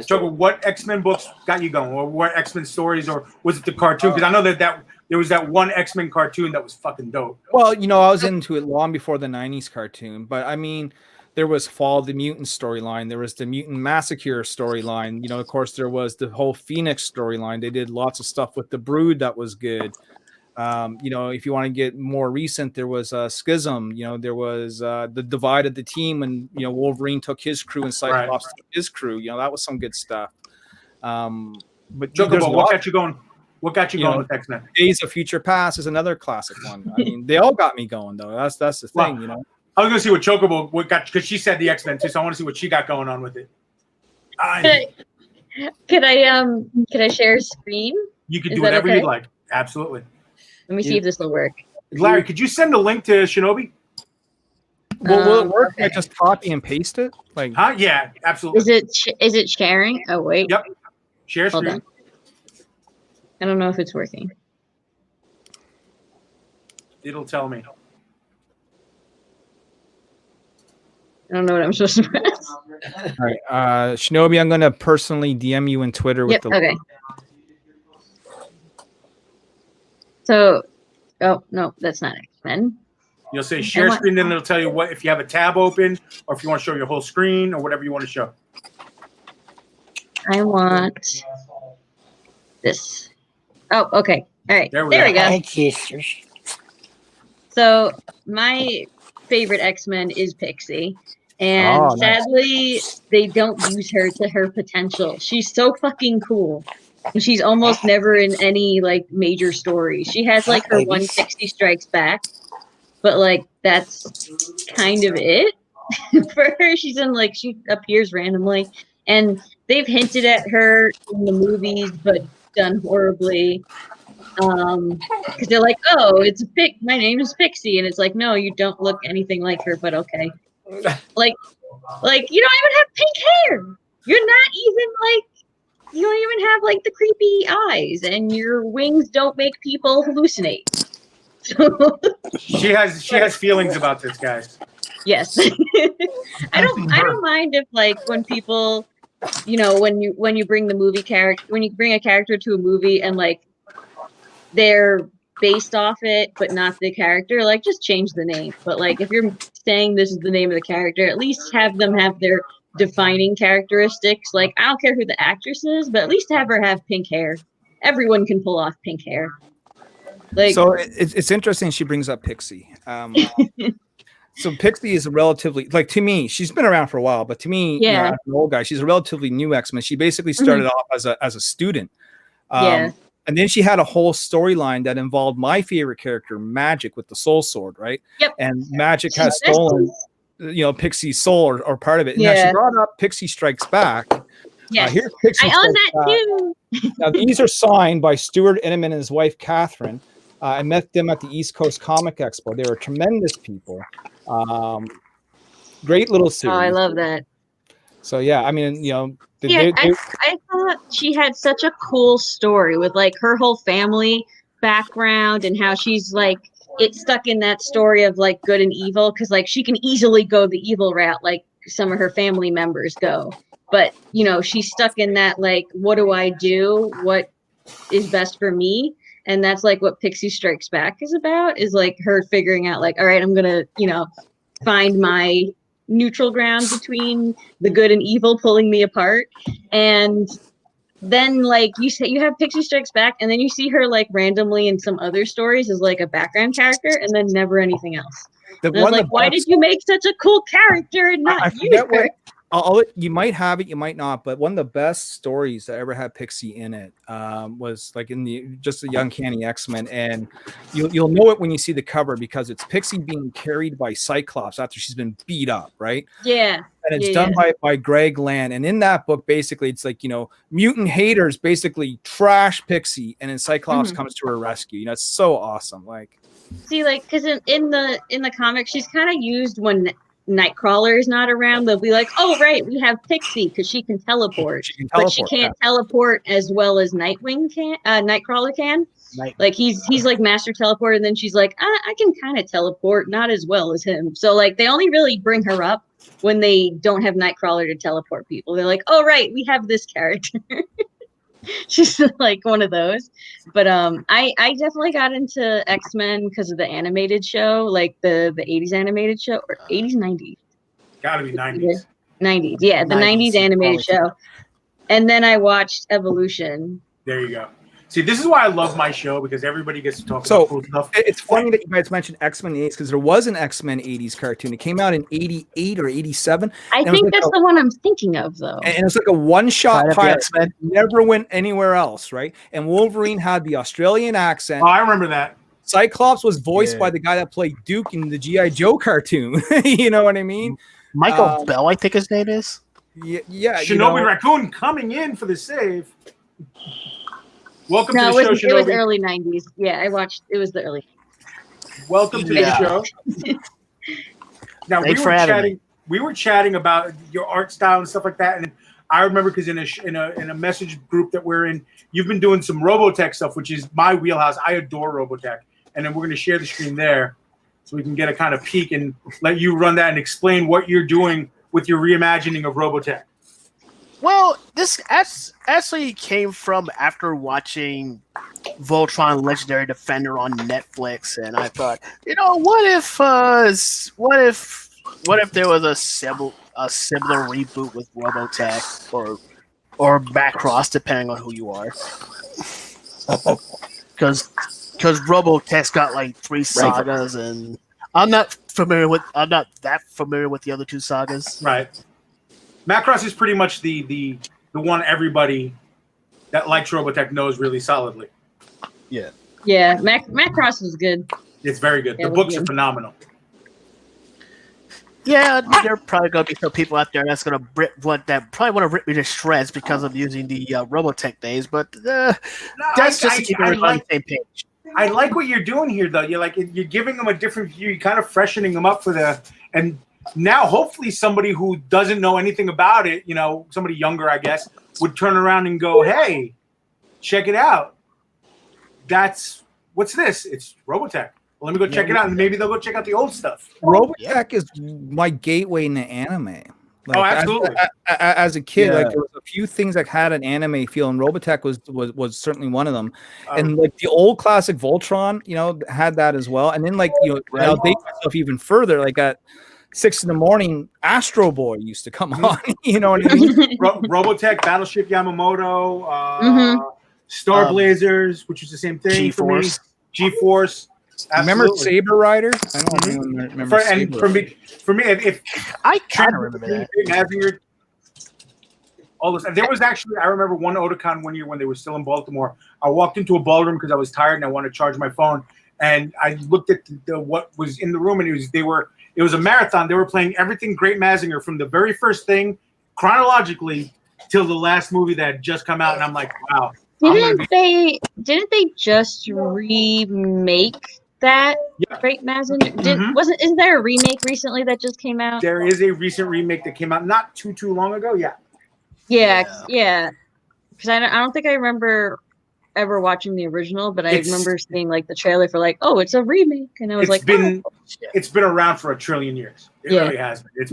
Joker, what X-Men books got you going? Or what X-Men stories? Or was it the cartoon? Because I know that there was that one X-Men cartoon that was fucking dope. Well, I was into it long before the 90s cartoon. But, I mean, there was Fall of the Mutant storyline. There was the Mutant Massacre storyline. Of course, there was the whole Phoenix storyline. They did lots of stuff with the Brood that was good. If you want to get more recent, there was Schism. There was the divide of the team when, Wolverine took his crew and Cyclops took his crew. That was some good stuff. But Chocobo, what got you going? What got you going with X-Men? Days of Future Past is another classic one. I mean, they all got me going though. That's the thing, I was gonna see what Chocobo got because she said the X-Men too, so I want to see what she got going on with it. Could I share a screen? You can do whatever you'd like. Absolutely. Let me see if this will work. Larry, could you send a link to Shinobi? Will it work? I just copy and paste it? Like, yeah, absolutely. Is it sharing? Oh wait. Yep. Share screen. Hold on. I don't know if it's working. It'll tell me. I don't know what I'm supposed to press. All right, Shinobi, I'm gonna personally DM you in Twitter with the okay. link. So, oh no, that's not X-Men. You'll say share screen, then it'll tell you what if you have a tab open or if you want to show your whole screen or whatever you want to show. I want this. Oh, okay. All right. There we go. Thank you. So my favorite X-Men is Pixie. And sadly, they don't use her to her potential. She's so fucking cool. And she's almost never in any like major stories. She has like her 160 Strikes Back, but like that's kind of it for her. She's in like she appears randomly, and they've hinted at her in the movies, but done horribly. Because they're like, oh, it's a my name is Pixie, and it's like, no, you don't look anything like her, but okay. Like you don't even have pink hair. You're not even like. You don't even have like the creepy eyes, and your wings don't make people hallucinate. She has feelings about this, guys. Yes, I don't mind if like when people, when you bring the movie character, when you bring a character to a movie and like they're based off it, but not the character. Like just change the name. But like if you're saying this is the name of the character, at least have them have their defining characteristics. Like I don't care who the actress is, but at least have her have pink hair. Everyone can pull off pink hair. Like so it's interesting she brings up Pixie. So Pixie is a relatively, like to me, she's been around for a while, but to me, as an old guy, she's a relatively new X-Men. She basically started off as a student. And then she had a whole storyline that involved my favorite character, Magic, with the Soul Sword, right? Yep. And Magic has stolen Pixie's soul or part of it. Now she brought up Pixie Strikes Back. Yes. Here's Pixie I own that too. Now these are signed by Stuart Inman and his wife Catherine. I met them at the East Coast Comic Expo. They were tremendous people. Great little series. Oh, I love that. So yeah, I mean, I thought she had such a cool story with like her whole family background and how she's like it's stuck in that story of like good and evil because like she can easily go the evil route like some of her family members go, but she's stuck in that like what do I do, what is best for me, and that's like what Pixie Strikes Back is about, is like her figuring out like all right, I'm gonna find my neutral ground between the good and evil pulling me apart. And then like you have Pixie Strikes Back and then you see her like randomly in some other stories as like a background character and then never anything else. Why did you make such a cool character and not use her? You might have it, you might not, but one of the best stories that ever had Pixie in it was like in just the Uncanny X-Men, and you'll know it when you see the cover because it's Pixie being carried by Cyclops after she's been beat up, right? Yeah. And it's done by Greg Land, and in that book, basically, it's like mutant haters basically trash Pixie, and then Cyclops comes to her rescue. It's so awesome. Like, see, like because in the comic, she's kind of used when Nightcrawler is not around. They'll be like, oh right, we have Pixie because she can teleport, but she can't teleport as well as Nightwing can. Nightcrawler can. Like he's like master teleport, and then she's like, I can kind of teleport, not as well as him. So like they only really bring her up when they don't have Nightcrawler to teleport people. They're like, oh right, we have this character. She's like one of those. But I definitely got into X-Men because of the animated show, like the 80s animated show, or 80s, 90s. Gotta be 90s. 90s, yeah, the 90s animated show. And then I watched Evolution. There you go. See, this is why I love my show, because everybody gets to talk about cool stuff. It's funny that you guys mentioned X-Men 80s, because there was an X-Men 80s cartoon. It came out in 88 or 87. I think that's the one I'm thinking of, though. And it's like a one-shot pilot. Never went anywhere else, right? And Wolverine had the Australian accent. Oh, I remember that. Cyclops was voiced by the guy that played Duke in the G.I. Joe cartoon. You know what I mean? Michael Bell, I think his name is. Yeah. Shinobi Raccoon coming in for the save. Welcome to the show, Shinobi. It was early 90s. Yeah, I watched. It was the early. Welcome to the show. Now we were chatting about your art style and stuff like that, and I remember because in a message group that we're in, you've been doing some Robotech stuff, which is my wheelhouse. I adore Robotech, and then we're going to share the screen there so we can get a kind of peek and let you run that and explain what you're doing with your reimagining of Robotech. Well, this actually came from after watching Voltron Legendary Defender on Netflix, and I thought, what if there was a similar reboot with Robotech or Macross, depending on who you are, because Robotech's got like 3 sagas, and I'm not that familiar with the other 2 sagas. Right. Macross is pretty much the one everybody that likes Robotech knows really solidly. Yeah. Yeah, Macross is good. It's very good. Yeah, The books good. are phenomenal. Yeah, there are probably gonna be some people out there that's gonna want to rip me to shreds because I'm using the Robotech days, but that's just to keep everybody on the same page. I like what you're doing here, though. You're giving them a different view. You're kind of freshening them up and now hopefully somebody who doesn't know anything about it, somebody younger, I guess, would turn around and go, "Hey, check it out. What's this? It's Robotech. Well, let me go check it out." And maybe they'll go check out the old stuff. Robotech is my gateway into anime. Oh, absolutely. As a kid, like there was a few things that had an anime feel, and Robotech was certainly one of them. And like the old classic Voltron, had that as well. And then I'll date myself even further. Like at 6 a.m, Astro Boy used to come on. You know what I mean? Robotech, Battleship Yamamoto, Star Blazers, which is the same thing. G-Force. G-Force. Remember Saber Rider? I don't know if anyone remembers Saber Rider. For me, if I kind of remember that. All this, there was actually, I remember one Otakon one year when they were still in Baltimore. I walked into a ballroom because I was tired and I wanted to charge my phone, and I looked at what was in the room, and it was a marathon. They were playing everything Great Mazinger from the very first thing chronologically till the last movie that had just come out, and I'm like, wow. Didn't they just remake that Great Mazinger? Isn't there a remake recently that just came out? There is a recent remake that came out not too long ago. Yeah. Because I don't think I remember ever watching the original, but I remember seeing like the trailer for it's a remake, and I was it's been around for a trillion years. It really has been.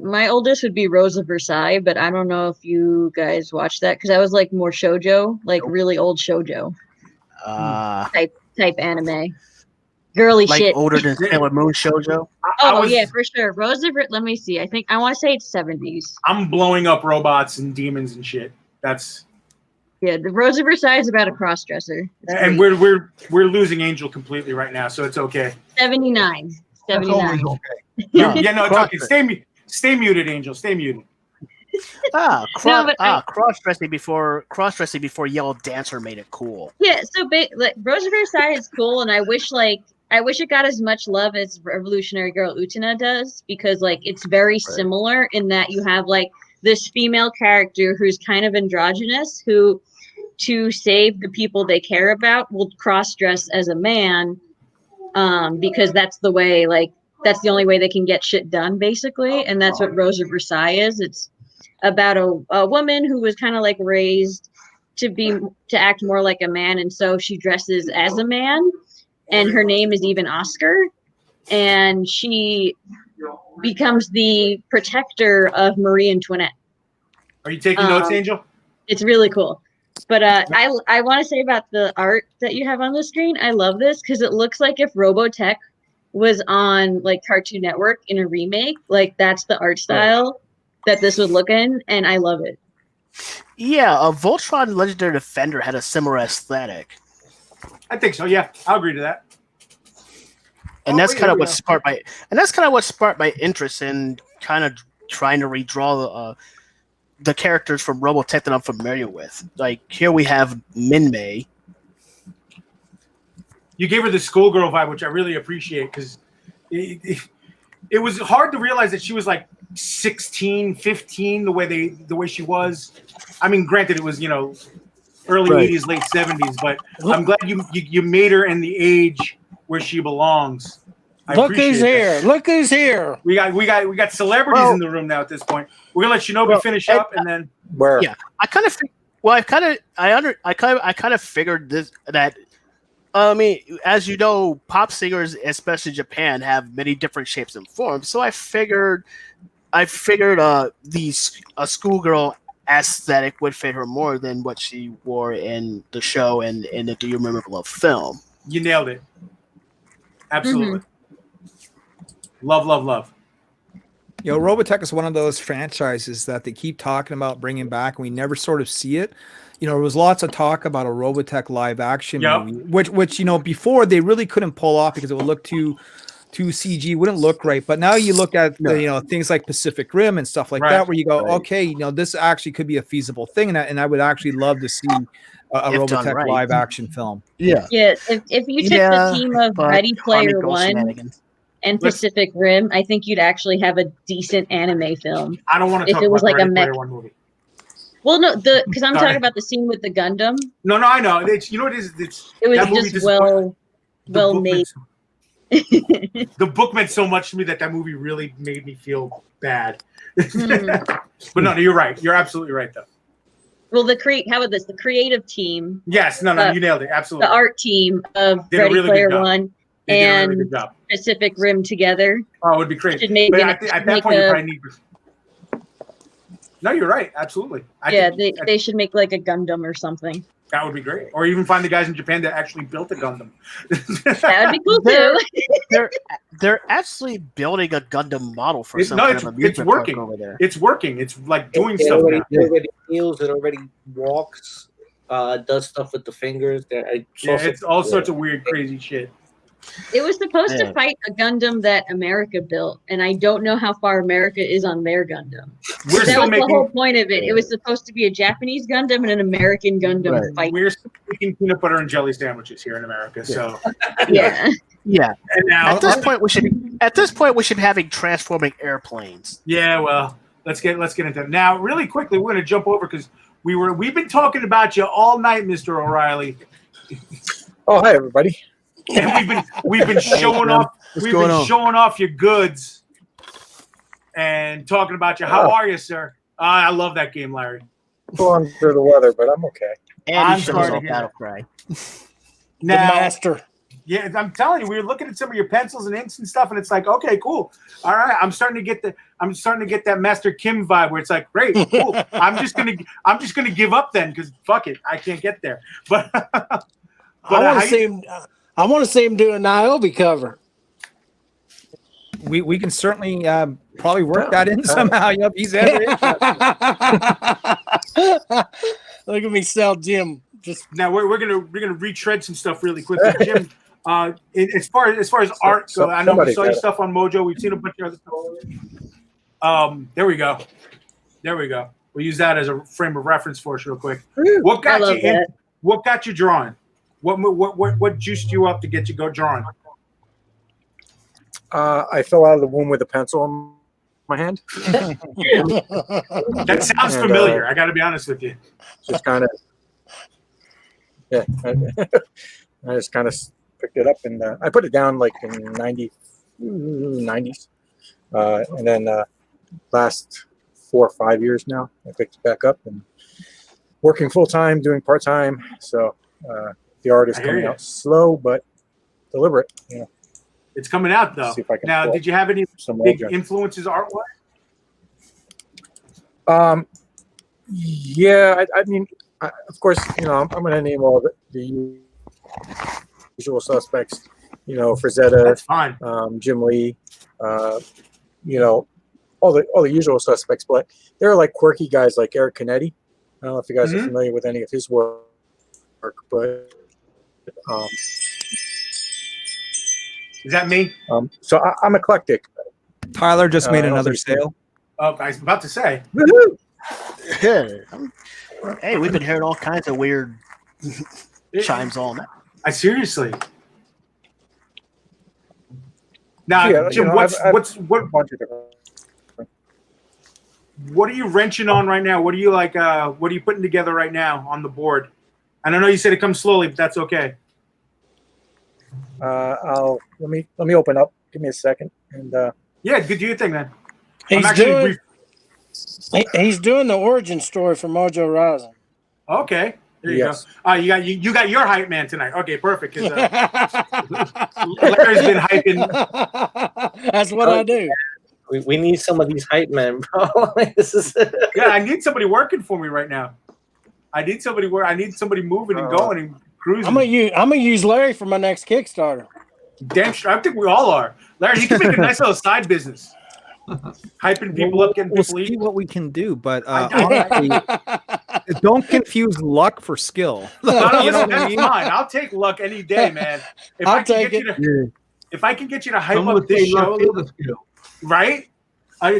My oldest would be Rose of Versailles, but I don't know if you guys watched that because I was like more shoujo, really old shoujo type anime, girly shit, older than Sailor Moon shoujo. Yeah, for sure. Rose of Let me see. I want to say it's 70s. I'm blowing up robots and demons and shit. The Rose of Versailles is about a cross-dresser. And we're losing Angel completely right now, so it's okay. 79. That's always okay. No, it's okay. Stay muted, Angel. Stay muted. Cross-dressing before Yellow Dancer made it cool. Yeah, so Rose of Versailles is cool, and I wish it got as much love as Revolutionary Girl Utena does, because it's very similar in that you have this female character who's kind of androgynous, who to save the people they care about will cross-dress as a man, because that's the way that's the only way they can get shit done, basically. And that's what Rose of Versailles is. It's about a woman who was kind of raised to act more like a man, and so she dresses as a man, and her name is even Oscar, and she becomes the protector of Marie Antoinette. Are you taking notes, Angel? It's really cool. But I want to say about the art that you have on the screen, I love this because it looks like if Robotech was on Cartoon Network in a remake, that's the art style that this would look in, and I love it. Yeah, Voltron Legendary Defender had a similar aesthetic. I think so. Yeah, I'll agree to that. And that's kind of what sparked my interest in kind of trying to redraw the characters from Robotech that I'm familiar with. Here we have Minmay. You gave her the schoolgirl vibe, which I really appreciate, because it was hard to realize that she was 16, 15, the way she was. I mean, granted, it was early 80s, late 70s, but I'm glad you made her in the age where she belongs. Look who's here! Look who's here! We got celebrities in the room now. At this point, we're gonna let Nyobi finish up, and then I kind of figured this that. I mean, as you know, pop singers, especially Japan, have many different shapes and forms. So I figured I figured a schoolgirl aesthetic would fit her more than what she wore in the show and in the Do You Remember Love film. You nailed it. Absolutely. Love, love, love. Robotech is one of those franchises that they keep talking about bringing back, and we never sort of see it. There was lots of talk about a Robotech live action movie, which before they really couldn't pull off because it would look too CG, wouldn't look right. But now you look at things like Pacific Rim and stuff like that, where you go, okay, this actually could be a feasible thing, and I would actually love to see a Robotech live action film. Yeah. If you took the team of Ready Player One and Pacific Rim, I think you'd actually have a decent anime film. I don't want to talk about the Ready Player One movie. Well, no, because I'm talking about the scene with the Gundam. No, I know. You know what it is? It was just well made. The book meant so much to me that movie really made me feel bad. But no, you're right. You're absolutely right, though. Well, how about this? The creative team. Yes, you nailed it. Absolutely. The art team of Ready Player One and Pacific Rim together. Oh, it would be great. But at that point, you probably need. No, you're right. Absolutely. They should make like a Gundam or something. That would be great. Or even find the guys in Japan that actually built a Gundam. That would be cool too. They're actually building a Gundam model for it's working over there. It's working. It's like doing stuff now. It already feels. It already walks. Does stuff with the fingers. It's all sorts of weird, crazy shit. It was supposed to fight a Gundam that America built, and I don't know how far America is on their Gundam. That was the whole point of it. It was supposed to be a Japanese Gundam and an American Gundam fight. We're making peanut butter and jelly sandwiches here in America, so yeah. And now at this point, we should be having transforming airplanes. Yeah, well, let's get into it now. Really quickly, we're going to jump over because we've been talking about you all night, Mr. O'Reilly. Oh, hi everybody. And we've been showing off. Showing off your goods and talking about you. How are you, sir? I love that game, Larry. I'm under the weather, but I'm okay. And I'm starting to battle cry. Now, the master. Yeah, I'm telling you, we were looking at some of your pencils and inks and stuff, and it's like, okay, cool. All right, I'm starting to get that Master Kim vibe where it's like, great, cool. I'm just gonna give up then because fuck it, I can't get there. But I want to see him do a Nyobi cover. We can certainly probably work that in somehow. Yep, he's ever Look at me sell Jim. Just now we're gonna retread some stuff really quickly, Jim. As far as art, so I know we saw your stuff on Mojo. We've seen a bunch of other stuff. There we go. We'll use that as a frame of reference for us real quick. What got you drawing? What juiced you up to get you go drawing? I fell out of the womb with a pencil in my hand. That sounds familiar. I got to be honest with you. Just kind of, I just kind of picked it up and I put it down like in 90s, and then last 4 or 5 years now I picked it back up and working full time, doing part time. So. The art is coming out slow but deliberate. Yeah. It's coming out though. Now, did you have any big influences art-wise? Yeah, I mean, of course, I'm going to name all the usual suspects. Frazetta, that's fine. Jim Lee, all the usual suspects. But there are like quirky guys like Eric Canetti. I don't know if you guys are familiar with any of his work, but. Is that me? So I'm eclectic. Tyler just made another sale. Oh, I was about to say. Hey, we've been hearing all kinds of weird chimes all night. Seriously. Now, Jim, what are you wrenching on right now? What are you like? What are you putting together right now on the board? And I know you said it comes slowly, but that's okay. Let me open up. Give me a second. And yeah, good do your thing, man. He's doing the origin story for Mojo Rising. Okay, there you go. You got your hype man tonight. Okay, perfect. Larry's been hyping. That's what I do. We need some of these hype men, bro. This is Yeah, I need somebody working for me right now. I need somebody moving and going and cruising. I'm gonna use Larry for my next Kickstarter. Damn sure. I think we all are. Larry, you can make a nice little side business. Hyping people up, getting We'll people see eating. what we can do, but honestly, don't confuse luck for skill. No, You know listen, what I that's mean? fine. I'll take luck any day, man. If I'll I can take get it. you to, if I can get you to hype Some up would this say luck show, is the skill. right?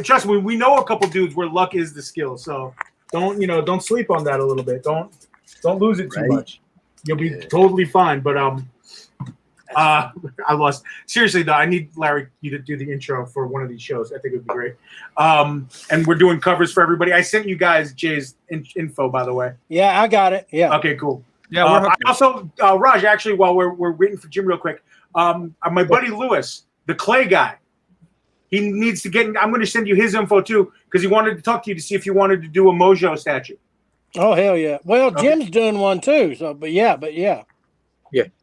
Trust me, we know a couple dudes where luck is the skill. So don't sleep on that a little bit. Don't lose it too much. You'll be totally fine. But I lost. Seriously though, I need Larry you to do the intro for one of these shows. I think it would be great. And we're doing covers for everybody. I sent you guys Jay's info, by the way. Yeah, I got it. Yeah. Okay, cool. Yeah, we're I also Raj, actually, while we're waiting for Jim real quick, my buddy Lewis, the clay guy, he needs to get. I'm going to send you his info too because he wanted to talk to you to see if you wanted to do a Mojo statue. Oh hell yeah! Well, Jim's doing one too. So, but yeah.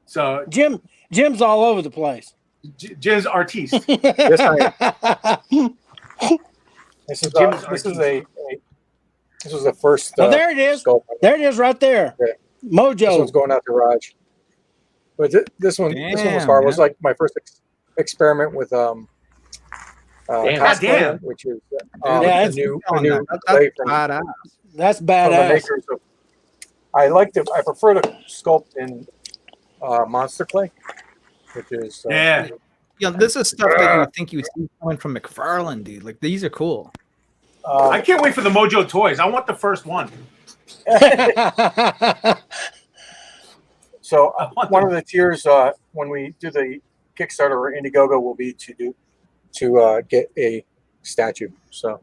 So Jim's all over the place. Jim's artiste. Yes, I am. This is the first. Oh, there it is. sculpt. There it is, right there. Yeah. This Mojo. one's going out to Raj. But this one was hard. It was like my first experiment with cosplayer, which is a new clay from That's the badass. makers of. I prefer to sculpt in monster clay, which is Yeah, this is stuff that you would think you would see coming from McFarlane, dude. Like these are cool. I can't wait for the Mojo toys. I want the first one. So one of the tiers when we do the Kickstarter or Indiegogo will be to get a statue. So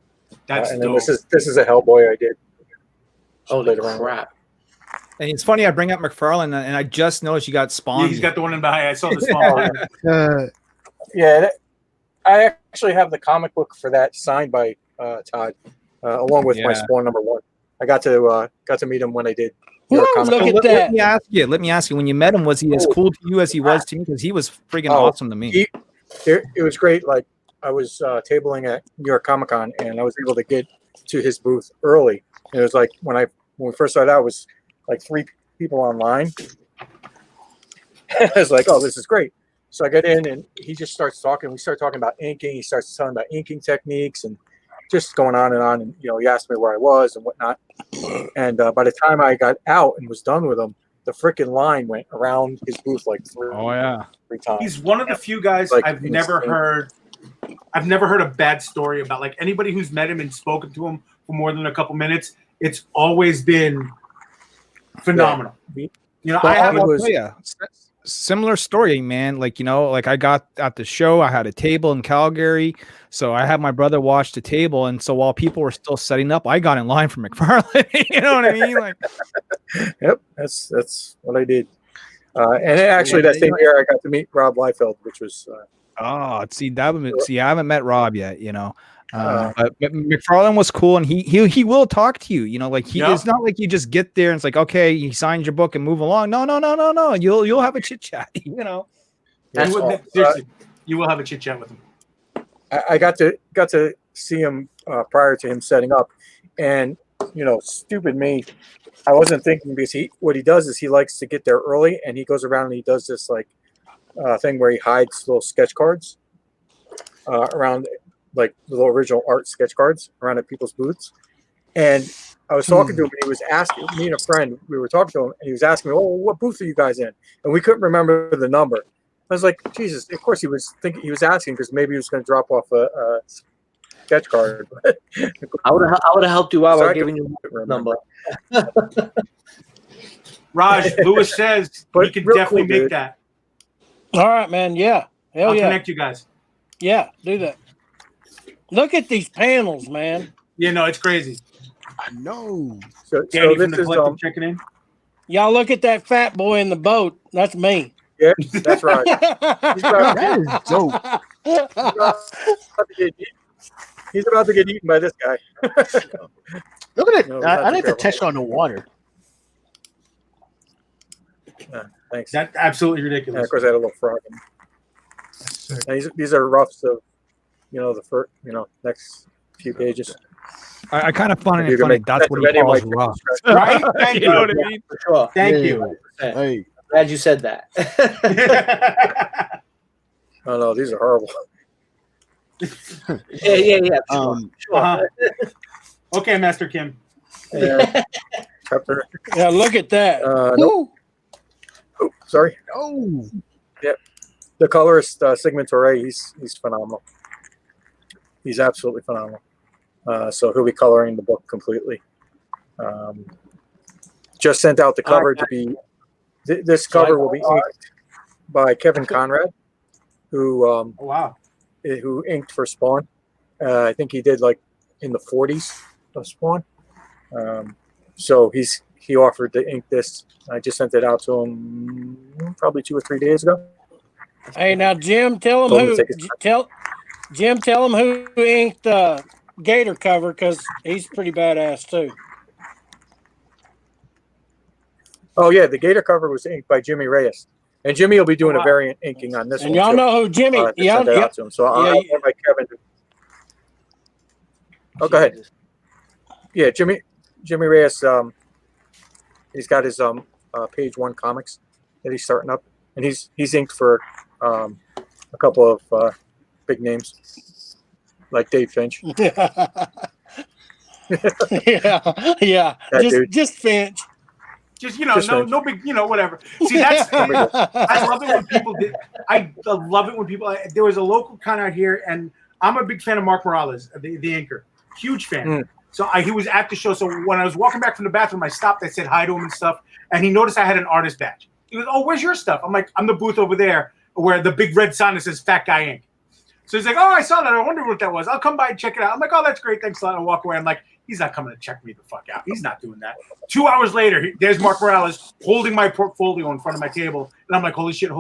That's and then dope. this is a Hellboy I did. holy crap. And it's funny, I bring up McFarlane, and I just noticed you got Spawn. Yeah, he's got the one in behind. I saw the small one. Yeah, I actually have the comic book for that signed by Todd, along with my Spawn #1. I got to meet him when I did. Woo, look at that. Let me ask you. When you met him, was he as cool to you as he was to me? Because he was freaking awesome to me. It was great. Like I was tabling at New York Comic Con, and I was able to get to his booth early. And it was like when we first started out, it was like 3 people online. I was like, oh, this is great. So I get in and he just starts talking. We start talking about inking. He starts telling about inking techniques and just going on. And he asked me where I was and whatnot. And by the time I got out and was done with him, the freaking line went around his booth like 3 times. He's one of the few guys I've never heard a bad story about. Like anybody who's met him and spoken to him for more than a couple minutes, it's always been phenomenal. Yeah. I have a similar story, man. Like I got at the show, I had a table in Calgary, so I had my brother watch the table, and so while people were still setting up, I got in line for McFarlane. You know what I mean? Like, yep, that's what I did. And actually, that same year, I got to meet Rob Liefeld, which was. I haven't met Rob yet. But McFarlane was cool, and he will talk to you. It's not like you just get there and it's like, okay, he signs your book and move along. No. You'll have a chit chat. Seriously, you will have a chit chat with him. I got to see him prior to him setting up, and stupid me, I wasn't thinking because what he does is he likes to get there early, and he goes around and he does this thing where he hides little sketch cards around. Like the original art sketch cards around at people's booths. And I was talking to him, and he was asking me and a friend, we were talking to him, and he was asking me, oh, what booth are you guys in? And we couldn't remember the number. I was like, Jesus, of course he was asking because maybe he was going to drop off a sketch card. I would have helped you out by giving you the number. Raj, Lewis says he can definitely make that. All right, man. Yeah. Hell I'll yeah. connect you guys. Yeah, do that. Look at these panels, man. It's crazy. I know. So Danny this from the is collective checking in. Y'all look at that fat boy in the boat. That's me. Yeah, that's right. That is dope. He's about to get eaten by this guy. Look at it. I like the texture on the water. Thanks. That's absolutely ridiculous. And of course, I had a little frog. And these are roughs of the first, next few pages. I kind of find You it can funny. make That's sense what of he any of my calls rough. Right? Thank You know you. what I mean? For sure. Thank Yeah. you. Hey, Glad you said that. Oh no, these are horrible. Yeah. Sure. Uh-huh. Okay, Master Kim. Yeah. Chapter. Yeah, look at that. Nope. Oh, sorry. oh, The colorist Sigmund Torre, he's phenomenal. He's absolutely phenomenal. So he'll be coloring the book completely. Just sent out the cover to be. This cover will be inked by Kevin Conrad, who Oh, wow. who inked for Spawn. I think he did like in the 40s of Spawn. So he offered to ink this. I just sent it out to him probably 2 or 3 days ago. Hey, now Jim, tell Told him him to who. take his Tell him who inked the Gator cover because he's pretty badass too. Oh yeah, the Gator cover was inked by Jimmy Reyes, and Jimmy will be doing Wow. a variant inking on this And one y'all too. know who Jimmy. To send it out to him. So I'll invite Kevin. Oh, go ahead. Yeah, Jimmy Reyes. He's got his page 1 comics that he's starting up, and he's inked for a couple of big names like Dave Finch. yeah. Just Finch. Just no big, whatever. See, that's I love it when people did. I love it when people. There was a local con out here, and I'm a big fan of Mark Morales, the inker, huge fan. So he was at the show. So when I was walking back from the bathroom, I stopped. I said hi to him and stuff, and he noticed I had an artist badge. He goes, "Oh, where's your stuff?" I'm like, "I'm the booth over there, where the big red sign that says Fat Guy Ink." So he's like, "Oh, I saw that. I wonder what that was. I'll come by and check it out." I'm like, "Oh, that's great. Thanks a lot." I walk away. I'm like, he's not coming to check me the fuck out. He's not doing that. 2 hours later, there's Mark Morales holding my portfolio in front of my table. And I'm like, holy shit. And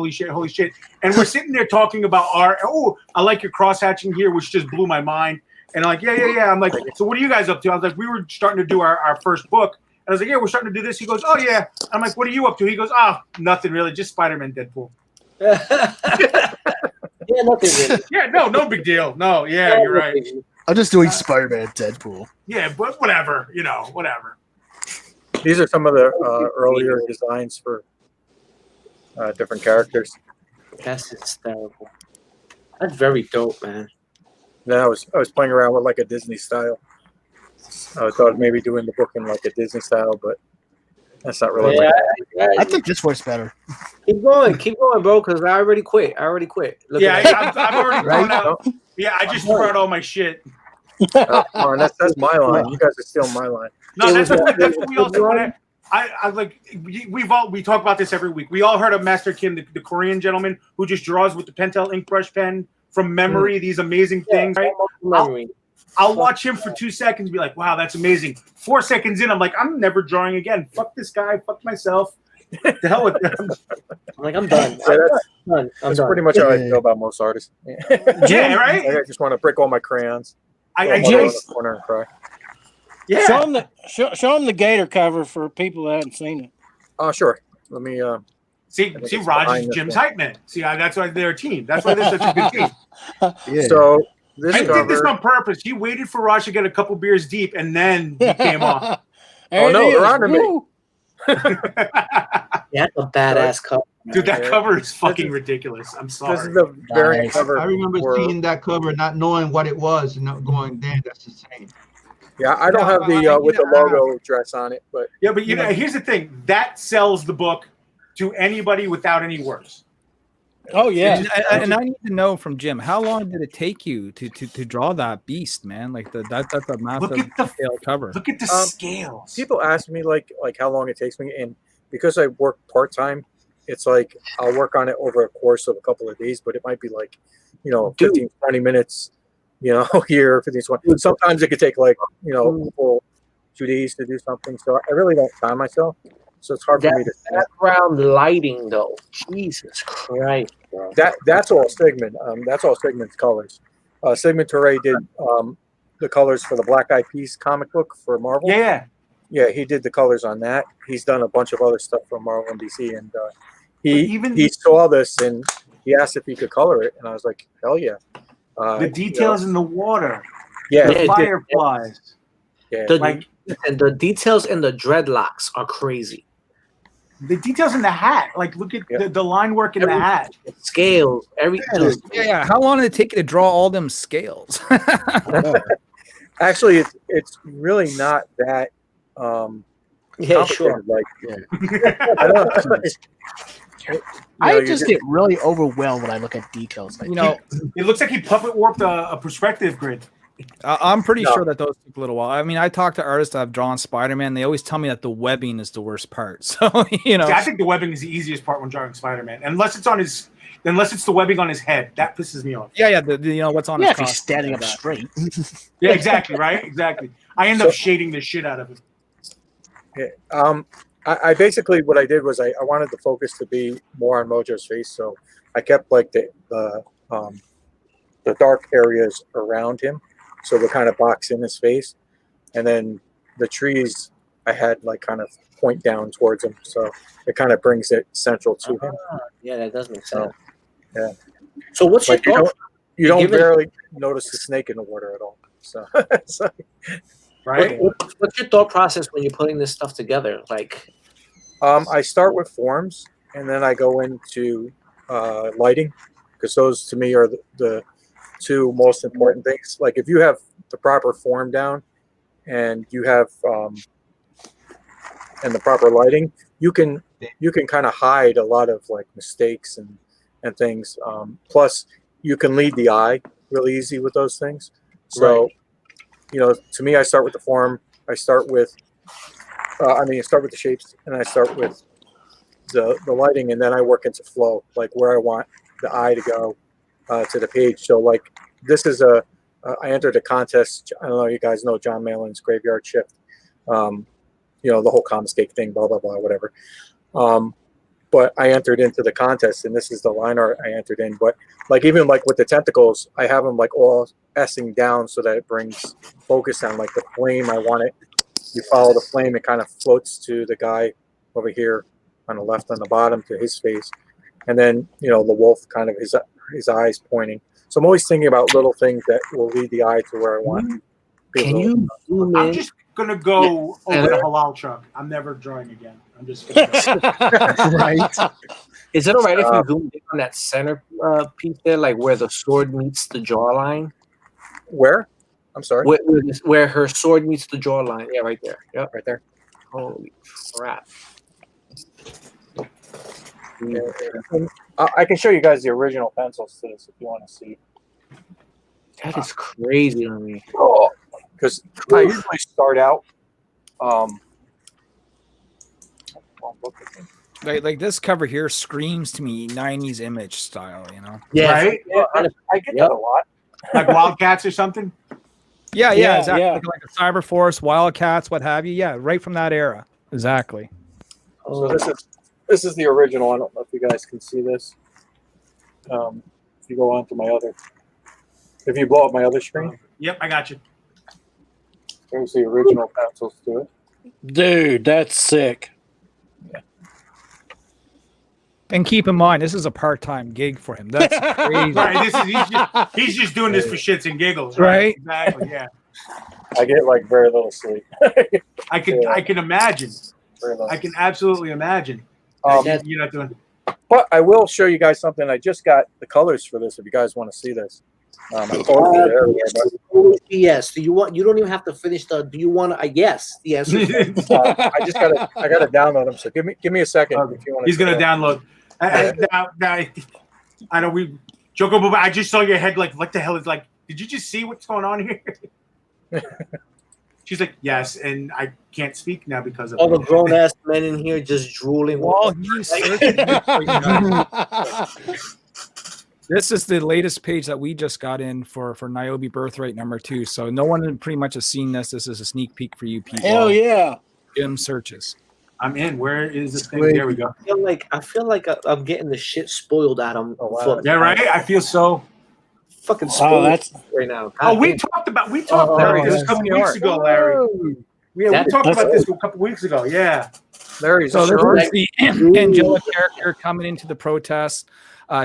we're sitting there talking about I like your cross-hatching here, which just blew my mind. And I'm like, yeah. I'm like, so what are you guys up to? I was like, we were starting to do our first book. And I was like, yeah, we're starting to do this. He goes, oh, yeah. I'm like, what are you up to? He goes, nothing really. Just Spider-Man, Deadpool. Yeah, nothing really. Yeah, no big deal. No, yeah, you're right. I'm just doing Spider-Man, Deadpool. Yeah, but whatever, whatever. These are some of the earlier designs for different characters. That's hysterical. That's very dope, man. Then I was playing around with like a Disney style. I thought maybe doing the book in like a Disney style, but that's not really. I think this works better. Keep going, bro. Because I already quit. Look I've already thrown out. Yeah, I just threw out all my shit. That's my line. You guys are stealing my line. No, that's what we all do. I like we talk about this every week. We all heard of Master Kim, the Korean gentleman who just draws with the Pentel ink brush pen from memory. These amazing things, right? I'll watch him for 2 seconds and be like, wow, that's amazing. 4 seconds in, I'm like, I'm never drawing again. Fuck this guy. Fuck myself. The hell with them. I'm like, I'm done. That's pretty much how I feel about most artists. Yeah, right? I just want to break all my crayons. I just corner and cry. Yeah. Show them the Gator cover for people that haven't seen it. Oh, sure. Let me. See, Raj is Jim's hype man. See, that's why they're a team. That's why they're such a good team. Yeah. So I did this on purpose. He waited for Raj to get a couple beers deep, and then he came on. Oh no, they're under me. Yeah, that's a badass cover. Dude, that cover is fucking ridiculous. I'm sorry. This is the variant cover. I remember seeing that cover, not knowing what it was, and not going, "Damn, that's insane." Yeah, I don't have the with the logo dress on it, but but here's the thing: that sells the book to anybody without any words. Oh yeah, and I need to know from Jim, how long did it take you to draw that beast, man? Like that's a massive scale cover. Look at the scales. People ask me like how long it takes me, and because I work part time, it's like I'll work on it over a course of a couple of days, but it might be like 15, 20 minutes, here, 15, 20. Sometimes it could take like full 2 days to do something. So I really don't time myself. So it's hard for me to. Background lighting, though, Jesus Christ, bro. That's all Sigmund. That's all Sigmund's colors. Sigmund Torre did the colors for the Black Eyed Peas comic book for Marvel. Yeah, he did the colors on that. He's done a bunch of other stuff for Marvel and DC, and he saw this and he asked if he could color it, and I was like, hell yeah. The details in the water. Yeah, The fireflies. yeah. And the details in the dreadlocks are crazy. The details in the hat. Like, look at the line work in the hat. Scales, everything. Yeah. How long did it take you to draw all them scales? Actually, it's really not that. Yeah, sure. Like, I don't. I just get really overwhelmed when I look at details. Like, it looks like he puppet warped a perspective grid. I'm pretty sure that those took a little while. I mean, I talk to artists that have drawn Spider-Man. They always tell me that the webbing is the worst part. So See, I think the webbing is the easiest part when drawing Spider-Man, unless it's the webbing on his head. That pisses me off. Yeah. The what's on his if he's standing up straight. Yeah, exactly. Right. Exactly. I end up shading the shit out of it. Yeah. I basically what I did was I wanted the focus to be more on Mojo's face, so I kept like the dark areas around him, so they kind of box in his face, and then the trees I had like kind of point down towards him, so it kind of brings it central to him. Yeah, that does make sense. Yeah. So what's your thought? You don't barely notice the snake in the water at all. So, right. What's your thought process when you're putting this stuff together? Like, I start with forms, and then I go into lighting, because those to me are the two most important things. Like if you have the proper form down, and you have and the proper lighting, you can kind of hide a lot of like mistakes and things. Plus, you can lead the eye really easy with those things. So, to me, I start with the form. I start with I start with the shapes, and I start with the lighting, and then I work into flow, like where I want the eye to go to the page. So like this is I entered a contest. I don't know if you guys know John Malin's Graveyard Shift. The whole Commscape thing, blah, blah, blah, whatever. But I entered into the contest, and this is the line art I entered in. But like even like with the tentacles, I have them like all S-ing down so that it brings focus on like the flame. I want it. You follow the flame, it kind of floats to the guy over here on the left on the bottom to his face. And then, the wolf kind of his eyes pointing. So I'm always thinking about little things that will lead the eye to where I want. I'm just going to go over the halal truck. I'm never drawing again. I'm just going to right. Is it all right if you zoom in on that center piece there, like where the sword meets the jawline? Where? I'm sorry. Where her sword meets the jawline. Yeah, right there. Yep, right there. Holy crap. Yeah. I can show you guys the original pencils to this if you want to see. That is crazy to me. Because I usually start out. Like this cover here screams to me 90s image style, Yeah, right? Yeah, I get that a lot. Like Wildcats or something? Yeah, exactly. Yeah. Like a Cyberforce, Wildcats, what have you. Yeah, right from that era. Exactly. So this is the original. I don't know if you guys can see this. If you go on to my other, if you blow up my other screen. Yep, I got you. There's the original pencils to it. Dude, that's sick. Yeah. And keep in mind, this is a part-time gig for him. That's crazy. Right, he's just doing this for shits and giggles, right? Exactly, yeah. I get like very little sleep. I can imagine. I can absolutely imagine. You're not doing. But I will show you guys something. I just got the colors for this. If you guys want to see this, yes. Do you want? You don't even have to finish the. Do you want to? Yes. Yes. I gotta download them. So give me a second. If you want. He's gonna download. Now, I know we Chocobobutt. I just saw your head. Like, what the hell is like? Did you just see what's going on here? She's like, yes, and I can't speak now because of all the grown ass men in here just drooling. Well, this is the latest page that we just got in for Nyobi Birthright #2. So no one pretty much has seen this. This is a sneak peek for you people. Hell yeah! Jim searches. I'm in. Where is this thing? There we go. I feel like I'm getting the shit spoiled out of them. Yeah, right. I feel so fucking spoiled right now. We talked about this a couple weeks ago, Larry. Yeah, we talked about this a couple weeks ago. Yeah. Larry's So a this shark. is the Angela character coming into the protest.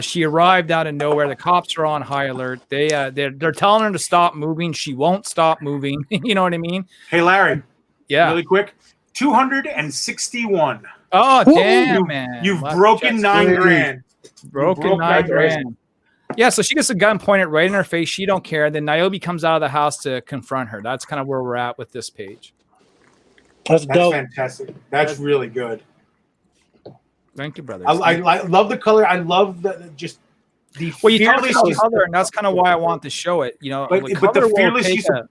She arrived out of nowhere. The cops are on high alert. They're telling her to stop moving. She won't stop moving. You know what I mean? Hey, Larry. Yeah. Really quick. 261. Oh damn, man! You've Lots of broken checks. $9,000. Broken broke $9,000. Yeah, so she gets a gun pointed right in her face. She don't care. Then Nyobi comes out of the house to confront her. That's kind of where we're at with this page. That's That's dope. fantastic. That's really good. Thank you, brothers. I love the color. I love the well, you talked fearless about use- color, and that's kind of why I want to show it. You know, But like, the color will fearless take use of- a-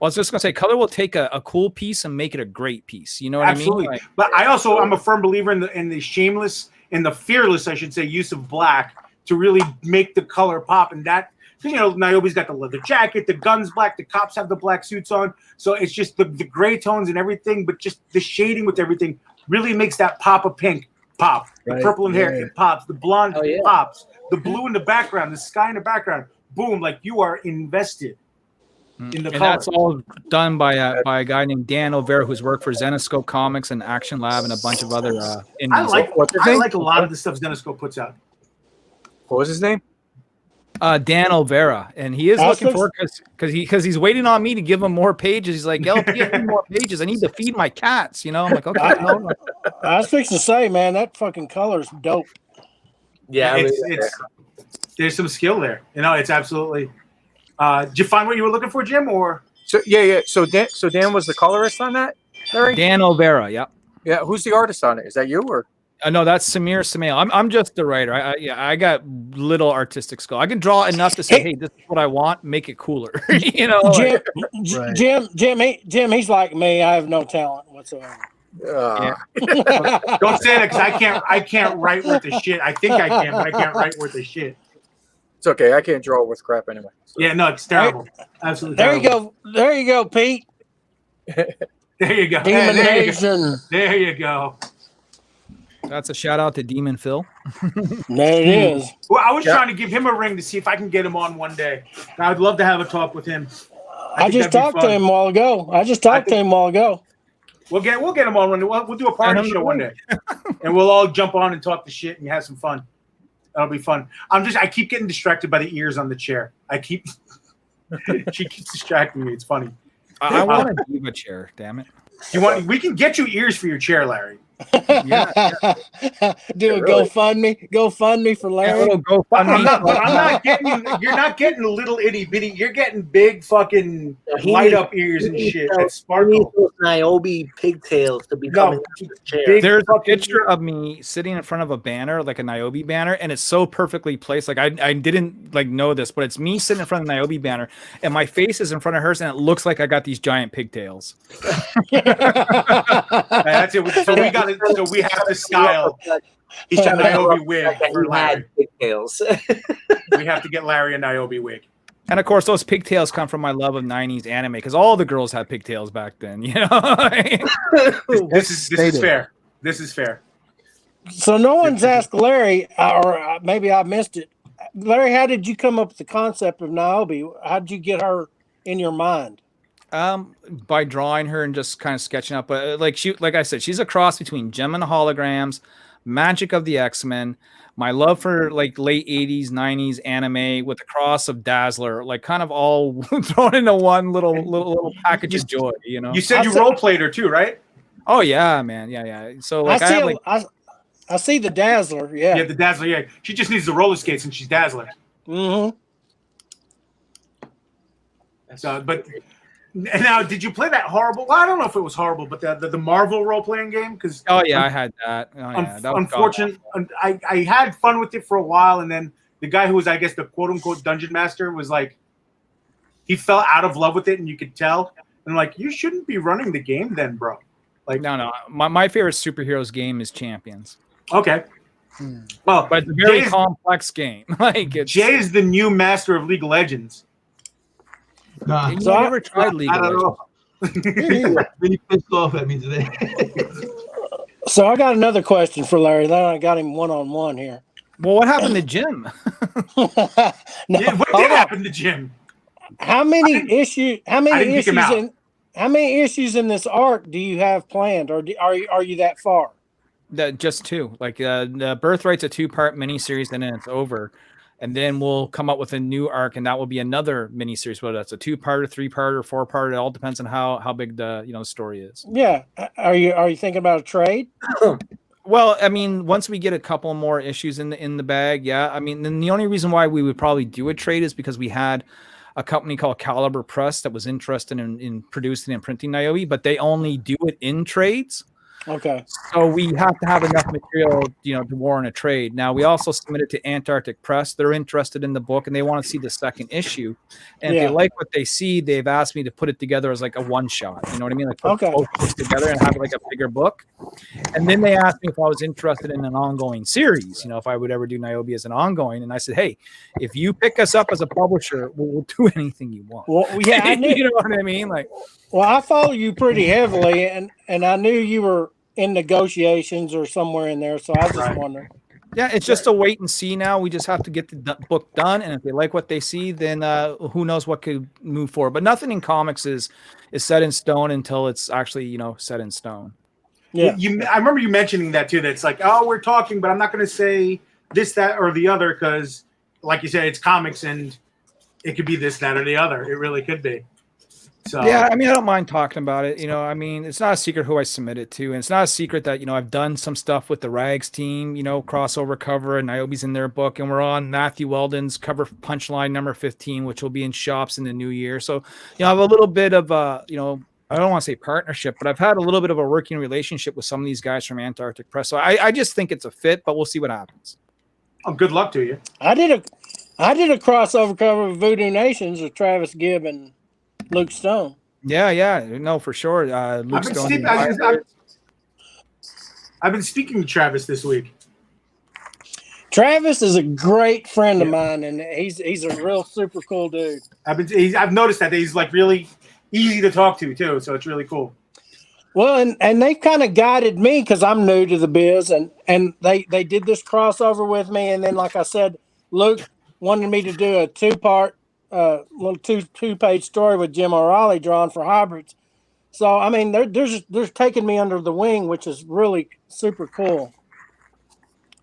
I was just gonna say, color will take a cool piece and make it a great piece. You know what Absolutely. I mean? Like, But I'm a firm believer in the shameless, in the fearless, I should say, use of black to really make the color pop. And that, you know, Nyobi's got the leather jacket, the gun's black, the cops have the black suits on. So it's just the gray tones and everything, but just the shading with everything really makes that pop of pink pop. The purple in hair, it pops. The blonde pops. The blue in the background, the sky in the background. Boom, like you are invested in the and color. that's all done by a guy named Dan O'Vera, who's worked for Zenoscope Comics and Action Lab and a bunch of other indies. I like a lot of the stuff Zenoscope puts out. What was his name? Dan O'Vera, and he is looking for because he's waiting on me to give him more pages. He's like, "Yo, give me more pages. I need to feed my cats." You know, I'm like, "Okay." I was fixing to say, man, that fucking color's dope. Yeah, it's there's some skill there. You know, it's absolutely. Did you find what you were looking for, Jim? Or So Dan was the colorist on that, Larry? Dan O'Vera, yeah. Yeah, who's the artist on it? Is that you or? No, that's Samir Samail. I'm just the writer. I got little artistic skill. I can draw enough to say, hey, this is what I want. Make it cooler. You know, Jim, he's like me. I have no talent whatsoever. Don't say that because I can't write worth a shit. I think I can, but I can't write worth a shit. It's okay. I can't draw with crap anyway. So. Yeah, no, it's terrible. Absolutely. There terrible. There you go, Pete. There you go. Demon there you Nation. go. There you go. That's a shout out to Demon Phil. There it is. Well, I was trying to give him a ring to see if I can get him on one day. I'd love to have a talk with him. I just talked to him a while ago. We'll get him on one day. We'll do a party show one day, and we'll all jump on and talk the shit and have some fun. That'll be fun. I keep getting distracted by the ears on the chair. She keeps distracting me. It's funny. I want a diva chair. Damn it. We can get you ears for your chair, Larry. Do a GoFundMe for Larry. I'm not getting. You're not getting little itty bitty. You're getting big fucking light up ears and shit that sparkle. Those Nyobi pigtails to be coming out of the chair. There's a picture of me sitting in front of a banner, like a Nyobi banner, and it's so perfectly placed. Like I didn't know this, but it's me sitting in front of the Nyobi banner, and my face is in front of hers, and it looks like I got these giant pigtails. That's it. So we have to style. He's got a Nyobi wig for Larry. Pigtails. We have to get Larry a Nyobi wig. And of course, those pigtails come from my love of '90s anime because all the girls had pigtails back then. You know, this is fair. This is fair. So no one's asked Larry, or maybe I missed it. Larry, how did you come up with the concept of Nyobi? How did you get her in your mind? By drawing her and just kind of sketching up. But like I said, she's a cross between Gem and the Holograms, Magic of the X-Men, my love for like late 80s, 90s anime with a cross of Dazzler, like kind of all thrown into one little package of joy, you know. You said you role played her too, right? Oh yeah, man. Yeah. So like I see the Dazzler, yeah. Yeah, the Dazzler, yeah. She just needs the roller skates and she's Dazzler. Mm-hmm. So, but now, did you play that horrible? Well, I don't know if it was horrible, but the Marvel role playing game. Because I had that. That unfortunately, I had fun with it for a while, and then the guy who was, I guess, the quote unquote dungeon master was like, he fell out of love with it, and you could tell. And I'm like, you shouldn't be running the game, then, bro. Like, no. My favorite superheroes game is Champions. Okay. Well, but it's a very complex game. Jay is the new master of League of Legends. Nah. So I never tried League I of don't Legends. know. Really pissed off at me today. So I got another question for Larry. Then I got him one-on-one here. Well, what happened to Jim? What did happen to Jim? How many issues? How many issues How many issues in this arc do you have planned, or are you that far? Just two. Like the Birthright's a 2-part miniseries, and then it's over. And then we'll come up with a new arc, and that will be another miniseries. Whether that's a 2-part, 3-part, or 4-part, it all depends on how big the story is. Yeah. Are you thinking about a trade? Well, I mean, once we get a couple more issues in the bag, yeah. I mean, then the only reason why we would probably do a trade is because we had a company called Caliber Press that was interested in producing and printing Nyobi, but they only do it in trades. Okay. So we have to have enough material, to warrant a trade. Now, we also submitted to Antarctic Press. They're interested in the book, and they want to see the second issue. And if they like what they see, they've asked me to put it together as like a one-shot. You know what I mean? Like put both books together and have it like a bigger book. And then they asked me if I was interested in an ongoing series, if I would ever do Nyobi as an ongoing. And I said, hey, if you pick us up as a publisher, we'll do anything you want. Well, yeah, I knew, you know what I mean? Like, well, I follow you pretty heavily, and I knew you were in negotiations or somewhere in there, so I was just wondering. Yeah, it's just a wait and see now. We just have to get the book done, and if they like what they see, then who knows what could move forward. But nothing in comics is set in stone until it's actually set in stone. Yeah, I remember you mentioning that too. That it's like, oh, we're talking, but I'm not going to say this, that, or the other because, like you said, it's comics, and it could be this, that, or the other. It really could be. So yeah, I mean, I don't mind talking about it. I mean, it's not a secret who I submit it to, and it's not a secret that I've done some stuff with the Rags team, crossover cover, and Niobe's in their book, and we're on Matthew Weldon's cover punchline number 15, which will be in shops in the new year. So, I have a little bit of I don't want to say partnership, but I've had a little bit of a working relationship with some of these guys from Antarctic Press. So I just think it's a fit, but we'll see what happens. Oh, good luck to you. I did a crossover cover of Voodoo Nations with Travis Gibb and Luke Stone. Yeah, no, for sure. Luke Stone. I've been speaking to Travis this week. Travis is a great friend of mine, and he's a real super cool dude. I've noticed that he's like really easy to talk to too, so it's really cool. Well, and they've kind of guided me because I'm new to the biz, and they did this crossover with me, and then like I said, Luke wanted me to do a 2-part. Little two-page story with Jim O'Reilly drawn for hybrids. So I mean, they're taking me under the wing, which is really super cool.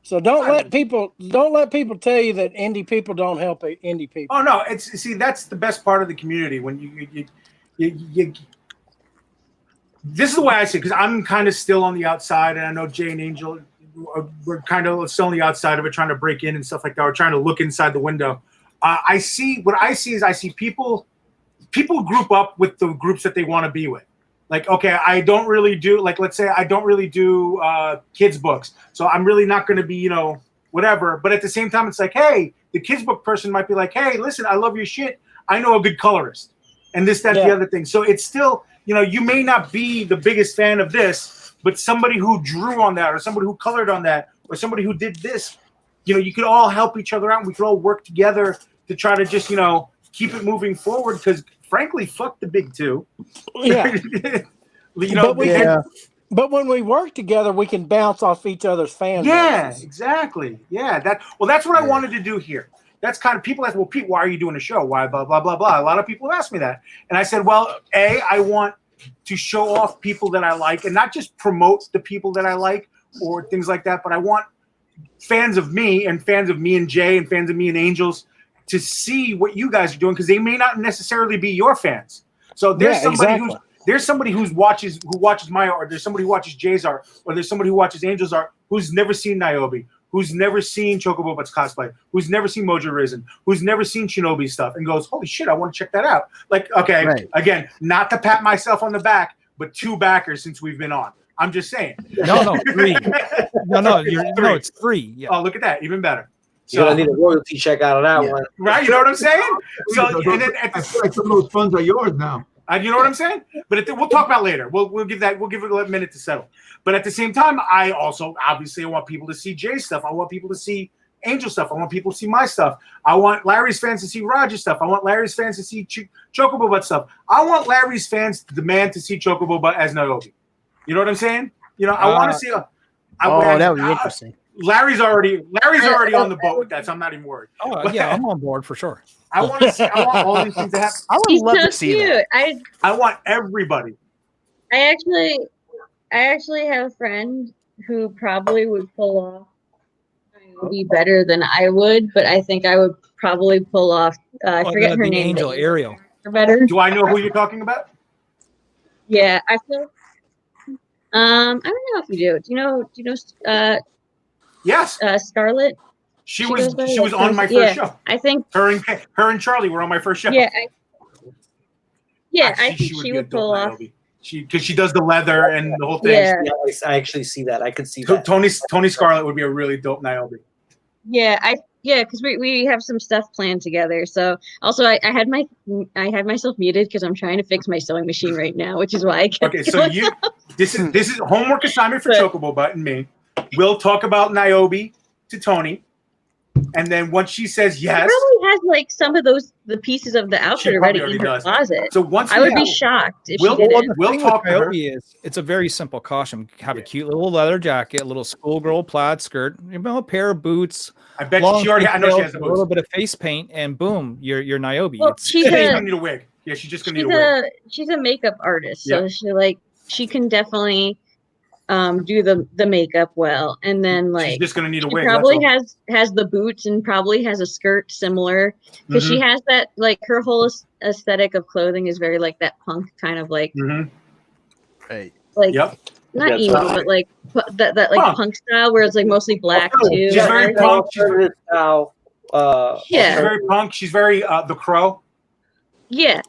So don't let people tell you that indie people don't help indie people. Oh no, that's the best part of the community when you this is the way I see it, because I'm kind of still on the outside, and I know Jay and Angel we're kind of still on the outside of it, trying to break in and stuff like that. We're trying to look inside the window. I see people group up with the groups that they want to be with. Like, okay, I don't really do, like, let's say I don't really do kids books. So I'm really not going to be, whatever. But at the same time, it's like, hey, the kids book person might be like, hey, listen, I love your shit. I know a good colorist and this, that, the other thing. So it's still, you may not be the biggest fan of this, but somebody who drew on that or somebody who colored on that or somebody who did this, you could all help each other out. We could all work together to try to just, keep it moving forward. Because frankly, fuck the big two. Yeah. But when we work together, we can bounce off each other's fan bases. Exactly. Yeah. That's what I wanted to do here. That's kind of, people ask, well, Pete, why are you doing a show? Why blah, blah, blah, blah. A lot of people have asked me that. And I said, well, I want to show off people that I like and not just promote the people that I like or things like that, but I want fans of me and Jay and fans of me and Angels to see what you guys are doing, because they may not necessarily be your fans. So there's somebody who watches my art, there's somebody who watches Jay's art, or there's somebody who watches Angel's art who's never seen Nyobi, who's never seen Chocobobutt's cosplay, who's never seen Mojo Risen, who's never seen Shinobi's stuff, and goes, holy shit, I want to check that out. Like, okay, Again, not to pat myself on the back, but 2 backers since we've been on. I'm just saying. No, 3. It's 3. Yeah. Oh, look at that, even better. You're gonna need a royalty check out of that one, right? You know what I'm saying? So, and then I feel like some of those funds are yours now. You know what I'm saying? But we'll talk about it later. We'll give it a minute to settle. But at the same time, I also obviously want people to see Jay's stuff. I want people to see Angel stuff. I want people to see my stuff. I want Larry's fans to see Roger's stuff. I want Larry's fans to see Chocobobutt stuff. I want Larry's fans to demand to see Chocobobutt as Nyobi. You know what I'm saying? I want to see. That would be interesting. Larry's already on the boat with that, so I'm not even worried. Oh yeah, I'm on board for sure. I want to see. I want all these things to happen. I would He's love so to see cute. that. I want everybody. I actually have a friend who probably would pull off Nyobi better than I would, but I think I would probably pull off. I forget her the name. angel Ariel. Better. Do I know who you're talking about? Yeah, I feel. I don't know if you do. Do you know? Yes. Scarlett. She goes by, was like, on my yeah, first show. I think Her and Charlie were on my first show. Yeah, I Actually, think she would pull off. Because she does the leather and the whole thing. Yeah. Yeah, I actually see that. I can see that. Tony Scarlett would be a really dope Nyobi. Yeah, because we have some stuff planned together. So also I had myself muted because I'm trying to fix my sewing machine right now, which is why I kept Okay, so going this is homework assignment for Chocobobutt and me. We'll talk about Nyobi to Tony, and then once she says yes, She probably has like some of the pieces of the outfit already in her closet. So once I would be shocked if she didn't. We'll talk to her. It's a very simple costume. Have a cute little leather jacket, a little schoolgirl plaid skirt, a pair of boots. I bet she already. I know she has the a boots. little bit of face paint, and boom, you're Nyobi. Well, she's gonna need a wig. Yeah, she's just gonna need a wig. She's a makeup artist, so she can definitely do the makeup well, and then she's just gonna need a wig. Probably has the boots and probably has a skirt similar because she has that her whole aesthetic of clothing is very like that punk kind of like right not emo but like that like punk style where it's like mostly black too. She's very punk. She's very punk. She's very The Crow. Yeah.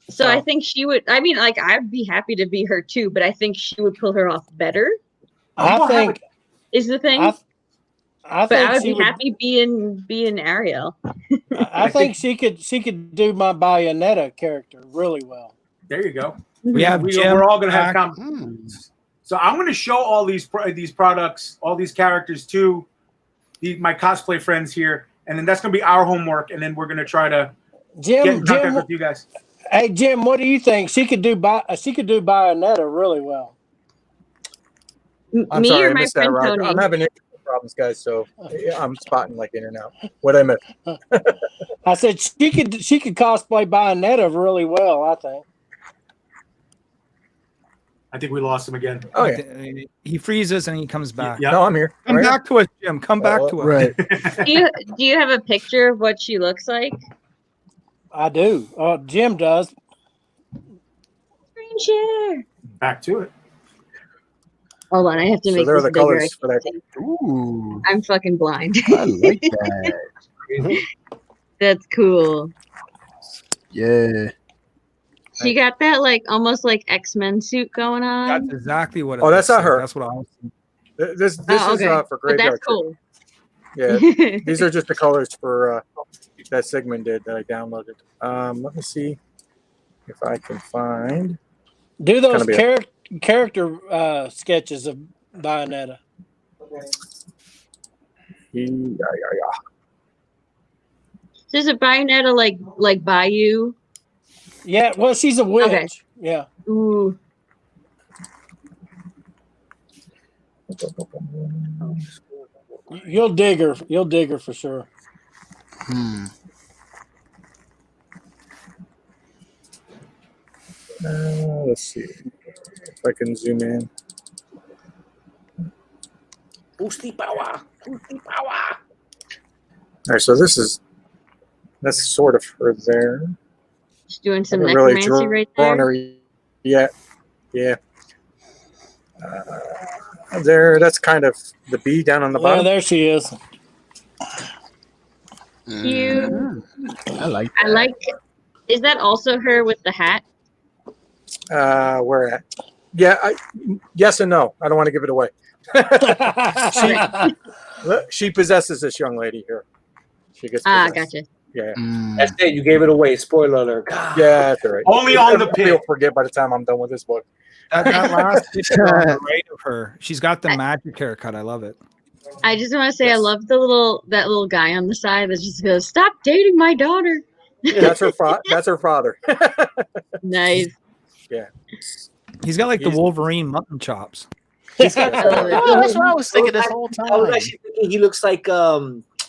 So I think she would. I mean, like I'd be happy to be her too, but I think she would pull her off better. I think is the thing. I but think I would she be happy being Ariel. I think she could do my Bayonetta character really well. There you go. We're all gonna have comments. So I'm gonna show all these products, all these characters to my cosplay friends here, and then that's gonna be our homework, and then we're gonna try to get Jim with you guys. Hey Jim, what do you think? She could do Bayonetta really well. I'm sorry, I missed that, Roger. I'm having internet problems, guys, so I'm spotting like in and out. What I missed? I said she could cosplay Bayonetta really well. I think we lost him again. Oh yeah, he freezes and he comes back. Yeah. No, I'm here. Come back to us, Jim. Come back to us. Right. Do you have a picture of what she looks like? I do. Jim does. Screen share. Back to it. Hold on, I have to make there are this the bigger. colors for that. Ooh, I'm fucking blind. I like that. That's cool. Yeah. She got that like almost like X-Men suit going on. That's exactly what. Oh, that's not her. That's what I was. This is for But graveyard. that's cool. Yeah, these are just the colors for that Sigmund did that I downloaded. Let me see if I can find. Do those character sketches of Bayonetta. Is it Bayonetta like Bayou? Yeah, well, she's a witch. Okay. Yeah. Ooh. You'll dig her. You'll dig her for sure. Let's see if I can zoom in. Boosty power. Boosty power. All right, so that's sort of her there. She's doing some Really necromancy right there. her yet. Yeah. There, that's kind of the bee down on the bottom. Yeah, there she is. Cute. I like that. I like. Is that also her with the hat? Where at? Yeah, yes and no. I don't want to give it away. She possesses this young lady here. She gets possessed. Gotcha. Yeah. That's it. You gave it away. Spoiler alert. Yeah, that's all right. Only on the pit. You'll forget by the time I'm done with this book. That last picture on the right of her. She's got the magic haircut. I love it. I just want to say I love that little guy on the side that just goes, "Stop dating my daughter." That's her. That's her father. Nice. Yeah. He's got like the Wolverine mutton chops. Oh, that's what I was thinking this whole time. I was actually thinking he looks like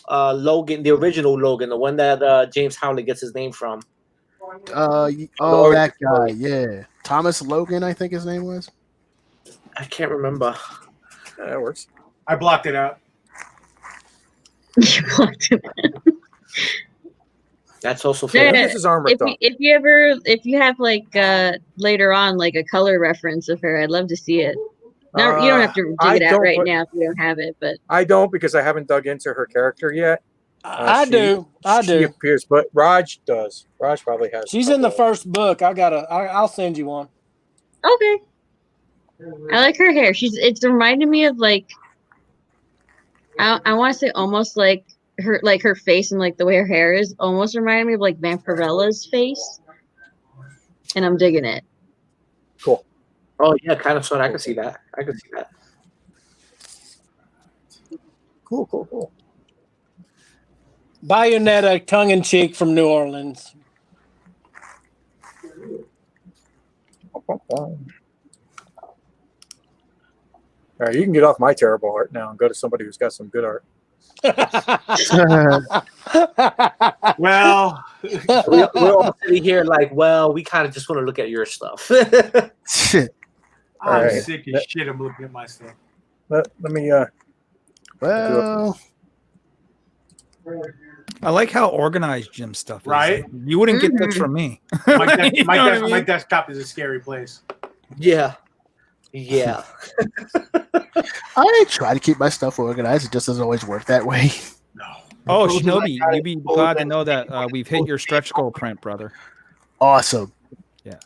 Logan, the original Logan, the one that James Howlett gets his name from. That guy, yeah. Thomas Logan, I think his name was. I can't remember. That works. I blocked it out. You blocked it. That's also fair. Yeah, This is arm ripped off. if you have like later on like a color reference of her, I'd love to see it. Now you don't have to dig it out right now if you don't have it, but I don't because I haven't dug into her character yet. I do. She appears, but Raj does. Raj probably has. She's in the first book. I'll send you one. okay. I like her hair. It's reminding me of like I want to say almost like her face and like the way her hair is almost reminding me of like Vampirella's face, and I'm digging it. Cool. Oh yeah, kind of sort. I can see that. Cool. Bayonetta, tongue in cheek from New Orleans. All right, you can get off my terrible art now and go to somebody who's got some good art. Well, we're all sitting here like, well, we kind of just want to look at your stuff. I'm right. sick as shit. I'm looking at my stuff. Let me. Well, I like how organized Jim's stuff is. Right? You wouldn't get this from me. My desktop is a scary place. Yeah. I try to keep my stuff organized. It just doesn't always work that way. No. Oh, Shinobi, you'd be glad to know that we've hit your stretch goal print, brother. Awesome. Yeah.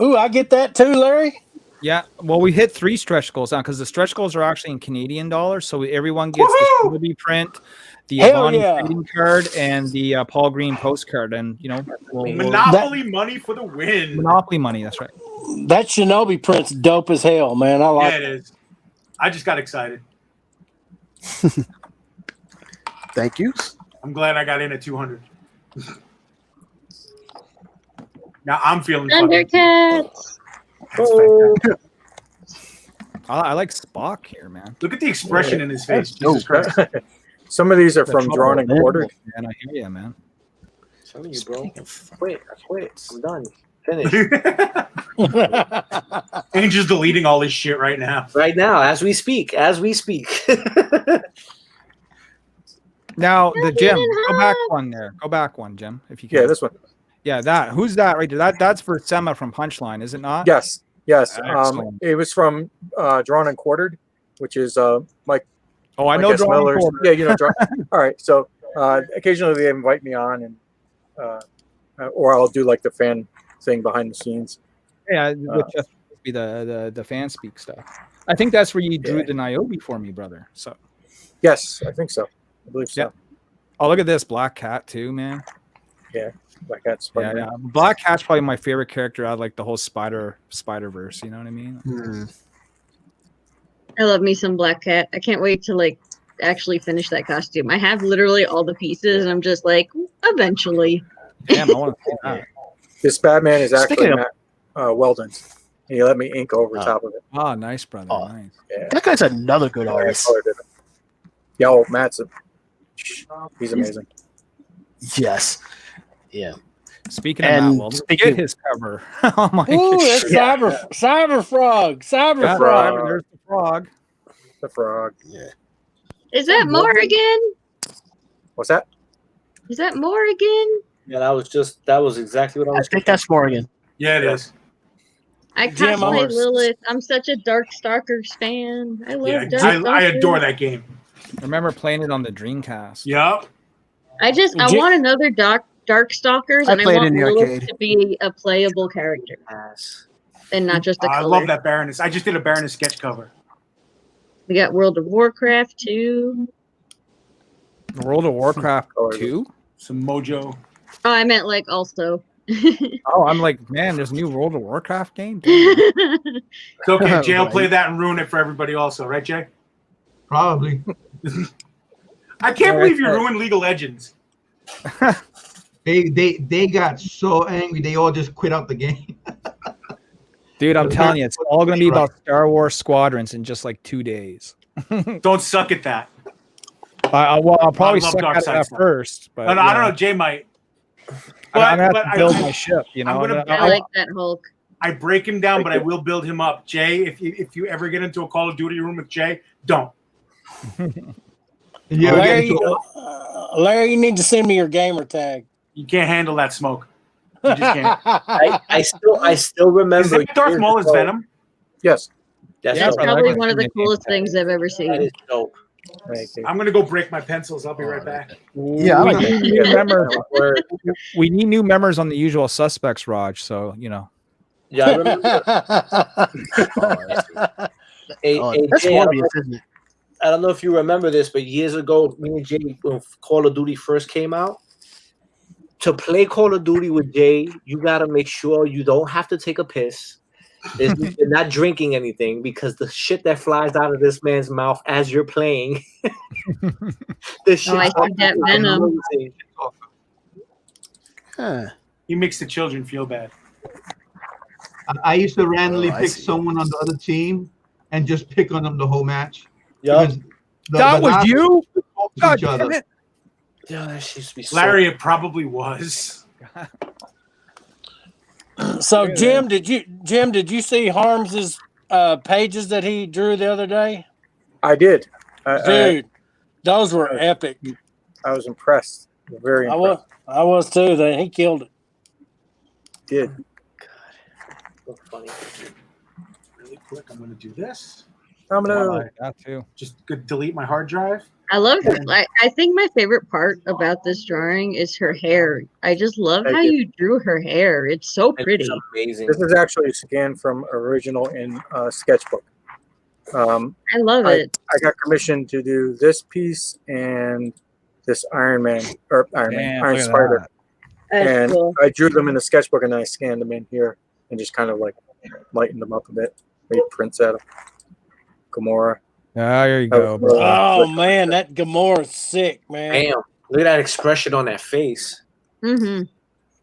Ooh, I get that too, Larry. Yeah. Well, we hit 3 stretch goals now because the stretch goals are actually in Canadian dollars. So everyone gets the Shinobi print, the Avani trading card, and the Paul Green postcard. And, you know, Monopoly money for the win. Monopoly money. That's right. That Shinobi print's dope as hell, man. I like it. Yeah, it is. I just got excited. Thank you. I'm glad I got in at 200. Now I'm feeling Thundercats. I like Spock here, man. Look at the expression in his face. Jesus Christ. Some of these are from Drawn and Quartered. Man, I hear you, man. Telling you, bro. I quit. I'm done. Finished. Angel's deleting all his shit right now. Right now, as we speak. Now, the Jim, go back one there. Go back one, Jim, if you can. Yeah, this one. Yeah, that. Who's that right there? That's for Sema from Punchline, is it not? Yes. Excellent. It was from Drawn and Quartered, which is Mike. Oh, I know Drawn and Quartered. Yeah, you know. All right, so occasionally they invite me on, and or I'll do like the fan thing behind the scenes. Yeah, it would just be the fan speak stuff. I think that's where you drew the Nyobi for me, brother. So. Yes, I think so. I believe so. Yep. Oh, look at this Black Cat too, man. Yeah, Black Cat's funny. Yeah. Black Cat's probably my favorite character out of like the whole Spider-Verse. You know what I mean? I love me some Black Cat. I can't wait to like actually finish that costume. I have literally all the pieces, and I'm just like, eventually. Damn, I want to see that. This Batman is actually Matt Weldon's. He let me ink over top of it. Oh, nice, brother. Nice. Yeah. That guy's another good artist. Yeah, Matt's he's amazing. Yes. Yeah. Speaking of Matt Weldon, get his cover. Oh my Ooh, that's Cyber Frog. There's the frog. The frog. Yeah. Is that Morrigan? What's that? Is that Morrigan? Yeah, that was exactly what I was. I think that's Morgan. Yeah, it is. I cosplay Lilith. I'm such a Darkstalkers fan. I love Darkstalkers. I adore that game. I remember playing it on the Dreamcast. Yep. I want another Darkstalkers, and I want Lilith to be a playable character, and not just a color. I love that Baroness. I just did a Baroness sketch cover. We got World of Warcraft 2. World of Warcraft 2? Some mojo. Oh, I meant like also. Oh, I'm like, man, there's a new World of Warcraft game? It's okay. Jay will play that and ruin it for everybody also. Right, Jay? Probably. I can't believe you ruined League of Legends. They got so angry, they all just quit out the game. Dude, I'm telling you, it's all going to be about Star Wars Squadrons in just like 2 days. Don't suck at that. Well, I'll probably love suck dark at side that stuff. first. But No, I don't know. Jay might. I'm gonna have to build I- my ship. You know, I like that Hulk. I break him down, but I will build him up. Jay, if you ever get into a Call of Duty room with Jay, don't. Did you ever get into Larry, you need to send me your gamer tag. You can't handle that smoke. You just can't. I still Is remember. that Darth years Maul's ago- Venom? Yes. That's Yeah, dope. brother, Probably I one of the can- coolest things I've ever That seen. is dope. Thank you. I'm gonna go break my pencils. I'll be right back. Yeah, we need new members. Word. We need new members on the Usual Suspects, Raj. So you know. Yeah, I remember. Hey, That's Jay, Morbius, isn't it? I don't know if you remember this, but years ago, me and Jay, when Call of Duty first came out, to play Call of Duty with Jay, you got to make sure you don't have to take a piss. You're not drinking anything, because the shit that flies out of this man's mouth as you're playing. This shit. Oh, I see that Venom. Huh. He makes the children feel bad. I used to randomly I pick see. someone on the other team and just pick on them the whole match. Yup. Because That was last you? to talk to God each other. damn it. Yeah, that shit used to be so. Larry, it probably was. So Jim, did you see Harms's pages that he drew the other day? I did. Dude, those were epic. I was impressed. Very impressed. I was too. He killed it. Did. So funny. Really quick, I'm gonna do this. I'm gonna. That too. Just delete my hard drive. I love her. I think my favorite part about this drawing is her hair. I just love Thank how you. you drew her hair. It's so pretty. It's amazing. This is actually a scan from original in Sketchbook. I love I it. got commissioned to do this piece and this Iron Man or Iron Damn, Iron look at Spider, that. That's and cool. I drew them in the sketchbook and then I scanned them in here and just kind of like lightened them up a bit, made prints out of Gamora. There you go, bro. Oh man, that Gamora's sick, man. Damn, look at that expression on that face. Mm-hmm.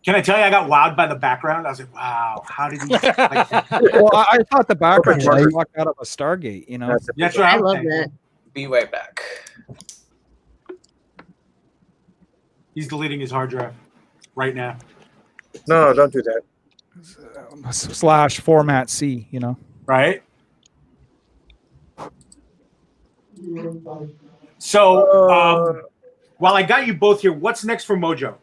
Can I tell you, I got wowed by the background. I was like, wow, how did he? Like, Well, I thought the background Perfect was marker. walked out of a Stargate. You know. that's what I I'm love thinking. that. Be right back. He's deleting his hard drive right now. No, don't do that. / format C. You know. Right. So, while I got you both here, what's next for Mojo?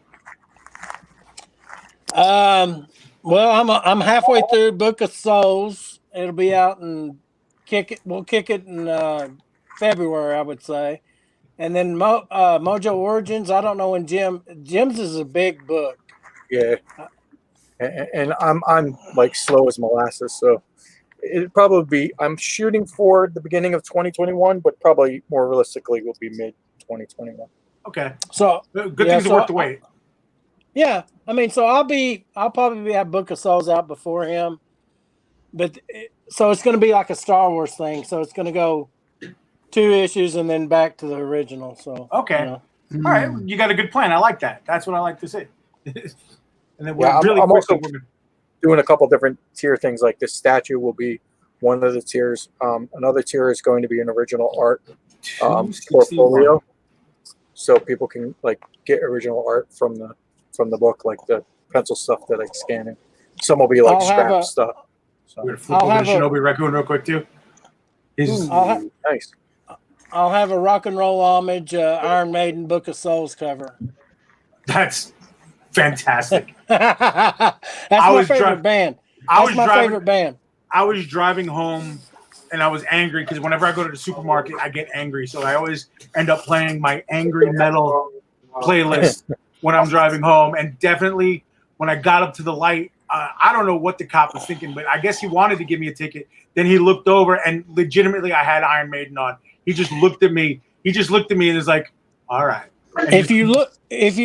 Well, I'm halfway through Book of Souls. It'll be out and we'll kick it in February, I would say. And then Mojo Origins. I don't know when Jim's is a big book. Yeah, and I'm like slow as molasses, so it'd probably be. I'm shooting for the beginning of 2021, but probably more realistically will be mid 2021. Okay. So Good yeah, things are so worth the wait. Yeah, I mean, so I'll probably have Book of Souls out before him, but so it's going to be like a Star Wars thing. So it's going to go 2 issues and then back to the original. So Okay. you know. All right. You got a good plan. I like that. That's what I like to see. And then Yeah, really I'm quickly, also doing a couple different tier things. Like this statue will be one of the tiers. Another tier is going to be an original art 261. portfolio, so people can like get original art from the book, like the pencil stuff that I scan in. Some will be like I'll have scrap a- stuff. So, We're going to flip I'll over to have a- Shinobi Raccoon real quick, too. He's, nice. I'll have a rock and roll homage Iron Maiden Book of Souls cover. that's fantastic. That's I my was favorite dri- band. I That's was my driving. favorite band. I was driving home and I was angry because whenever I go to the supermarket, I get angry. So I always end up playing my angry metal playlist when I'm driving home. And definitely when I got up to the light, I don't know what the cop was thinking, but I guess he wanted to give me a ticket. Then he looked over and legitimately I had Iron Maiden on. He just looked at me. And was like, all right. And If you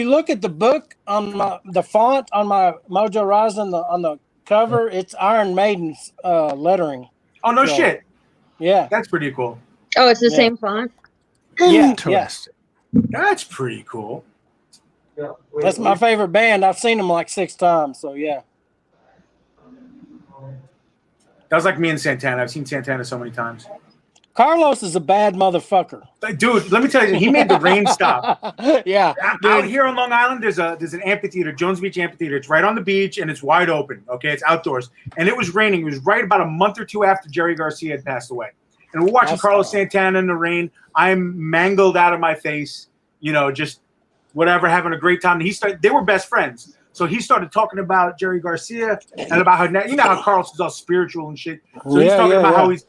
look at the book on the font on my Mojo Rising on the cover, it's Iron Maiden's lettering. oh, no So, shit. Yeah, That's pretty cool. Oh, it's the Yeah. same font. yeah. Interesting. That's pretty cool. That's my favorite band. I've seen them like 6 times. So yeah. That was like me and Santana. I've seen Santana so many times. Carlos is a bad motherfucker. Dude, let me tell you, he made the rain stop. Yeah, Out here on Long Island, there's an amphitheater, Jones Beach Amphitheater. It's right on the beach and it's wide open. Okay, it's outdoors, and it was raining. It was right about a month or two after Jerry Garcia had passed away, and we're watching Carlos Santana in the rain. I'm mangled out of my face, just whatever, having a great time. And they were best friends, so he started talking about Jerry Garcia and about how how Carlos is all spiritual and shit. So he's talking about how he's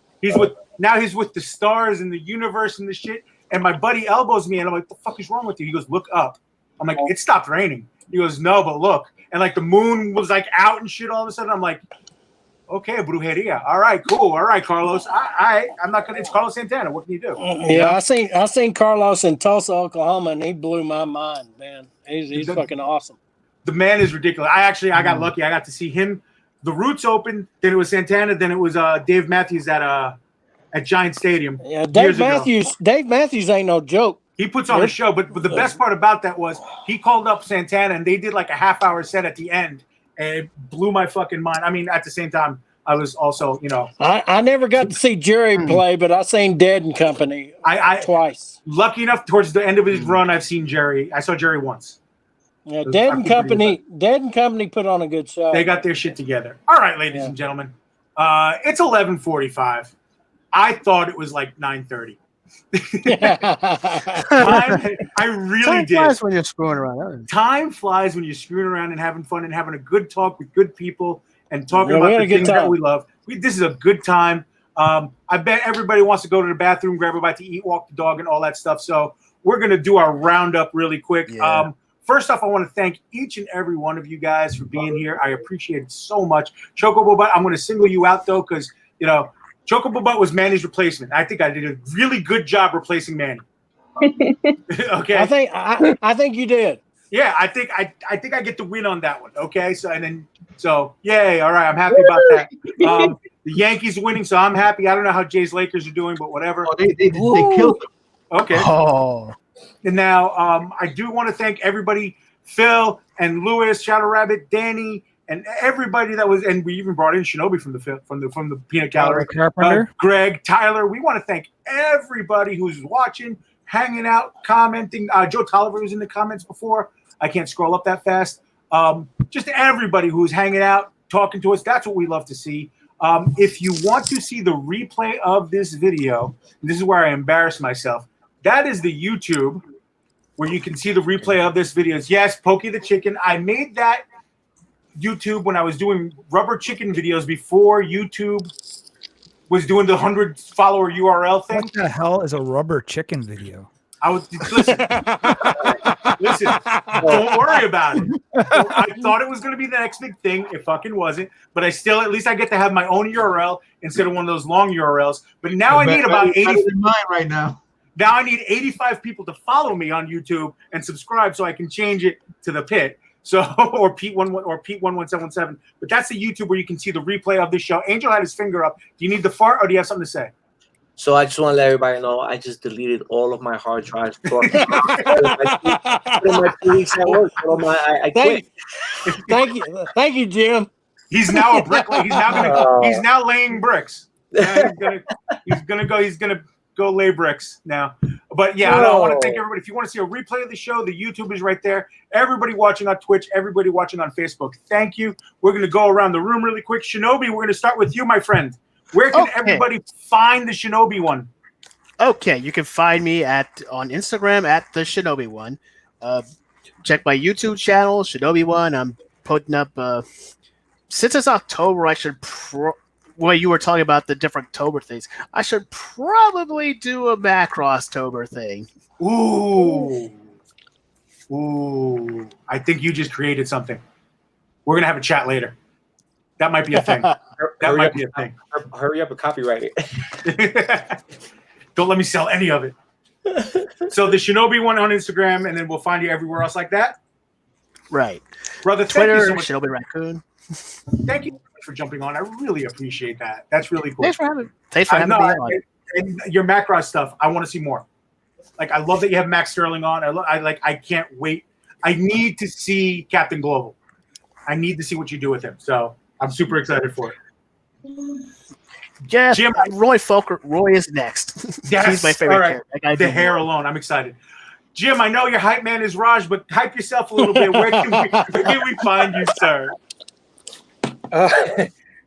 with the stars and the universe and the shit. And my buddy elbows me, and I'm like, "The fuck is wrong with you?" He goes, "Look up." I'm like, "It stopped raining." He goes, "No, but look." And like the moon was like out and shit all of a sudden. I'm like, "Okay, brujeria. All right, cool. All right, Carlos. I'm not gonna. It's Carlos Santana. What can you do?" Yeah, I seen Carlos in Tulsa, Oklahoma, and he blew my mind, man. He's fucking awesome. The man is ridiculous. I got lucky. I got to see him. The Roots opened. Then it was Santana. Then it was Dave Matthews at Giant Stadium. Yeah, Dave Matthews ain't no joke. He puts on a show, but the best part about that was he called up Santana, and they did like a half-hour set at the end, and it blew my fucking mind. I mean, at the same time, I was also, I never got to see Jerry play, but I seen Dead and Company twice. Lucky enough, towards the end of his run, I've seen Jerry. I saw Jerry once. Yeah, Dead and Company put on a good show. They got their shit together. All right, ladies and gentlemen, it's 11:45. I thought it was like 9:30. I really Time did. flies when you're screwing around. Time flies when you're screwing around and having fun and having a good talk with good people and talking about the things that we love. This is a good time. I bet everybody wants to go to the bathroom, grab a bite to eat, walk the dog, and all that stuff. So we're going to do our roundup really quick. Yeah. First off, I want to thank each and every one of you guys for being here. I appreciate it so much. Chocobobutt, I'm going to single you out, though, because, Chocobobutt was Manny's replacement. I think I did a really good job replacing Manny. Okay. I think you did. Yeah, I think I get the win on that one. Okay. So yay. All right. I'm happy about that. The Yankees are winning, so I'm happy. I don't know how Jay's Lakers are doing, but whatever. Oh, they killed them. Okay. Oh. And now I do want to thank everybody, Phil and Lewis, Shadow Rabbit, Danny, and everybody that was, and we even brought in Shinobi from the Peanut Gallery, Carpenter, Greg, Tyler. We want to thank everybody who's watching, hanging out, commenting. Joe Tolliver was in the comments before. I can't scroll up that fast. Just everybody who's hanging out, talking to us. That's what we love to see. If you want to see the replay of this video, this is where I embarrass myself. That is the YouTube where you can see the replay of this video. Yes, Pokey the Chicken. I made that YouTube when I was doing rubber chicken videos before YouTube was doing the 100 follower URL thing. What the hell is a rubber chicken video? Listen, don't worry about it. I thought it was going to be the next big thing. It fucking wasn't. But at least I get to have my own URL instead of one of those long URLs. But now I need about 80 mine right now. Now I need 85 people to follow me on YouTube and subscribe so I can change it to the Pit. So or Pete 11717. But that's the YouTube where you can see the replay of the show. Angel had his finger up. Do you need the fart or do you have something to say? So I just want to let everybody know I just deleted all of my hard drives. My 2 weeks at work. I quit. Thank you, Jim. He's now a bricklayer. He's now laying bricks. He's gonna go lay bricks now. But yeah, I want to thank everybody. If you want to see a replay of the show, the YouTube is right there. Everybody watching on Twitch, everybody watching on Facebook, thank you. We're going to go around the room really quick. Shinobi, we're going to start with you, my friend. Where can everybody find the Shinobi one? Okay, you can find me on Instagram at the Shinobi one. Check my YouTube channel, Shinobi one. I'm putting up since it's October. I should well, you were talking about the different Tober things. I should probably do a Macross-tober thing. Ooh. I think you just created something. We're going to have a chat later. That might be a thing. Hurry up and copyright it. Don't let me sell any of it. So the Shinobi one on Instagram, and then we'll find you everywhere else like that? Right. Brother, Twitter, thank you so much. Shinobi Raccoon. Thank you for jumping on. I really appreciate that. That's really cool. Thanks for having me on. And your Macross stuff, I want to see more. Like, I love that you have Max Sterling on. I can't wait. I need to see Captain Global. I need to see what you do with him. So I'm super excited for it. Yeah, Jim, Roy Fokker. Roy is next. Yes. He's my favorite All right. character. That guy The did hair Roy. alone, I'm excited. Jim, I know your hype man is Raj, but hype yourself a little bit. Where can we find you, sir?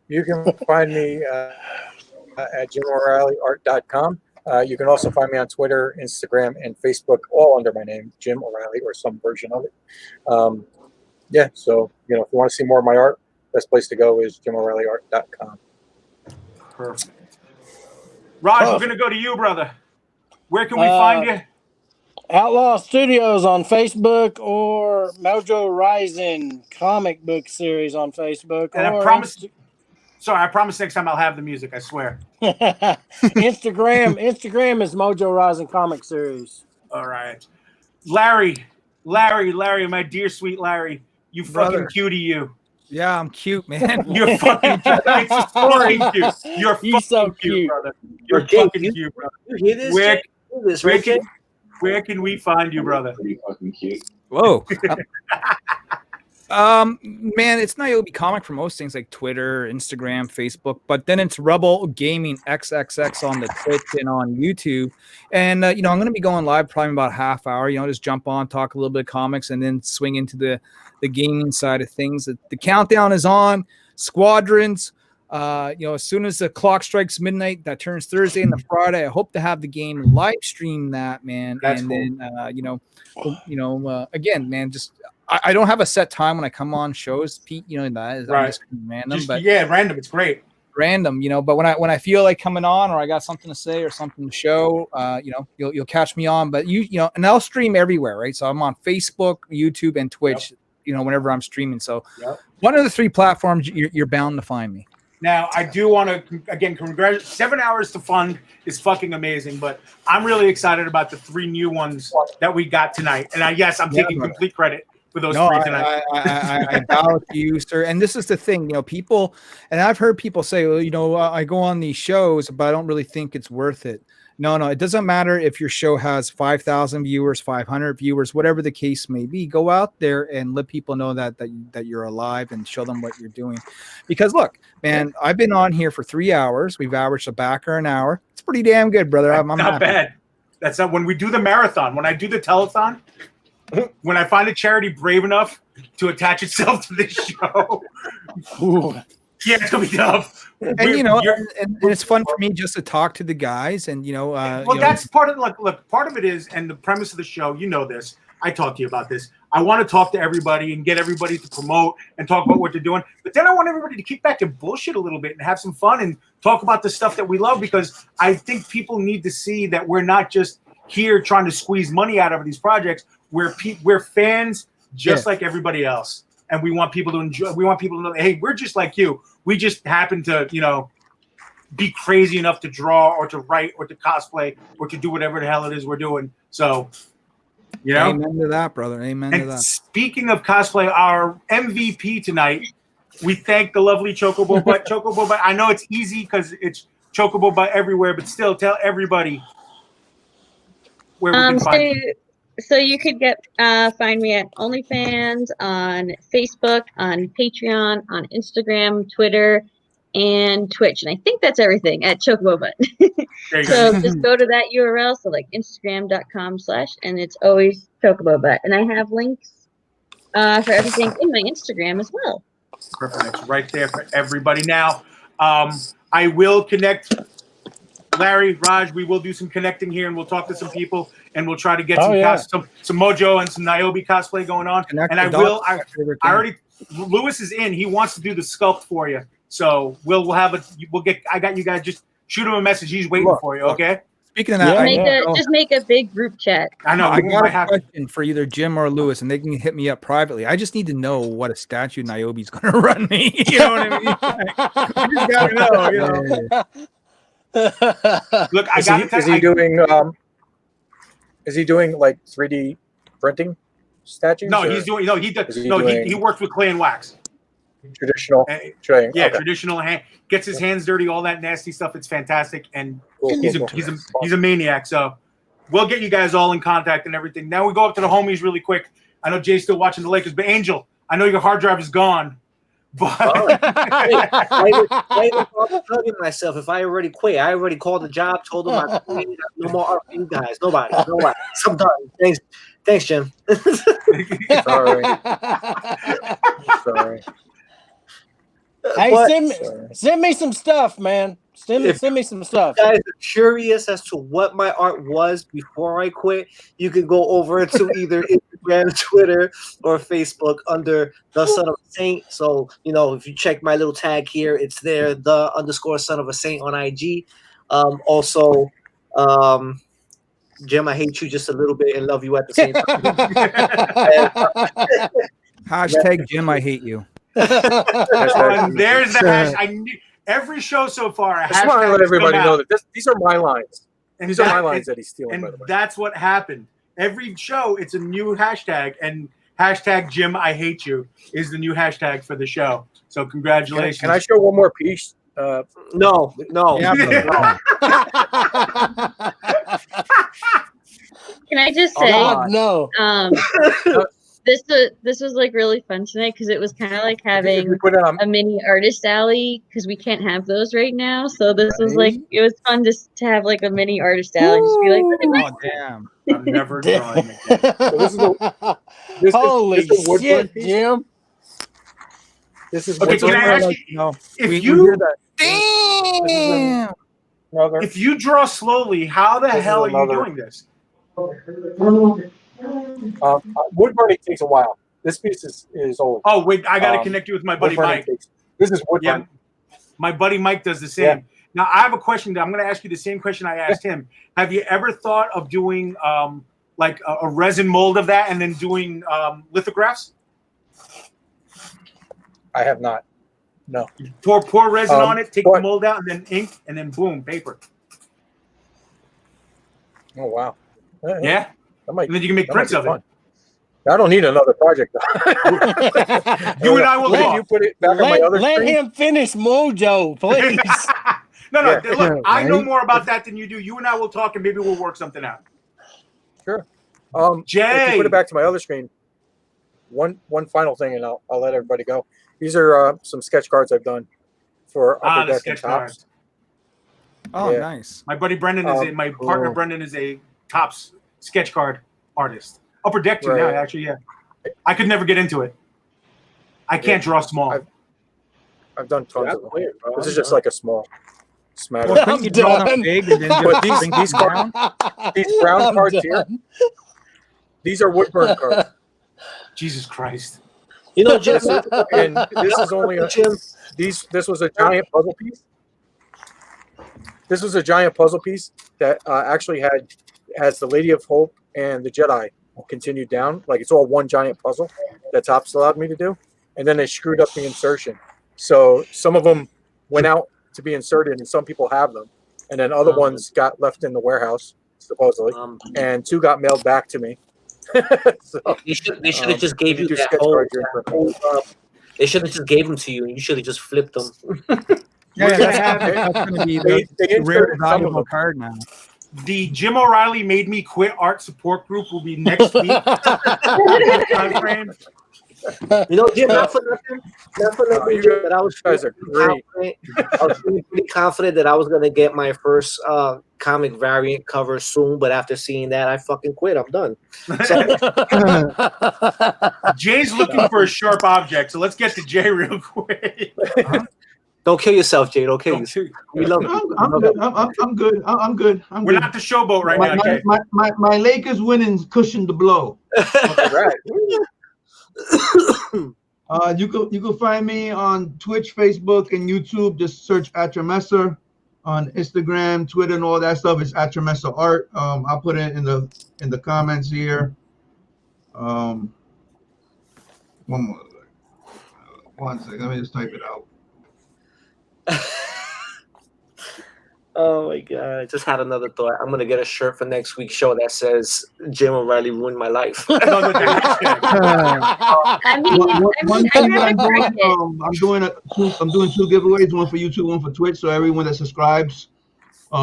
You can find me at JimO'ReillyArt.com. You can also find me on Twitter, Instagram, and Facebook, all under my name, Jim O'Reilly, or some version of it. Yeah, so if you want to see more of my art, best place to go is JimO'ReillyArt.com. Perfect. Raj, we're going to go to you, brother. Where can we find you? Outlaw Studios on Facebook, or Mojo Rising comic book series on Facebook. And I promise next time I'll have the music, I swear. Instagram is Mojo Rising comic series. All right. Larry, my dear sweet Larry, you fucking cutie, you. Yeah, I'm cute, man. You're fucking cute. It's fucking cute. You're fucking so cute, brother. You're Jake, fucking cute, brother. You hear this? Jake? You hear this, right, Jake? Where can we find you, brother? Pretty fucking cute. Whoa. Man, it's Nyobi comic for most things like Twitter, Instagram, Facebook, but then it's Rebel Gaming XXX on the Twitch and on YouTube. And I'm going to be going live probably about a half hour. Just jump on, talk a little bit of comics, and then swing into the gaming side of things. The countdown is on. Squadrons. As soon as the clock strikes midnight, that turns Thursday and the Friday. I hope to have the game live stream that, man. That's and cool. Then, again, man, just I don't have a set time when I come on shows, Pete. That is right. just random. Random. It's great. Random, but when I feel like coming on, or I got something to say or something to show, you'll catch me on. But and I'll stream everywhere, right? So I'm on Facebook, YouTube, and Twitch. Yep. Whenever I'm streaming. So yep. One of the three platforms, you're bound to find me. Now, I do want to, again, congratulate. 7 hours to fund is fucking amazing, but I'm really excited about the 3 new ones that we got tonight. And I'm taking complete credit for those 3 tonight. I bow to you, sir. And this is the thing, people, and I've heard people say, well, I go on these shows, but I don't really think it's worth it. No, it doesn't matter if your show has 5,000 viewers, 500 viewers, whatever the case may be. Go out there and let people know that you're alive and show them what you're doing. Because look, man, I've been on here for 3 hours. We've averaged a backer an hour. It's pretty damn good, brother. I'm not happy. Bad. That's not when we do the marathon. When I do the telethon, when I find a charity brave enough to attach itself to this show. Yeah, it's gonna be tough. And and it's fun for me just to talk to the guys, and that's part of look. Part of it is, and the premise of the show. This. I talk to you about this. I want to talk to everybody and get everybody to promote and talk about what they're doing. But then I want everybody to kick back and bullshit a little bit and have some fun and talk about the stuff that we love, because I think people need to see that we're not just here trying to squeeze money out of these projects. We're fans just like everybody else. And we want people to enjoy. We want people to know, hey, we're just like you. We just happen to, be crazy enough to draw or to write or to cosplay or to do whatever the hell it is we're doing. So, Amen to that, brother. Amen to that. Speaking of cosplay, our MVP tonight, we thank the lovely Chocobobutt. Chocobobutt. I know it's easy because it's Chocobobutt everywhere, but still, tell everybody where we can find you. So you could find me at OnlyFans, on Facebook, on Patreon, on Instagram, Twitter, and Twitch. And I think that's everything at Chocobobutt. So just go to that URL. So like Instagram.com/ and it's always Chocobobutt. And I have links for everything in my Instagram as well. Perfect. It's right there for everybody. Now, I will connect Larry, Raj, we will do some connecting here, and we'll talk to some people, and we'll try to get some Mojo and some Nyobi cosplay going on. And I already, Lewis is in. He wants to do the sculpt for you, so I got you guys. Just shoot him a message. He's waiting for you. Okay. Speaking of that, just make a big group chat. I know. I got a question for either Jim or Lewis, and they can hit me up privately. I just need to know what a statue Nyobi's going to run me. You know what I mean? I just got to know. Look, is he doing like 3D printing statues? No, he's doing. No, he does. He works with clay and wax. Traditional. Traditional hand. Gets his hands dirty, all that nasty stuff. It's fantastic, and he's a maniac. So we'll get you guys all in contact and everything. Now we go up to the homies really quick. I know Jay's still watching the Lakers, but Angel, I know your hard drive is gone. But I even plugging myself. If I already quit, I already called the job, told them I quit. No more art for you guys. Nobody. I'm done. Thanks, Jim. Sorry. Sorry. Hey, But send me some stuff, man. Send me some stuff. If you guys are curious as to what my art was before I quit, you can go over to either Instagram, Twitter, or Facebook under the Son of a Saint. So, if you check my little tag here, it's there, _Son of a Saint on IG. Also, Jim, I hate you just a little bit and love you at the same time. Hashtag Jim, I hate you. And there's the hash. I knew every show so far. I just want to let everybody know that these are my lines. And these are my lines that he's stealing. And by the way. that's what happened. Every show, it's a new hashtag, and hashtag Jim, I hate you is the new hashtag for the show. So congratulations. Can I show one more piece? No. Yeah, Can I just say, no. This was like really fun tonight because it was kind of like having a mini artist alley because we can't have those right now. So this was like, it was fun just to have like a mini artist alley. Just be like, oh damn! I'm never drawing again. So Holy this is shit, Jim! This is okay. Can I ask you? If you draw slowly, how the hell are you doing this? Wood burning takes a while. This piece is old. Oh wait, I got to connect you with my buddy Mike. This is wood burning. My buddy Mike does the same. Yeah. Now I have a question. I'm going to ask you the same question I asked him. Have you ever thought of doing like a resin mold of that and then doing lithographs? I have not. No. You pour resin on it, take the mold out, and then ink, and then boom, paper. Oh wow. Yeah. And then you can make prints of it. I don't need another project. You and I will talk. You put it back on my other Let screen? him finish Mojo, please. No. Look, I know more about that than you do. You and I will talk, and maybe we'll work something out. Sure. Jay, if you put it back to my other screen. One final thing, and I'll let everybody go. These are some sketch cards I've done for Upper Deck and Tops. Oh, Yeah. nice. My buddy Brendan is my partner. Brendan is a Tops sketch card artist. Upper Deck too. Right. Yeah, actually, yeah. I could never get into it. I can't draw small. I've done tons of them. This is just like a small smatter. Well, couldn't you draw them big and then But just bring these them down? these brown cards here, these are wood burn cards. Jesus Christ. Jim, And this is only this was a giant puzzle piece. This was a giant puzzle piece that actually has the Lady of Hope and the Jedi continued down. Like it's all one giant puzzle that Tops allowed me to do. And then they screwed up the insertion. So some of them went out to be inserted and some people have them. And then other ones got left in the warehouse, supposedly. And 2 got mailed back to me. So, they should have just gave you that whole they should have just gave them to you and you should have just flipped them. Yeah, that's going to be the rare valuable card now. The Jim O'Reilly Made Me Quit art support group will be next week. Time frame. Jim, not for nothing, Jim, but I was guys are great. I was pretty confident that I was going to get my first comic variant cover soon, but after seeing that, I fucking quit. I'm done. So, Jay's looking for a sharp object, so let's get to Jay real quick. don't kill yourself, Jay. Don't kill yourself. We love you. I'm good. I'm good. We're not the showboat right now, Jay. My Lakers winning cushioned the blow. You can find me on Twitch, Facebook, and YouTube. Just search AtraMessor. On Instagram, Twitter, and all that stuff is AtraMessor Art. I'll put it in the comments here. One second. Let me just type it out. Oh my god! I just had another thought. I'm gonna get a shirt for next week's show that says "Jim O'Reilly ruined my life." One thing that I'm doing 2 giveaways, one for YouTube, one for Twitch. So everyone that subscribes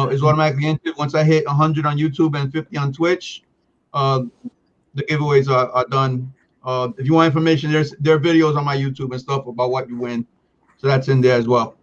is automatically entered. Once I hit 100 on YouTube and 50 on Twitch, the giveaways are done If you want information, there are videos on my YouTube and stuff about what you win, so that's in there as well.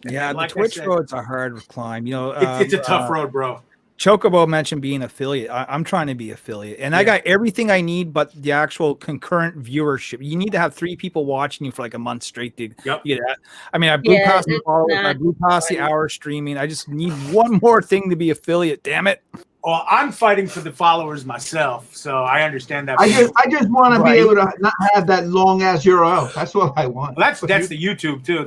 Yeah, Like the I Twitch said, road's a hard climb. You know, it's a tough road, bro. Chocobo mentioned being affiliate. I'm trying to be affiliate, and I got everything I need, but the actual concurrent viewership. You need to have 3 people watching you for like a month straight to get that. I mean, I blew past the followers, I blew past the hour streaming. I just need one more thing to be affiliate. Damn it! Well, I'm fighting for the followers myself, so I understand that. I just want to be able to not have that long ass URL. That's what I want. Well, that's the YouTube too.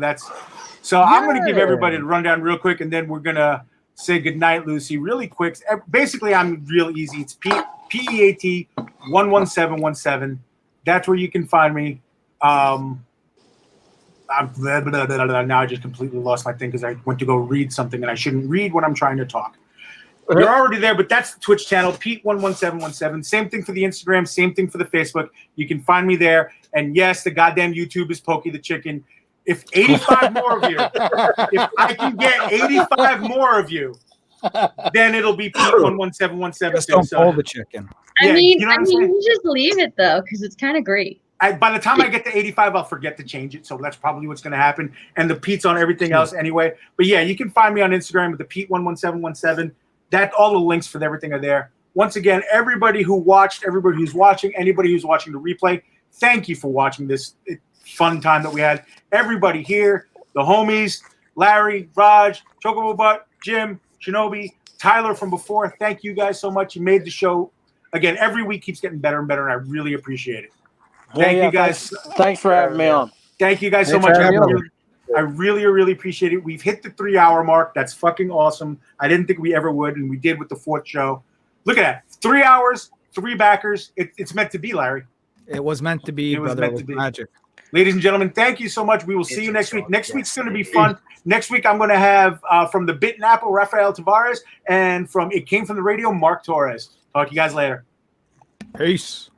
So I'm going to give everybody the rundown real quick, and then we're gonna say goodnight, Lucy, really quick. Basically, I'm real easy. It's PEAT 11717. That's where you can find me. Now I just completely lost my thing because I went to go read something and I shouldn't read when I'm trying to talk. You're already there, but that's the Twitch channel, Pete 11717. Same thing for the Instagram, same thing for the Facebook. You can find me there. And yes, the goddamn YouTube is Pokey the Chicken. If 85 more of you, if I can get 85 more of you, then it'll be Pete 11717. Just don't pull the chicken. I mean, you just leave it though, because it's kind of great. By the time I get to 85, I'll forget to change it. So that's probably what's going to happen. And the Pete's on everything else anyway. But yeah, you can find me on Instagram with the Pete 11717. That all the links for everything are there. Once again, everybody who watched, everybody who's watching, anybody who's watching the replay, thank you for watching this fun time that we had. Everybody here, the homies, Larry, Raj, Chocobobutt, Jim, Shinobi, Tyler from before. Thank you guys so much. You made the show, again, every week keeps getting better and better, and I really appreciate it. Thank you guys. Thanks for having me on. Thank you guys so much. I really, really appreciate it. We've hit the 3-hour mark. That's fucking awesome. I didn't think we ever would, and we did with the 4th show. Look at that. 3 hours, 3 backers. It's meant to be, Larry. It was meant to be, brother. It was magic. Ladies and gentlemen, thank you so much. We will see you next week. Next week's going to be fun. Next week, I'm going to have from the Bit and Apple, Rafael Tavares, and from It Came From the Radio, Mark Torres. Talk to you guys later. Peace.